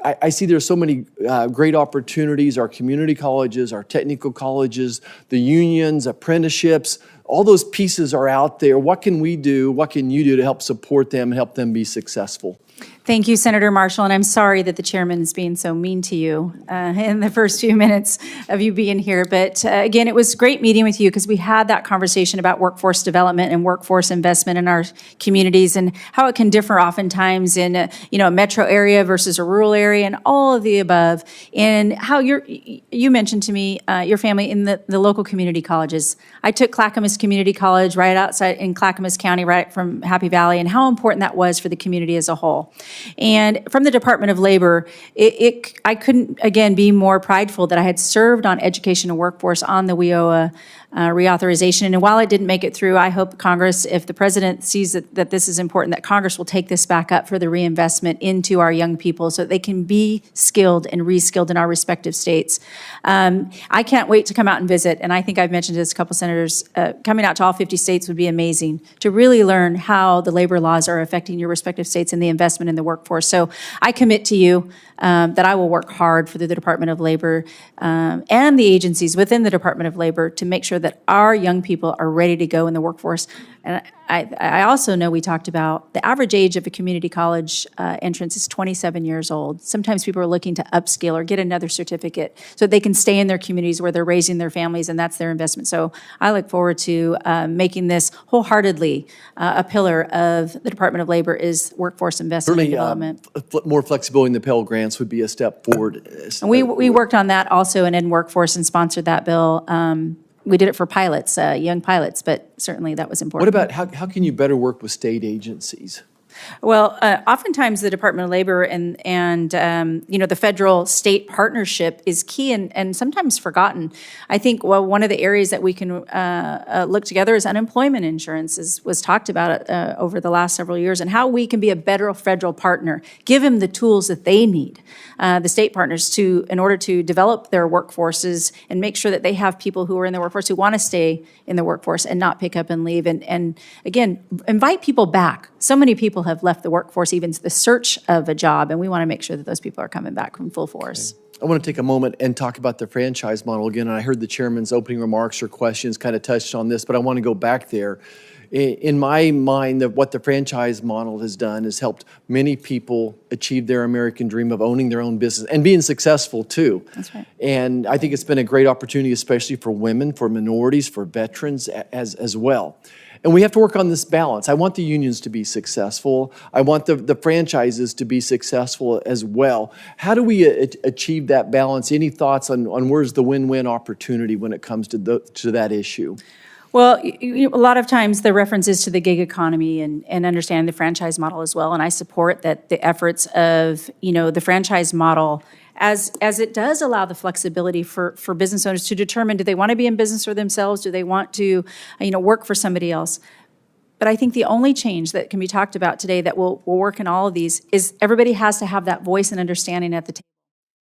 I see there's so many great opportunities, our community colleges, our technical colleges, the unions, apprenticeships, all those pieces are out there. What can we do? What can you do to help support them and help them be successful? Thank you, Senator Marshall, and I'm sorry that the chairman is being so mean to you in the first few minutes of you being here. But again, it was great meeting with you because we had that conversation about workforce development and workforce investment in our communities and how it can differ oftentimes in a metro area versus a rural area and all of the above. And how you mentioned to me your family in the local community colleges. I took Clackamas Community College right outside in Clackamas County, right from Happy Valley, and how important that was for the community as a whole. And from the Department of Labor, I couldn't, again, be more prideful that I had served on education and workforce on the WIOA reauthorization. And while it didn't make it through, I hope Congress, if the president sees that this is important, that Congress will take this back up for the reinvestment into our young people so that they can be skilled and reskilled in our respective states. I can't wait to come out and visit. And I think I've mentioned this to a couple senators, coming out to all 50 states would be amazing to really learn how the labor laws are affecting your respective states and the investment in the workforce. So I commit to you that I will work hard for the Department of Labor and the agencies within the Department of Labor to make sure that our young people are ready to go in the workforce. And I also know we talked about the average age of a community college entrance is 27 years old. Sometimes people are looking to upskill or get another certificate so they can stay in their communities where they're raising their families, and that's their investment. So I look forward to making this wholeheartedly a pillar of the Department of Labor is workforce investment and development. More flexibility in the Pell Grants would be a step forward. And we worked on that also in workforce and sponsored that bill. We did it for pilots, young pilots, but certainly that was important. What about how can you better work with state agencies? Well, oftentimes the Department of Labor and the federal-state partnership is key and sometimes forgotten. I think one of the areas that we can look together is unemployment insurance, was talked about over the last several years, and how we can be a better federal partner, give them the tools that they need, the state partners, in order to develop their workforces and make sure that they have people who are in the workforce who want to stay in the workforce and not pick up and leave. And again, invite people back. So many people have left the workforce, even to the search of a job, and we want to make sure that those people are coming back from full force. I want to take a moment and talk about the franchise model again. And I heard the chairman's opening remarks or questions kind of touched on this, but I want to go back there. In my mind, what the franchise model has done is helped many people achieve their American dream of owning their own business and being successful too. That's right. And I think it's been a great opportunity, especially for women, for minorities, for veterans as well. And we have to work on this balance. I want the unions to be successful. I want the franchises to be successful as well. How do we achieve that balance? Any thoughts on where's the win-win opportunity when it comes to that issue? Well, a lot of times the reference is to the gig economy and understanding the franchise model as well. And I support that the efforts of, the franchise model as it does allow the flexibility for business owners to determine, do they want to be in business for themselves? Do they want to, work for somebody else? But I think the only change that can be talked about today that will work in all of these is everybody has to have that voice and understanding at the table.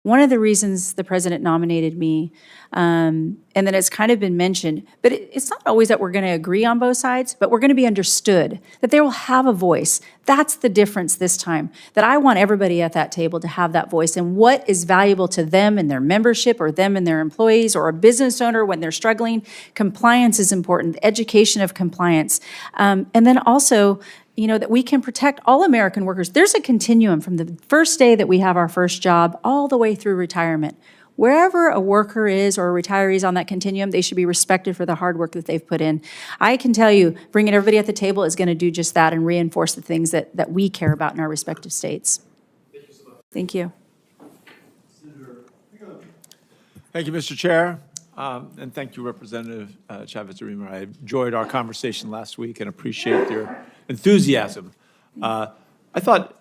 One of the reasons the president nominated me, and then it's kind of been mentioned, but it's not always that we're going to agree on both sides, but we're going to be understood, that they will have a voice. That's the difference this time, that I want everybody at that table to have that voice and what is valuable to them and their membership or them and their employees or a business owner when they're struggling. Compliance is important, education of compliance. And then also, that we can protect all American workers. There's a continuum from the first day that we have our first job all the way through retirement. Wherever a worker is or a retiree is on that continuum, they should be respected for the hard work that they've put in. I can tell you, bringing everybody at the table is going to do just that and reinforce the things that we care about in our respective states. Thank you. Thank you, Mr. Chair. And thank you, Representative Chavez-DeRemer. I enjoyed our conversation last week and appreciate your enthusiasm. I thought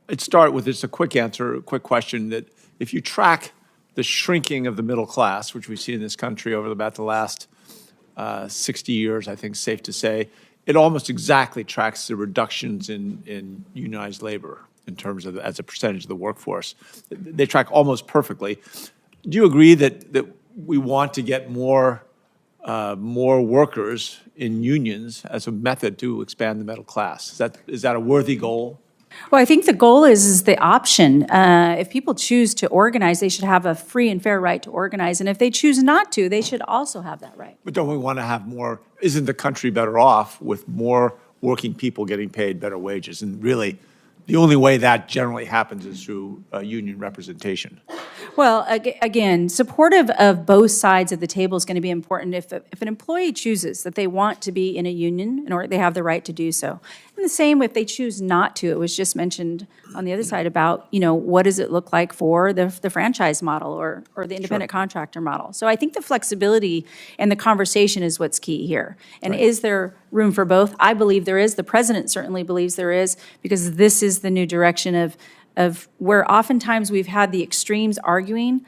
I'd start with just a quick answer, a quick question, that if you track the shrinking of the middle class, which we've seen in this country over about the last 60 years, I think it's safe to say, it almost exactly tracks the reductions in unionized labor in terms of as a percentage of the workforce. They track almost perfectly. Do you agree that we want to get more workers in unions as a method to expand the middle class? Is that a worthy goal? Well, I think the goal is the option. If people choose to organize, they should have a free and fair right to organize. And if they choose not to, they should also have that right. But don't we want to have more? Isn't the country better off with more working people getting paid better wages? And really, the only way that generally happens is through union representation. Well, again, supportive of both sides of the table is going to be important if an employee chooses that they want to be in a union in order they have the right to do so. And the same if they choose not to. It was just mentioned on the other side about, what does it look like for the franchise model or the independent contractor model. So I think the flexibility and the conversation is what's key here. And is there room for both? I believe there is. The president certainly believes there is, because this is the new direction of where oftentimes we've had the extremes arguing.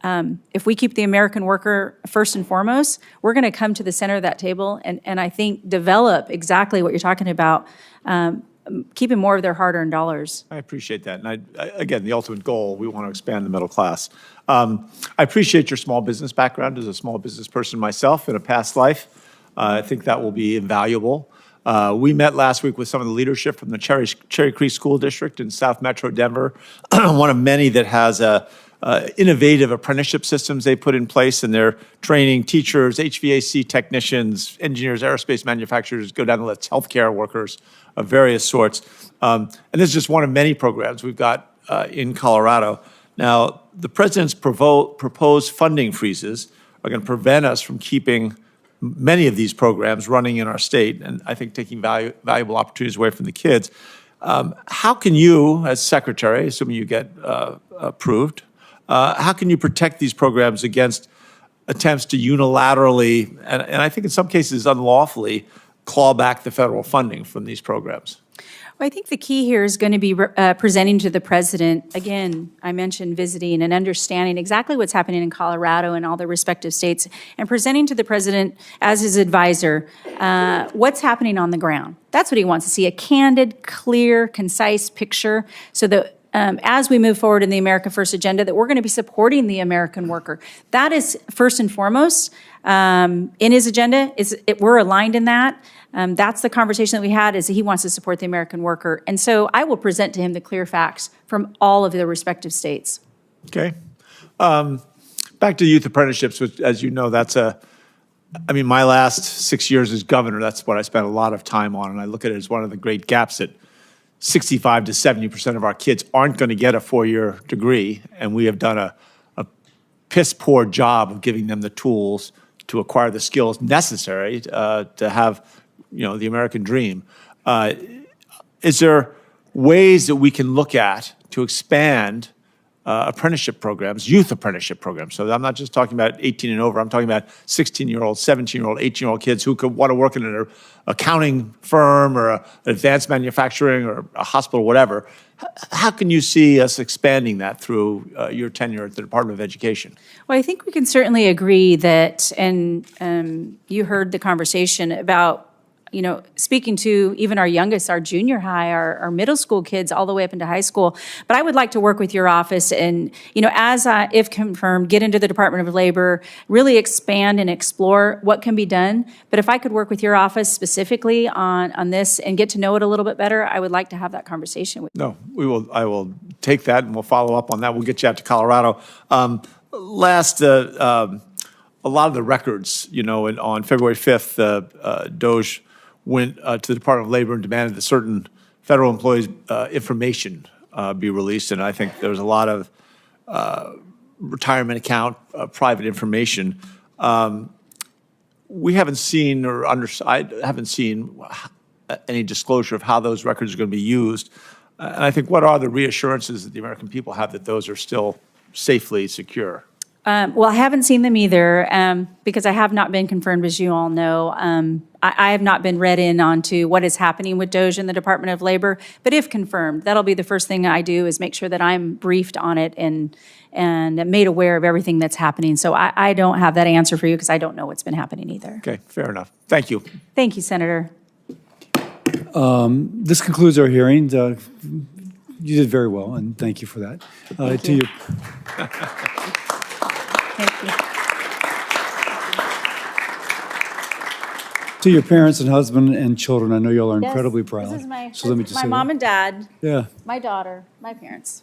If we keep the American worker first and foremost, we're going to come to the center of that table and I think develop exactly what you're talking about, keeping more of their hard-earned dollars. I appreciate that. And again, the ultimate goal, we want to expand the middle class. I appreciate your small business background as a small business person myself in a past life. I think that will be invaluable. We met last week with some of the leadership from the Cherry Creek School District in South Metro Denver, one of many that has innovative apprenticeship systems they put in place, and they're training teachers, HVAC technicians, engineers, aerospace manufacturers, go down the list, healthcare workers of various sorts. And this is just one of many programs we've got in Colorado. Now, the president's proposed funding freezes are going to prevent us from keeping many of these programs running in our state, and I think taking valuable opportunities away from the kids. How can you, as secretary, assuming you get approved, how can you protect these programs against attempts to unilaterally, and I think in some cases unlawfully, claw back the federal funding from these programs? Well, I think the key here is going to be presenting to the president, again, I mentioned visiting and understanding exactly what's happening in Colorado and all the respective states, and presenting to the president as his advisor what's happening on the ground. That's what he wants to see, a candid, clear, concise picture so that as we move forward in the America First agenda, that we're going to be supporting the American worker. That is first and foremost in his agenda. We're aligned in that. That's the conversation that we had, is that he wants to support the American worker. And so I will present to him the clear facts from all of the respective states. Okay. Back to youth apprenticeships, which, as you know, my last 6 years as governor, that's what I spent a lot of time on. And I look at it as one of the great gaps that 65 to 70% of our kids aren't going to get a four-year degree. And we have done a piss poor job of giving them the tools to acquire the skills necessary to have the American dream. Is there ways that we can look at to expand apprenticeship programs, youth apprenticeship programs? So I'm not just talking about 18 and over. I'm talking about 16-year-old, 17-year-old, 18-year-old kids who could want to work in an accounting firm or an advanced manufacturing or a hospital, whatever. How can you see us expanding that through your tenure at the Department of Education? Well, I think we can certainly agree that, and you heard the conversation about, speaking to even our youngest, our junior high, our middle school kids, all the way up into high school. But I would like to work with your office and, as if confirmed, get into the Department of Labor, really expand and explore what can be done. But if I could work with your office specifically on this and get to know it a little bit better, I would like to have that conversation with you. No, I will take that and we'll follow up on that. We'll get you out to Colorado. A lot of the records, on February 5th, DOJ went to the Department of Labor and demanded that certain federal employees' information be released. And I think there was a lot of retirement account, private information. We haven't seen I haven't seen any disclosure of how those records are going to be used. And I think what are the reassurances that the American people have that those are still safely secure? Well, I haven't seen them either because I have not been confirmed, as you all know. I have not been read in onto what is happening with DOJ in the Department of Labor. But if confirmed, that'll be the first thing I do is make sure that I'm briefed on it and made aware of everything that's happening. So I don't have that answer for you because I don't know what's been happening either. Okay, fair enough. Thank you. Thank you, Senator. This concludes our hearing. You did very well, and thank you for that. Thank you. To your parents and husband and children, I know y'all are incredibly proud. This is my, so let me just my say mom that. and dad, Yeah. my daughter, my parents.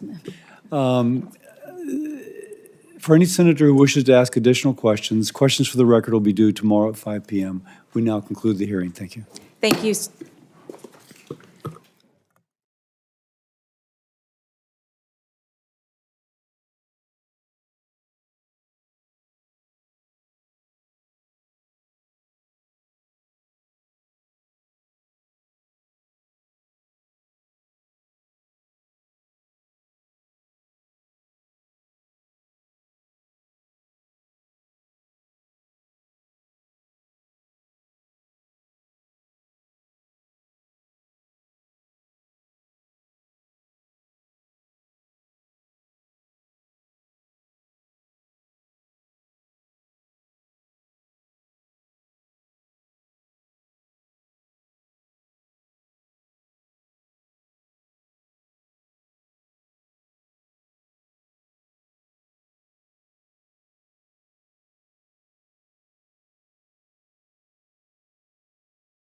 For any senator who wishes to ask additional questions for the record will be due tomorrow at 5 p.m. We now conclude the hearing. Thank you. Thank you.